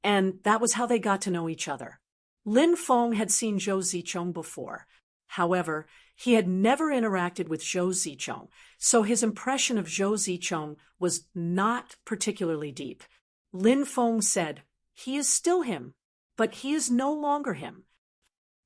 and that was how they got to know each other. Lin Feng had seen Zhou Zicheng before. However, he had never interacted with Zhou Zicheng, so his impression of Zhou Zicheng was not particularly deep. Lin Feng said, He is still him, but he is no longer him.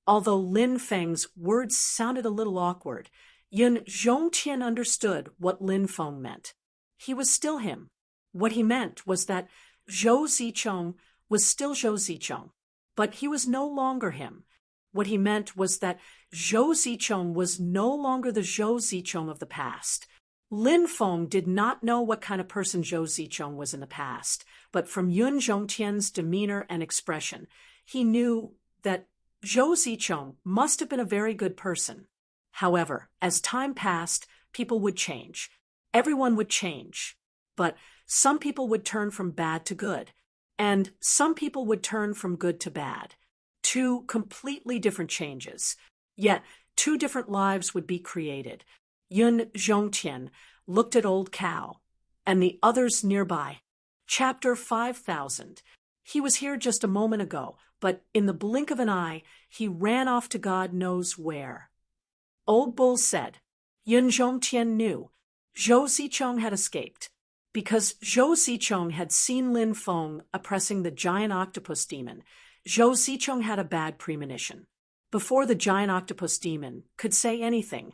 Although Lin Feng's words sounded a little awkward, Yun Zhongtian understood what Lin Feng meant. He was still him. What he meant was that Zhou Zicheng was still Zhou Zicheng, but he was no longer him. What he meant was that Zhou Zicheng was no longer the Zhou Zicheng of the past. Lin Feng did not know what kind of person Zhou Zicheng was in the past, but from Yun Zhongtian's demeanor and expression, he knew that Zhou Zicheng must have been a very good person. However, as time passed, people would change. Everyone would change. But some people would turn from bad to good, and some people would turn from good to bad. Two completely different changes. Yet, two different lives would be created. Yun Zhongtian looked at Old Cow, and the others nearby. Chapter 5000. He was here just a moment ago, but in the blink of an eye, he ran off to God knows where. Old Bull said, Yun Zhongtian knew Zhou Zicheng had escaped, because Zhou Zicheng had seen Lin Feng oppressing the giant octopus demon. Zhou Zicheng had a bad premonition. Before the giant octopus demon could say anything,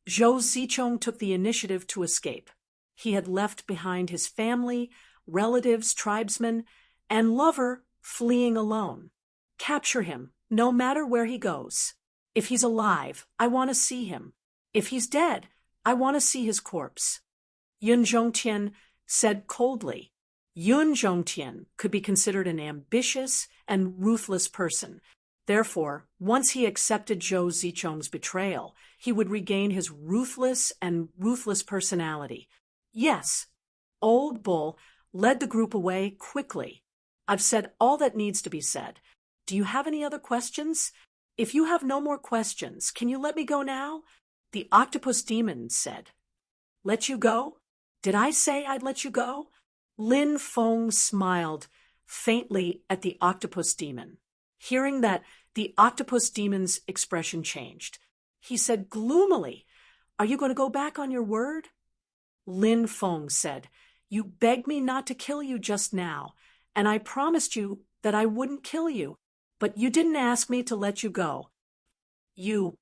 Zhou Zicheng took the initiative to escape. He had left behind his family, relatives, tribesmen, and lover fleeing alone. Capture him, no matter where he goes. If he's alive, I want to see him. If he's dead, I want to see his corpse. Yun Zhongtian said coldly. Yun Zhongtian could be considered an ambitious and ruthless person. Therefore, once he accepted Zhou Zicheng's betrayal, he would regain his ruthless personality. Yes, Old Bull led the group away quickly. I've said all that needs to be said. Do you have any other questions? If you have no more questions, can you let me go now? The octopus demon said. Let you go? Did I say I'd let you go? Lin Feng smiled faintly at the octopus demon. Hearing that, the octopus demon's expression changed. He said gloomily, Are you going to go back on your word? Lin Feng said, You begged me not to kill you just now, and I promised you that I wouldn't kill you, but you didn't ask me to let you go. You.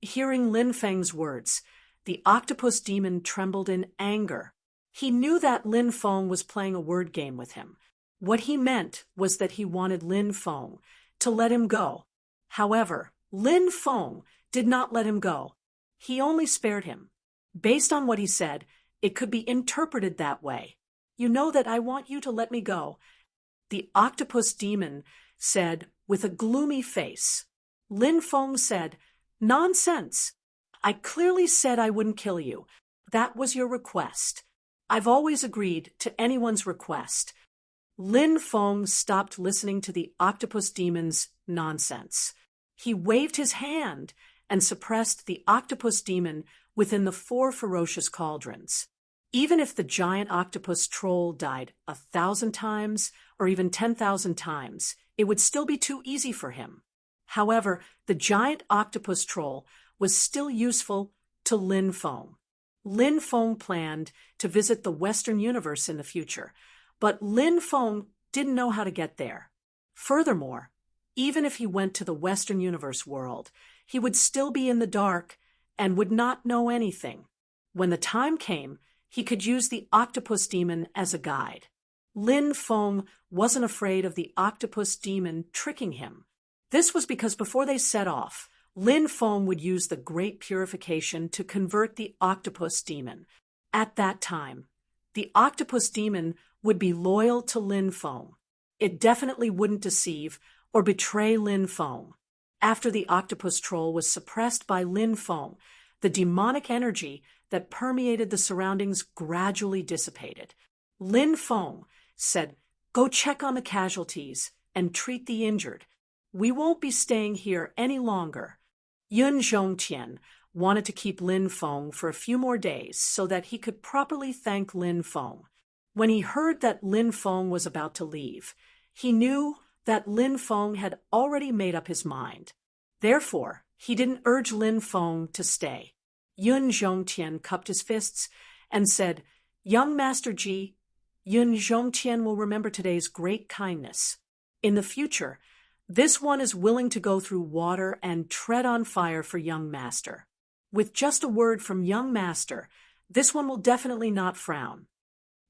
Hearing Lin Feng's words, the octopus demon trembled in anger. He knew that Lin Feng was playing a word game with him. What he meant was that he wanted Lin Feng to let him go. However, Lin Feng did not let him go. He only spared him. Based on what he said, it could be interpreted that way. You know that I want you to let me go. The octopus demon said with a gloomy face. Lin Feng said, Nonsense. I clearly said I wouldn't kill you. That was your request. I've always agreed to anyone's request. Lin Feng stopped listening to the octopus demon's nonsense. He waved his hand and suppressed the octopus demon within the 4 ferocious cauldrons. Even if the giant octopus troll died 1,000 times or even 10,000 times, it would still be too easy for him. However, the giant octopus troll was still useful to Lin Feng. Lin Feng planned to visit the Western universe in the future, but Lin Feng didn't know how to get there. Furthermore, even if he went to the Western universe world, he would still be in the dark and would not know anything. When the time came, he could use the octopus demon as a guide. Lin Feng wasn't afraid of the octopus demon tricking him. This was because before they set off, Lin Feng would use the Great Purification to convert the octopus demon. At that time, the octopus demon would be loyal to Lin Feng. It definitely wouldn't deceive or betray Lin Feng. After the octopus troll was suppressed by Lin Feng, the demonic energy that permeated the surroundings gradually dissipated. Lin Feng said, Go check on the casualties and treat the injured. We won't be staying here any longer. Yun Zhongtian wanted to keep Lin Feng for a few more days so that he could properly thank Lin Feng. When he heard that Lin Feng was about to leave, he knew that Lin Feng had already made up his mind. Therefore, he didn't urge Lin Feng to stay. Yun Zhongtian cupped his fists and said, Young Master Ji, Yun Zhongtian will remember today's great kindness. In the future, this one is willing to go through water and tread on fire for young master. With just a word from young master, This one will definitely not frown.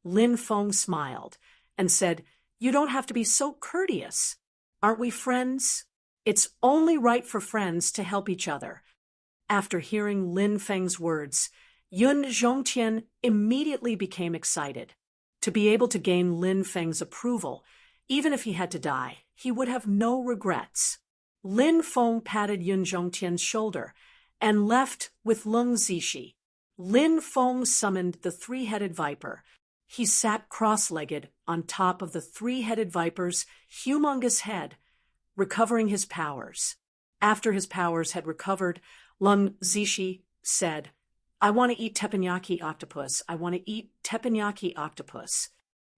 Lin Feng smiled and said, "You don't have to be so courteous. Aren't we friends? It's only right for friends to help each other." After hearing Lin Feng's words, Yun Zhongtian immediately became excited. To be able to gain Lin Feng's approval, even if he had to die, he would have no regrets. Lin Feng patted Yun Zhongtian's shoulder and left with Leng Zishi. Lin Feng summoned the three-headed viper. He sat cross-legged on top of the three-headed viper's humongous head, recovering his powers. After his powers had recovered, Leng Zishi said, "I want to eat teppanyaki octopus. I want to eat teppanyaki octopus."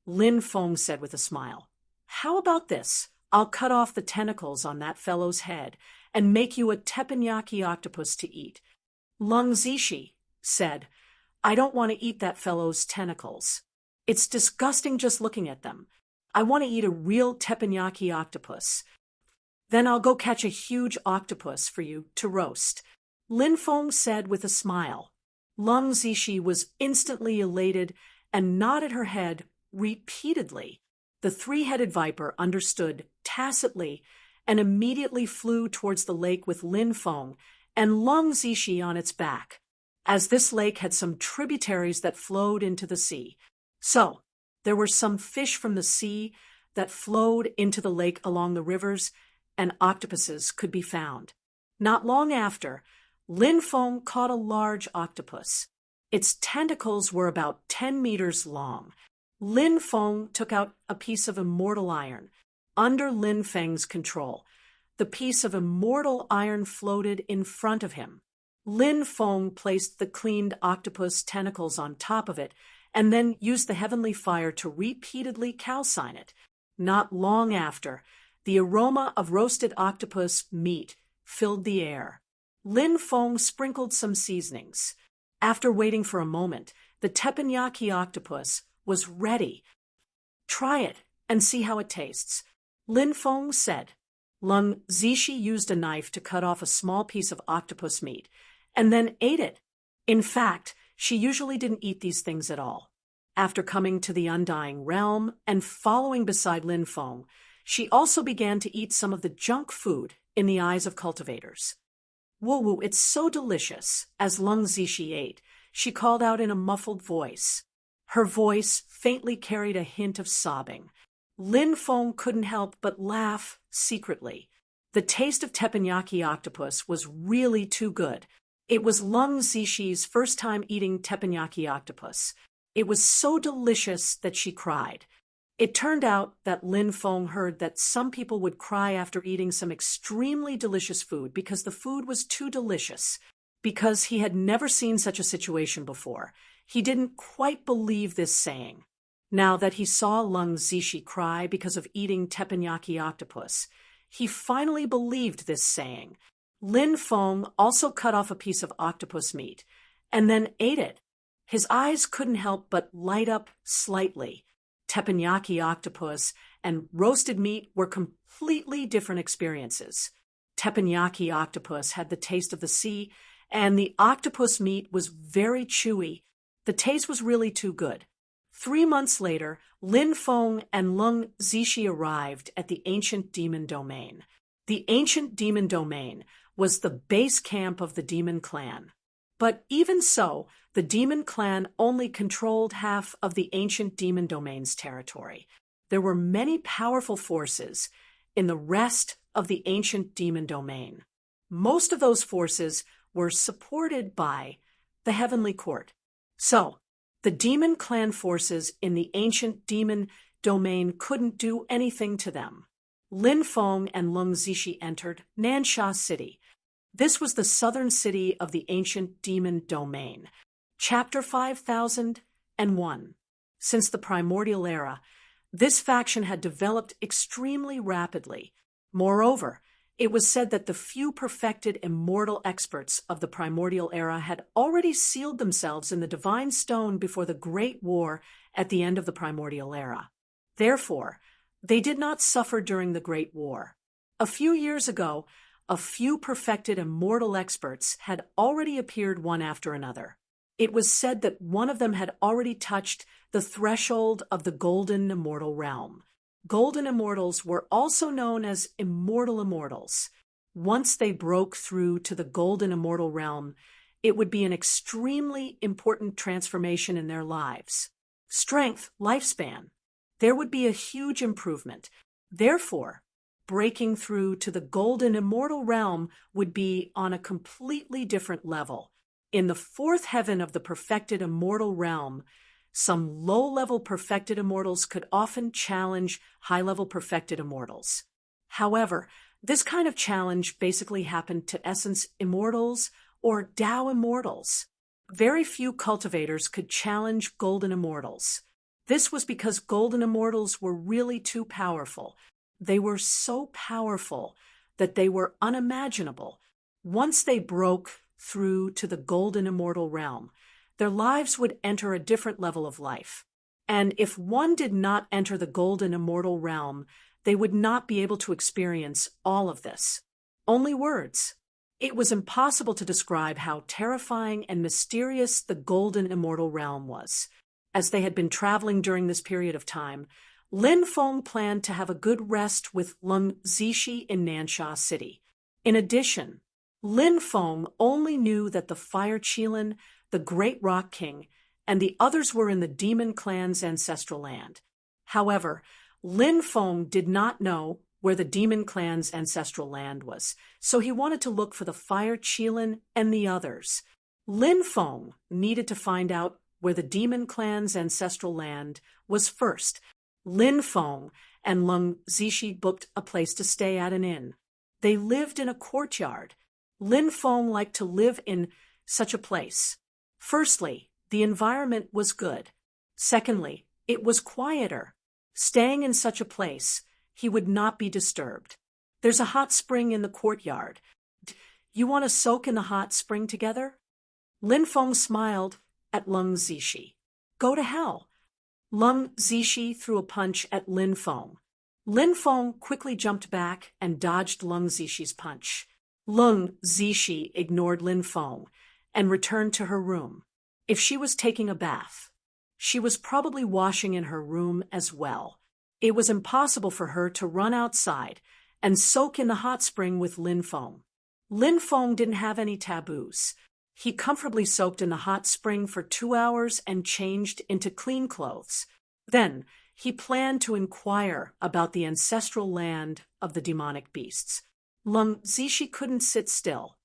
Lin Feng said with a smile, "How about this? I'll cut off the tentacles on that fellow's head and make you a teppanyaki octopus to eat." Leng Zishi said, "I don't want to eat that fellow's tentacles. It's disgusting just looking at them. I want to eat a real teppanyaki octopus. Then I'll go catch a huge octopus for you to roast." Lin Feng said with a smile. Leng Zishi was instantly elated and nodded her head repeatedly. The three-headed viper understood tacitly and immediately flew towards the lake with Lin Feng and Leng Zishi on its back, as this lake had some tributaries that flowed into the sea. So, there were some fish from the sea that flowed into the lake along the rivers, and octopuses could be found. Not long after, Lin Feng caught a large octopus. Its tentacles were about 10 meters long. Lin Feng took out a piece of immortal iron. Under Lin Feng's control, the piece of immortal iron floated in front of him. Lin Feng placed the cleaned octopus tentacles on top of it and then used the heavenly fire to repeatedly calcine it. Not long after, the aroma of roasted octopus meat filled the air. Lin Feng sprinkled some seasonings. After waiting for a moment, the teppanyaki octopus was ready. "Try it and see how it tastes," Lin Feng said. Leng Zishi used a knife to cut off a small piece of octopus meat and then ate it. In fact, she usually didn't eat these things at all. After coming to the Undying Realm and following beside Lin Feng, she also began to eat some of the junk food in the eyes of cultivators. "Woo-woo, it's so delicious." As Leng Zishi ate, she called out in a muffled voice. Her voice faintly carried a hint of sobbing. Lin Feng couldn't help but laugh secretly. The taste of teppanyaki octopus was really too good. It was Leng Zishi's first time eating teppanyaki octopus. It was so delicious that she cried. It turned out that Lin Feng heard that some people would cry after eating some extremely delicious food because the food was too delicious. Because he had never seen such a situation before, he didn't quite believe this saying. Now that he saw Leng Zishi cry because of eating teppanyaki octopus, he finally believed this saying. Lin Feng also cut off a piece of octopus meat and then ate it. His eyes couldn't help but light up slightly. Teppanyaki octopus and roasted meat were completely different experiences. Teppanyaki octopus had the taste of the sea, and the octopus meat was very chewy. The taste was really too good. 3 months later, Lin Feng and Leng Zishi arrived at the ancient demon domain. The ancient demon domain was the base camp of the demon clan. But even so, the demon clan only controlled half of the ancient demon domain's territory. There were many powerful forces in the rest of the ancient demon domain. Most of those forces were supported by the heavenly court. So, the demon clan forces in the ancient demon domain couldn't do anything to them. Lin Feng and Leng Zishi entered Nansha City. This was the southern city of the ancient demon domain. Chapter 5001. Since the primordial era, this faction had developed extremely rapidly. Moreover, it was said that the few perfected immortal experts of the primordial era had already sealed themselves in the divine stone before the Great War at the end of the primordial era. Therefore, they did not suffer during the Great War. A few years ago, a few perfected immortal experts had already appeared one after another. It was said that one of them had already touched the threshold of the golden immortal realm. Golden immortals were also known as immortal immortals. Once they broke through to the golden immortal realm, it would be an extremely important transformation in their lives. Strength, lifespan. There would be a huge improvement. Therefore, breaking through to the golden immortal realm would be on a completely different level. In the fourth heaven of the perfected immortal realm, some low-level perfected immortals could often challenge high-level perfected immortals. However, this kind of challenge basically happened to essence immortals or Tao immortals. Very few cultivators could challenge golden immortals. This was because golden immortals were really too powerful. They were so powerful that they were unimaginable. Once they broke through to the golden immortal realm, their lives would enter a different level of life. And if one did not enter the golden immortal realm, they would not be able to experience all of this. Only words. It was impossible to describe how terrifying and mysterious the golden immortal realm was. As they had been traveling during this period of time, Lin Feng planned to have a good rest with Lung Zishi in Nansha City. In addition, Lin Feng only knew that the Fire Qilin, the Great Rock King, and the others were in the Demon Clan's ancestral land. However, Lin Feng did not know where the Demon Clan's ancestral land was, so he wanted to look for the Fire Qilin and the others. Lin Feng needed to find out where the Demon Clan's ancestral land was first. Lin Feng and Lung Zishi booked a place to stay at an inn. They lived in a courtyard. Lin Feng liked to live in such a place. Firstly, the environment was good. Secondly, it was quieter. Staying in such a place, he would not be disturbed. There's a hot spring in the courtyard. You want to soak in the hot spring together? Lin Feng smiled at Lung Zishi. Go to hell. Lung Zishi threw a punch at Lin Feng. Lin Feng quickly jumped back and dodged Lung Zishi's punch. Lung Zishi ignored Lin Feng and returned to her room. If she was taking a bath, she was probably washing in her room as well. It was impossible for her to run outside and soak in the hot spring with Lin Feng. Lin Feng didn't have any taboos. He comfortably soaked in the hot spring for 2 hours and changed into clean clothes. Then, he planned to inquire about the ancestral land of the demonic beasts. Lung Zishi couldn't sit still.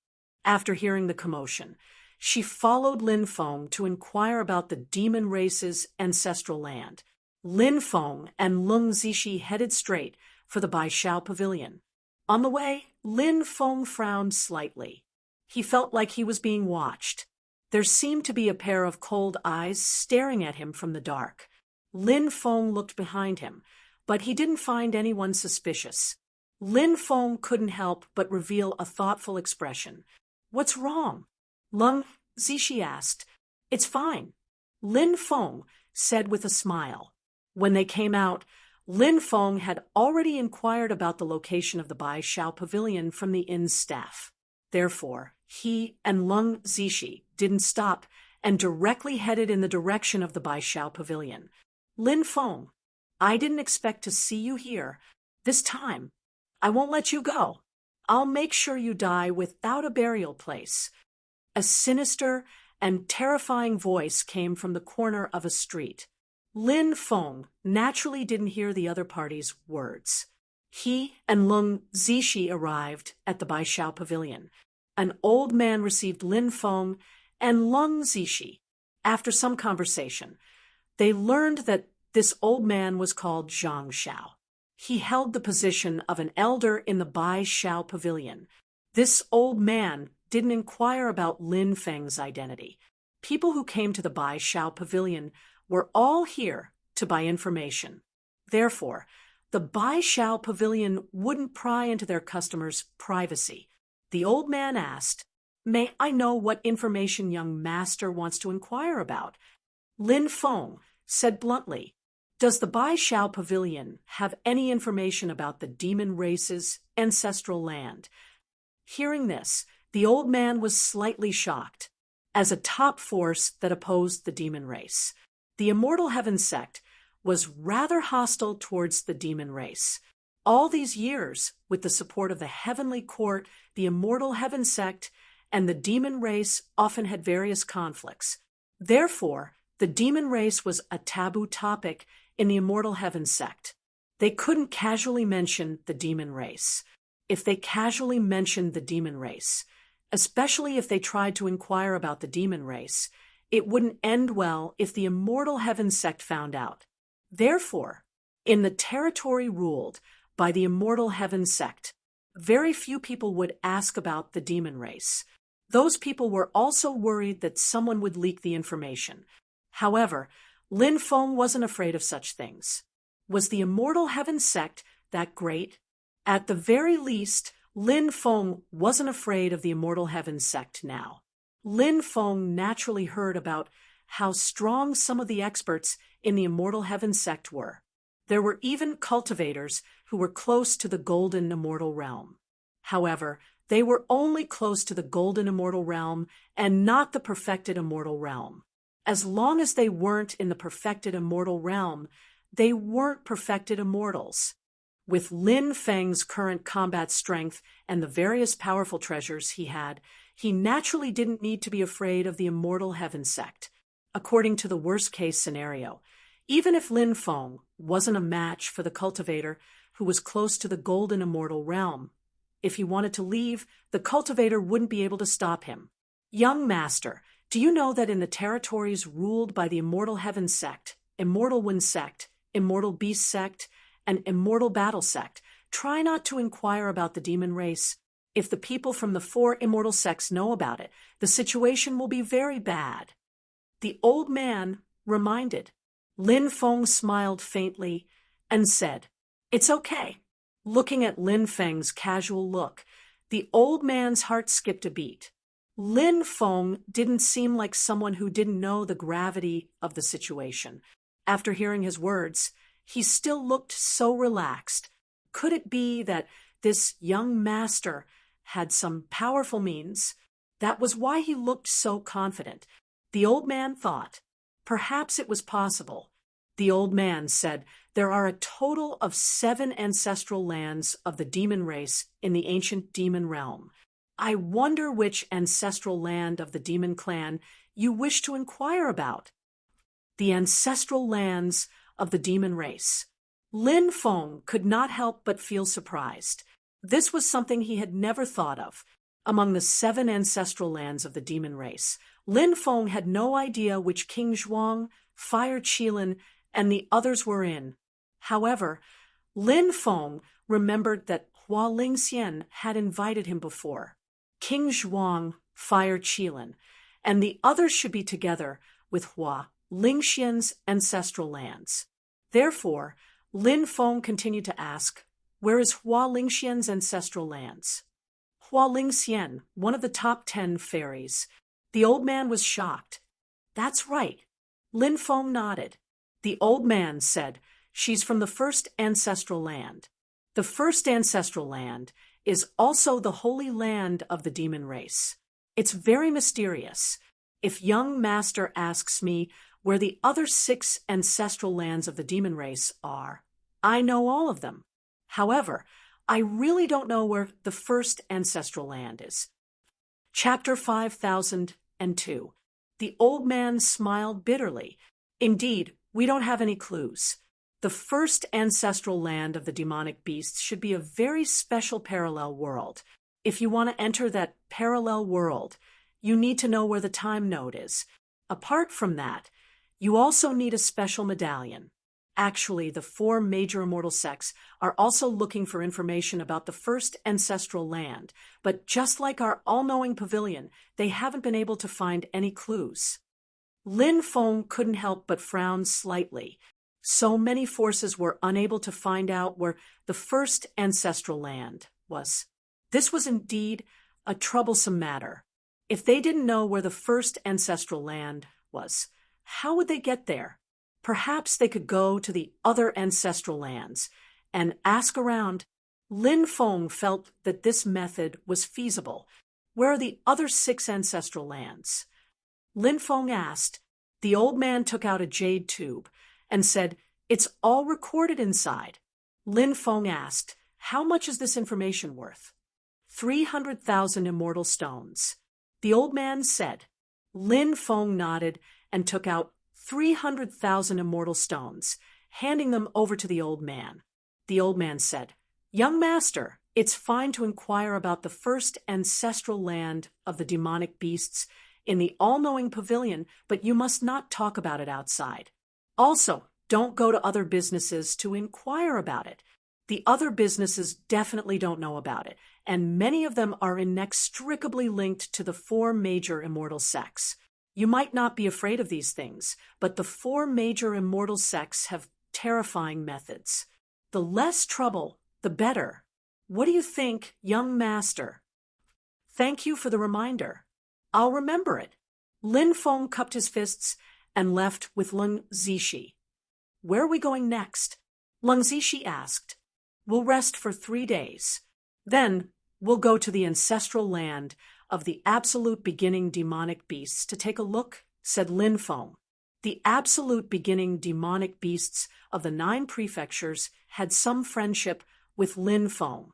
After hearing the commotion, she followed Lin Feng to inquire about the demon race's ancestral land. Lin Feng and Lung Zishi headed straight for the Baishao Pavilion. On the way, Lin Feng frowned slightly. He felt like he was being watched. There seemed to be a pair of cold eyes staring at him from the dark. Lin Feng looked behind him, but he didn't find anyone suspicious. Lin Feng couldn't help but reveal a thoughtful expression. What's wrong? Lung Zishi asked. It's fine, Lin Feng said with a smile. When they came out, Lin Feng had already inquired about the location of the Baishao Pavilion from the inn's staff. Therefore, he and Lung Zishi didn't stop and directly headed in the direction of the Baishao Pavilion. Lin Feng, I didn't expect to see you here. This time, I won't let you go. I'll make sure you die without a burial place. A sinister and terrifying voice came from the corner of a street. Lin Feng naturally didn't hear the other party's words. He and Lung Zishi arrived at the Baishao Pavilion. An old man received Lin Feng and Lung Zishi. After some conversation, they learned that this old man was called Zhang Xiao. He held the position of an elder in the Baishao Pavilion. This old man didn't inquire about Lin Feng's identity. People who came to the Baishao Pavilion were all here to buy information. Therefore, the Baishao Pavilion wouldn't pry into their customers' privacy. The old man asked, May I know what information young master wants to inquire about? Lin Feng said bluntly, Does the Baishao Pavilion have any information about the demon race's ancestral land? Hearing this, the old man was slightly shocked. as a top force that opposed the demon race. The Immortal Heaven sect was rather hostile towards the demon race. All these years, with the support of the heavenly court, the Immortal Heaven sect and the demon race often had various conflicts. Therefore, the demon race was a taboo topic in the Immortal Heaven sect. They couldn't casually mention the demon race. If they casually mentioned the demon race, especially if they tried to inquire about the demon race, it wouldn't end well if the Immortal Heaven sect found out. Therefore, in the territory ruled by the Immortal Heaven sect, very few people would ask about the demon race. Those people were also worried that someone would leak the information. However, Lin Feng wasn't afraid of such things. Was the Immortal Heaven sect that great? At the very least, Lin Feng wasn't afraid of the Immortal Heaven sect now. Lin Feng naturally heard about how strong some of the experts in the Immortal Heaven sect were. There were even cultivators who were close to the Golden Immortal Realm. However, they were only close to the Golden Immortal Realm and not the Perfected Immortal Realm. As long as they weren't in the Perfected Immortal Realm, they weren't perfected immortals. With Lin Feng's current combat strength and the various powerful treasures he had, he naturally didn't need to be afraid of the Immortal Heaven sect. According to the worst-case scenario, even if Lin Feng wasn't a match for the cultivator who was close to the Golden Immortal Realm, if he wanted to leave, the cultivator wouldn't be able to stop him. Young master, do you know that in the territories ruled by the Immortal Heaven sect, Immortal Wind sect, Immortal Beast sect, and Immortal Battle sect, try not to inquire about the demon race. If the people from the 4 immortal sects know about it, the situation will be very bad. The old man reminded. Lin Feng smiled faintly and said, "It's okay." Looking at Lin Feng's casual look, the old man's heart skipped a beat. Lin Feng didn't seem like someone who didn't know the gravity of the situation. After hearing his words, he still looked so relaxed. Could it be that this young master had some powerful means? That was why he looked so confident. The old man thought. Perhaps it was possible. The old man said, "There are a total of 7 ancestral lands of the demon race in the ancient demon realm. I wonder which ancestral land of the demon clan you wish to inquire about." The ancestral lands of the demon race. Lin Feng could not help but feel surprised. This was something he had never thought of. Among the 7 ancestral lands of the demon race, Lin Feng had no idea which King Zhuang, Fire Qilin, and the others were in. However, Lin Feng remembered that Hua Lingxian had invited him before. King Zhuang, Fire Qilin, and the others should be together with Hua Lingxian's ancestral lands. Therefore, Lin Feng continued to ask, "Where is Hua Lingxian's ancestral lands?" Hua Lingxian, one of the top 10 fairies. The old man was shocked. "That's right." Lin Feng nodded. The old man said, "She's from the first ancestral land. The first ancestral land is also the holy land of the demon race. It's very mysterious. If young master asks me where the other 6 ancestral lands of the demon race are, I know all of them. However, I really don't know where the first ancestral land is." Chapter 5002. The old man smiled bitterly. "Indeed, we don't have any clues. The first ancestral land of the demonic beasts should be a very special parallel world. If you want to enter that parallel world, you need to know where the time node is. Apart from that, you also need a special medallion. Actually, the 4 major immortal sects are also looking for information about the first ancestral land, but just like our all-knowing pavilion, they haven't been able to find any clues." Lin Feng couldn't help but frown slightly. So many forces were unable to find out where the first ancestral land was. This was indeed a troublesome matter. If they didn't know where the first ancestral land was, how would they get there? Perhaps they could go to the other ancestral lands and ask around. Lin Feng felt that this method was feasible. Where are the other 6 ancestral lands? Lin Feng asked. The old man took out a jade tube and said, "It's all recorded inside." Lin Feng asked, "How much is this information worth?" 300,000 immortal stones. The old man said. Lin Feng nodded and took out 300,000 immortal stones, handing them over to the old man. The old man said, "Young master, it's fine to inquire about the first ancestral land of the demonic beasts in the all-knowing pavilion, but you must not talk about it outside. Also, don't go to other businesses to inquire about it. The other businesses definitely don't know about it, and many of them are inextricably linked to the 4 major immortal sects. You might not be afraid of these things, but the 4 major immortal sects have terrifying methods. The less trouble, the better. What do you think, young master?" "Thank you for the reminder. I'll remember it." Lin Feng cupped his fists and left with Lung Zishi. "Where are we going next?" Lung Zishi asked. "We'll rest for 3 days. Then we'll go to the ancestral land of the absolute beginning demonic beasts to take a look," said Lin Feng. The absolute beginning demonic beasts of the 9 prefectures had some friendship with Lin Feng.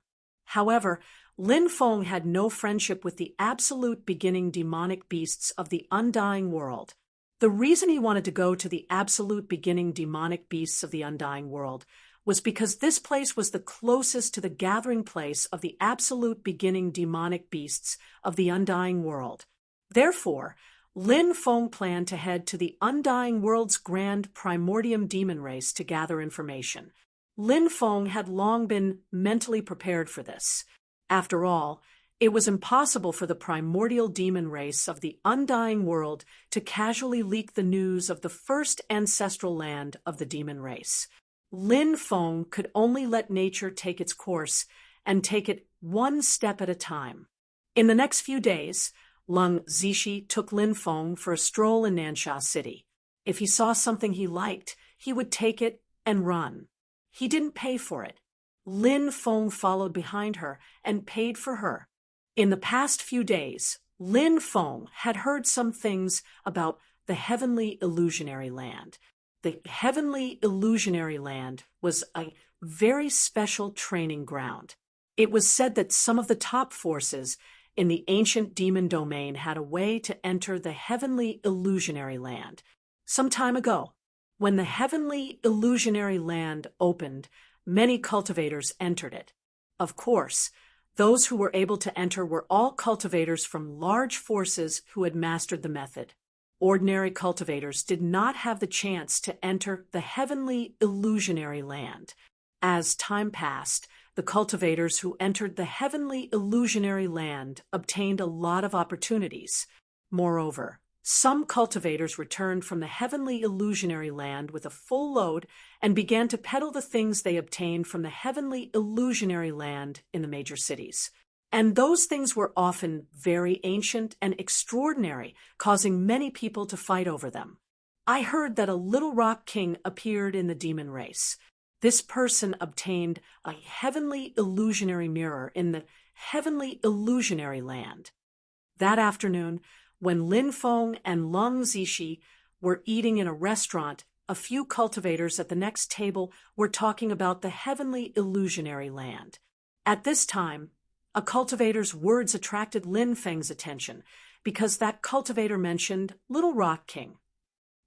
However, Lin Feng had no friendship with the absolute beginning demonic beasts of the undying world. The reason he wanted to go to the absolute beginning demonic beasts of the undying world was because this place was the closest to the gathering place of the absolute beginning demonic beasts of the undying world. Therefore, Lin Feng planned to head to the undying world's grand primordium demon race to gather information. Lin Feng had long been mentally prepared for this. After all, it was impossible for the primordial demon race of the undying world to casually leak the news of the first ancestral land of the demon race. Lin Feng could only let nature take its course and take it one step at a time. In the next few days, Lung Zishi took Lin Feng for a stroll in Nansha City. If he saw something he liked, he would take it and run. He didn't pay for it. Lin Feng followed behind her and paid for her. In the past few days, Lin Feng had heard some things about the heavenly illusionary land. The heavenly illusionary land was a very special training ground. It was said that some of the top forces in the ancient demon domain had a way to enter the heavenly illusionary land. Some time ago, when the heavenly illusionary land opened, many cultivators entered it. Of course, those who were able to enter were all cultivators from large forces who had mastered the method. Ordinary cultivators did not have the chance to enter the heavenly illusionary land. As time passed, the cultivators who entered the heavenly illusionary land obtained a lot of opportunities. Moreover, some cultivators returned from the heavenly illusionary land with a full load and began to peddle the things they obtained from the heavenly illusionary land in the major cities. And those things were often very ancient and extraordinary, causing many people to fight over them. I heard that a little rock king appeared in the demon race. This person obtained a heavenly illusionary mirror in the heavenly illusionary land. That afternoon, when Lin Feng and Lung Zishi were eating in a restaurant, a few cultivators at the next table were talking about the heavenly illusionary land. At this time, a cultivator's words attracted Lin Feng's attention because that cultivator mentioned Little Rock King.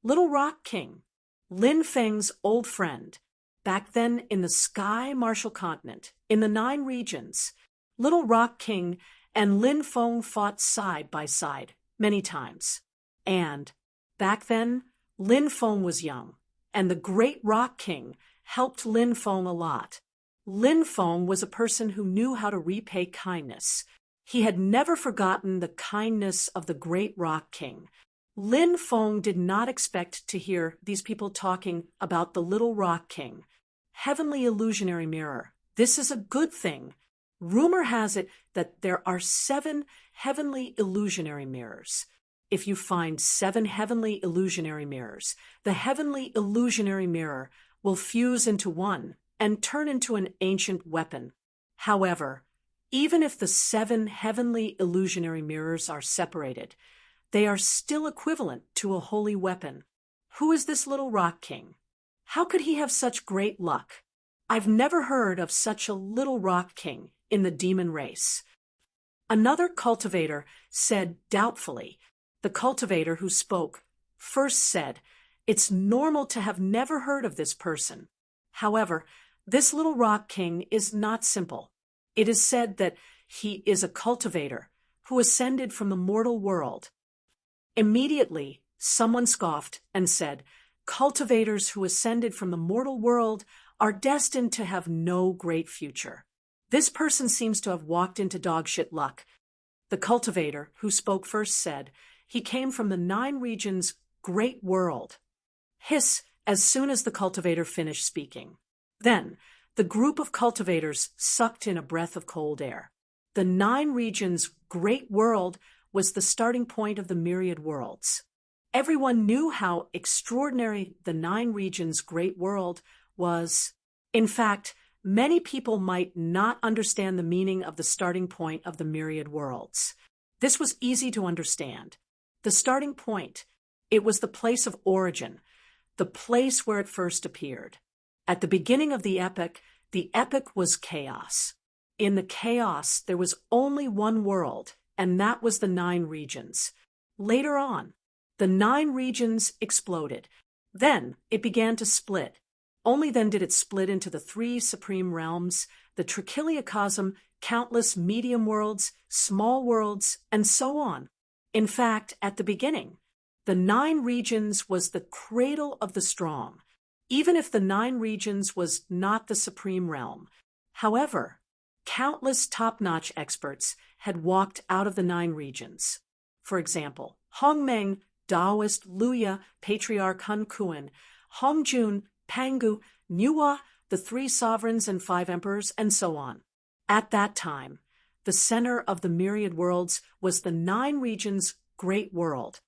Little Rock King, Lin Feng's old friend, back then in the Sky Martial Continent, in the 9 regions. Little Rock King and Lin Feng fought side by side many times. And back then, Lin Feng was young, and the Great Rock King helped Lin Feng a lot. Lin Feng was a person who knew how to repay kindness. He had never forgotten the kindness of the Great Rock King. Lin Feng did not expect to hear these people talking about the Little Rock King. Heavenly illusionary mirror. This is a good thing. Rumor has it that there are 7 heavenly illusionary mirrors. If you find 7 heavenly illusionary mirrors, the heavenly illusionary mirror will fuse into one and turn into an ancient weapon. However, even if the 7 heavenly illusionary mirrors are separated, they are still equivalent to a holy weapon. Who is this little rock king? How could he have such great luck? I've never heard of such a little rock king in the demon race. Another cultivator said doubtfully. The cultivator who spoke first said, "It's normal to have never heard of this person." However, this little rock king is not simple. It is said that he is a cultivator who ascended from the mortal world. Immediately, someone scoffed and said, "Cultivators who ascended from the mortal world are destined to have no great future." This person seems to have walked into dogshit luck. The cultivator who spoke first said, he came from the 9 regions' great world. Hiss as soon as the cultivator finished speaking. Then, the group of cultivators sucked in a breath of cold air. The 9 regions' great world was the starting point of the myriad worlds. Everyone knew how extraordinary the 9 regions' great world was. In fact, many people might not understand the meaning of the starting point of the myriad worlds. This was easy to understand. The starting point, it was the place of origin, the place where it first appeared. At the beginning of the epic was chaos. In the chaos, there was only one world, and that was the 9 regions. Later on, the 9 regions exploded. Then it began to split. Only then did it split into the 3 supreme realms, the trichiliocosm, countless medium worlds, small worlds, and so on. In fact, at the beginning, the 9 regions was the cradle of the strong, even if the 9 regions was not the supreme realm. However, countless top-notch experts had walked out of the 9 regions. For example, Hongmeng, Taoist Luya, Patriarch Hun Kuan, Hongjun, Pangu, Nuwa, the 3 sovereigns and 5 emperors, and so on. At that time, the center of the myriad worlds was the 9 regions' great world.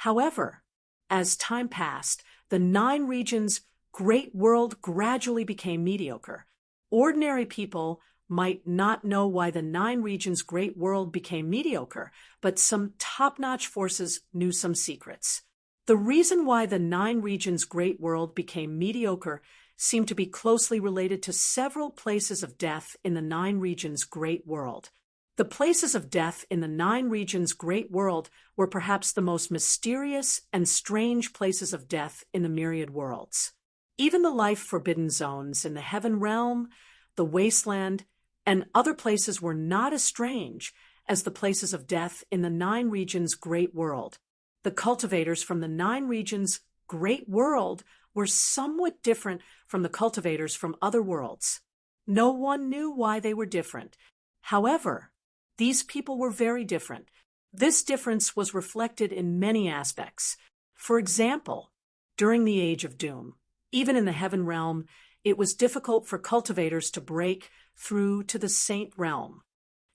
However, as time passed, the 9 regions' great world gradually became mediocre. Ordinary people might not know why the 9 regions' great world became mediocre, but some top-notch forces knew some secrets. The reason why the 9 regions' great world became mediocre seemed to be closely related to several places of death in the 9 regions' great world. The places of death in the 9 regions' great world were perhaps the most mysterious and strange places of death in the myriad worlds. Even the life-forbidden zones in the heaven realm, the wasteland, and other places were not as strange as the places of death in the 9 regions' great world. The cultivators from the 9 regions' great world were somewhat different from the cultivators from other worlds. No one knew why they were different. However, these people were very different. This difference was reflected in many aspects. For example, during the Age of Doom, even in the heaven realm, it was difficult for cultivators to break through to the saint realm.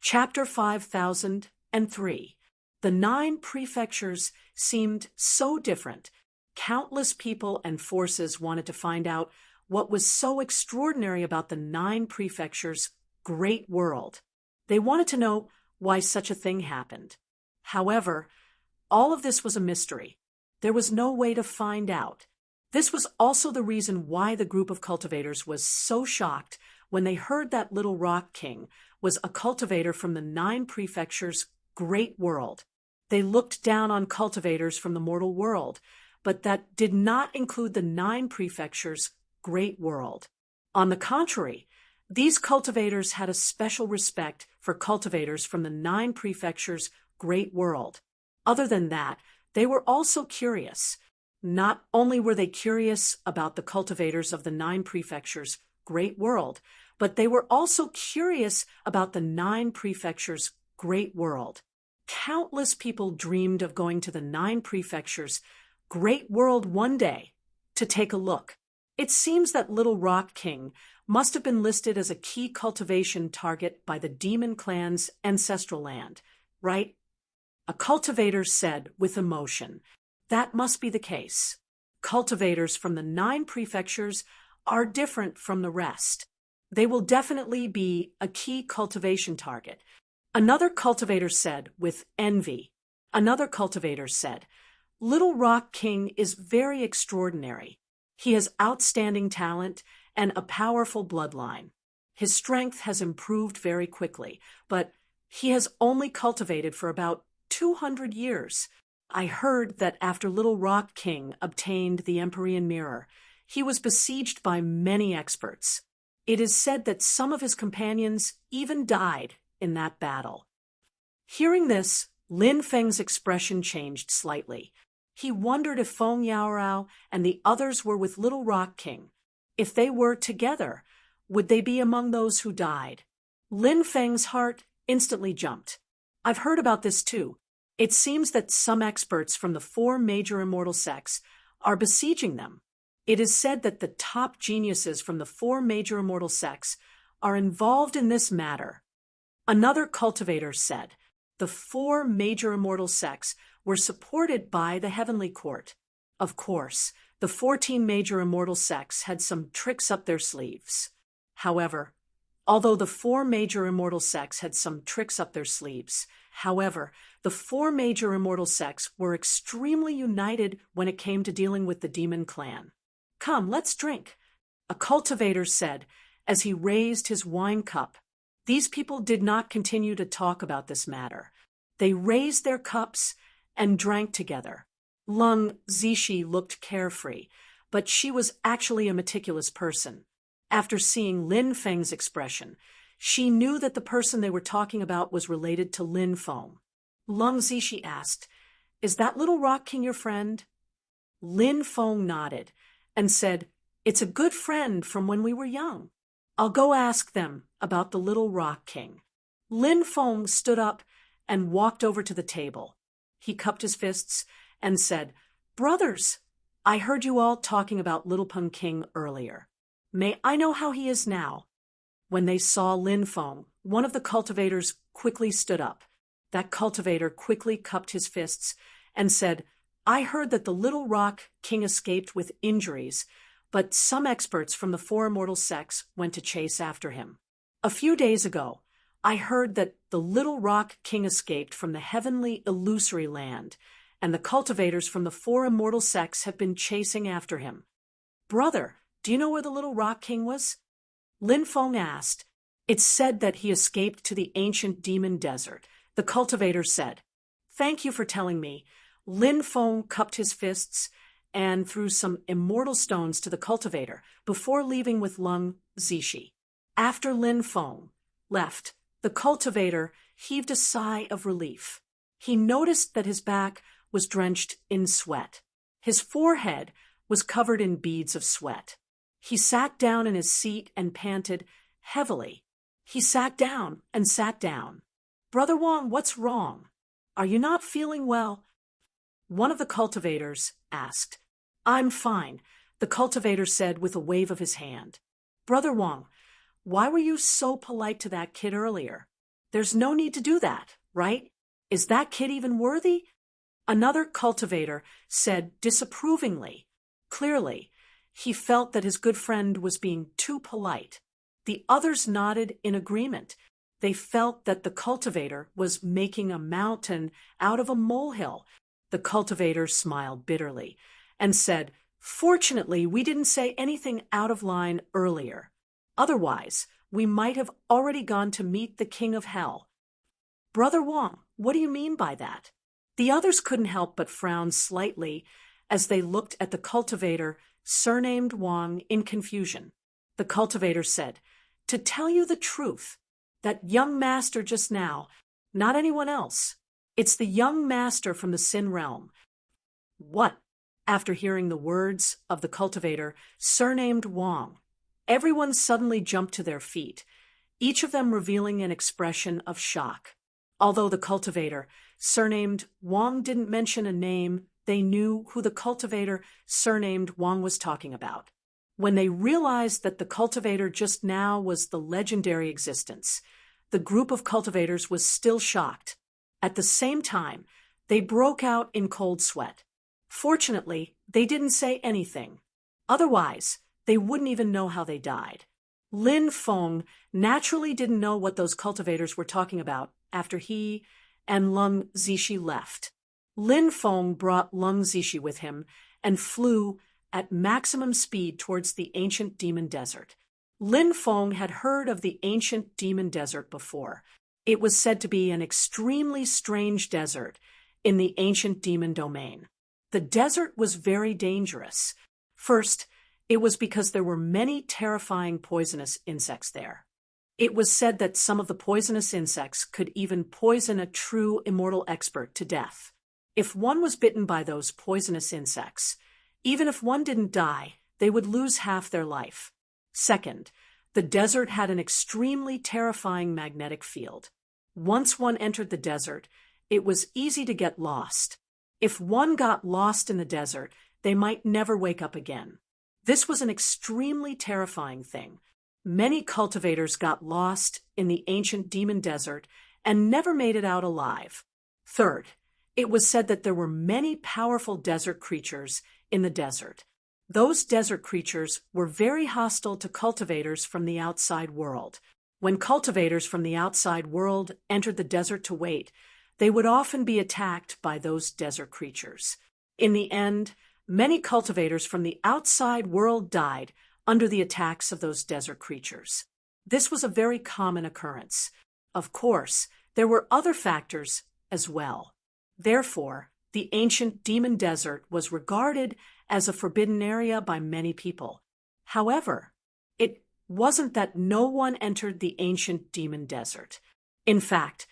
Chapter 5003. The 9 prefectures seemed so different. Countless people and forces wanted to find out what was so extraordinary about the 9 prefectures' great world. They wanted to know why such a thing happened. However, all of this was a mystery. There was no way to find out. This was also the reason why the group of cultivators was so shocked when they heard that little rock king was a cultivator from the 9 prefectures' great world. They looked down on cultivators from the mortal world, but that did not include the 9 prefectures' great world. On the contrary, these cultivators had a special respect for cultivators from the 9 prefectures' great world. Other than that, they were also curious. Not only were they curious about the cultivators of the 9 prefectures' great world, but they were also curious about the 9 prefectures' great world. Countless people dreamed of going to the 9 prefectures' great world one day to take a look. It seems that Little Rock King must have been listed as a key cultivation target by the demon clan's ancestral land, right? A cultivator said with emotion, "That must be the case. Cultivators from the 9 prefectures are different from the rest. They will definitely be a key cultivation target." Another cultivator said with envy, Another cultivator said, Little Rock King is very extraordinary. He has outstanding talent and a powerful bloodline. His strength has improved very quickly, but he has only cultivated for about 200 years. I heard that after Little Rock King obtained the Empyrean Mirror, he was besieged by many experts. It is said that some of his companions even died in that battle. Hearing this, Lin Feng's expression changed slightly. He wondered if Feng Yaorao and the others were with Little Rock King. If they were together, would they be among those who died? Lin Feng's heart instantly jumped. I've heard about this too. It seems that some experts from the 4 major immortal sects are besieging them. It is said that the top geniuses from the 4 major immortal sects are involved in this matter. Another cultivator said, the 4 major immortal sects were supported by the heavenly court. Of course, the 14 major immortal sects had some tricks up their sleeves. However, although the 4 major immortal sects had some tricks up their sleeves, the 4 major immortal sects were extremely united when it came to dealing with the demon clan. Come, let's drink, a cultivator said as he raised his wine cup. These people did not continue to talk about this matter. They raised their cups and drank together. Lung Zixi looked carefree, but she was actually a meticulous person. After seeing Lin Feng's expression, she knew that the person they were talking about was related to Lin Feng. Lung Zixi asked, Is that Little Rock King your friend? Lin Feng nodded and said, It's a good friend from when we were young. I'll go ask them about the Little Rock King. Lin Feng stood up and walked over to the table. He cupped his fists and said, Brothers, I heard you all talking about Little Peng King earlier. May I know how he is now? When they saw Lin Feng, one of the cultivators quickly stood up. That cultivator quickly cupped his fists and said, I heard that the Little Rock King escaped with injuries, but some experts from the 4 immortal sects went to chase after him. A few days ago, I heard that the Little Rock King escaped from the heavenly illusory land, and the cultivators from the 4 immortal sects have been chasing after him. Brother, do you know where the Little Rock King was? Lin Feng asked. It's said that he escaped to the ancient demon desert. The cultivator said, Thank you for telling me. Lin Feng cupped his fists and threw some immortal stones to the cultivator before leaving with Lung Zixi. After Lin Feng left, the cultivator heaved a sigh of relief. He noticed that his back was drenched in sweat. His forehead was covered in beads of sweat. He sat down in his seat and panted heavily. He sat down and sat down. Brother Wang, what's wrong? Are you not feeling well? One of the cultivators asked. I'm fine, the cultivator said with a wave of his hand. Brother Wang, why were you so polite to that kid earlier? There's no need to do that, right? Is that kid even worthy? Another cultivator said disapprovingly. Clearly, he felt that his good friend was being too polite. The others nodded in agreement. They felt that the cultivator was making a mountain out of a molehill. The cultivator smiled bitterly and said, Fortunately, we didn't say anything out of line earlier. Otherwise, we might have already gone to meet the King of Hell. Brother Wang, what do you mean by that? The others couldn't help but frown slightly as they looked at the cultivator, surnamed Wang, in confusion. The cultivator said, To tell you the truth, that young master just now, not anyone else. It's the young master from the Sin realm. What? After hearing the words of the cultivator, surnamed Wang, everyone suddenly jumped to their feet, each of them revealing an expression of shock. Although the cultivator, surnamed Wang, didn't mention a name, they knew who the cultivator, surnamed Wang, was talking about. When they realized that the cultivator just now was the legendary existence, the group of cultivators was still shocked. At the same time, they broke out in cold sweat. Fortunately, they didn't say anything. Otherwise, they wouldn't even know how they died. Lin Feng naturally didn't know what those cultivators were talking about after he and Lung Zixi left. Lin Feng brought Lung Zishi with him and flew at maximum speed towards the ancient demon desert. Lin Feng had heard of the ancient demon desert before. It was said to be an extremely strange desert in the ancient demon domain. The desert was very dangerous. First, it was because there were many terrifying poisonous insects there. It was said that some of the poisonous insects could even poison a true immortal expert to death. If one was bitten by those poisonous insects, even if one didn't die, they would lose half their life. Second, the desert had an extremely terrifying magnetic field. Once one entered the desert, it was easy to get lost. If one got lost in the desert, they might never wake up again. This was an extremely terrifying thing. Many cultivators got lost in the ancient demon desert and never made it out alive. Third, it was said that there were many powerful desert creatures in the desert. Those desert creatures were very hostile to cultivators from the outside world. When cultivators from the outside world entered the desert to wait, they would often be attacked by those desert creatures. In the end, many cultivators from the outside world died under the attacks of those desert creatures. This was a very common occurrence. Of course, there were other factors as well. Therefore, the ancient demon desert was regarded as a forbidden area by many people. However, it wasn't that no one entered the ancient demon desert. In fact,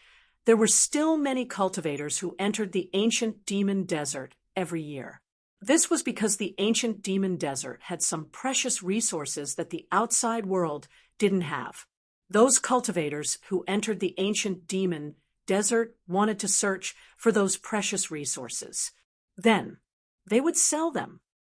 there were still many cultivators who entered the ancient demon desert every year. This was because the ancient demon desert had some precious resources that the outside world didn't have. Those cultivators who entered the ancient demon desert wanted to search for those precious resources. Then, they would sell them.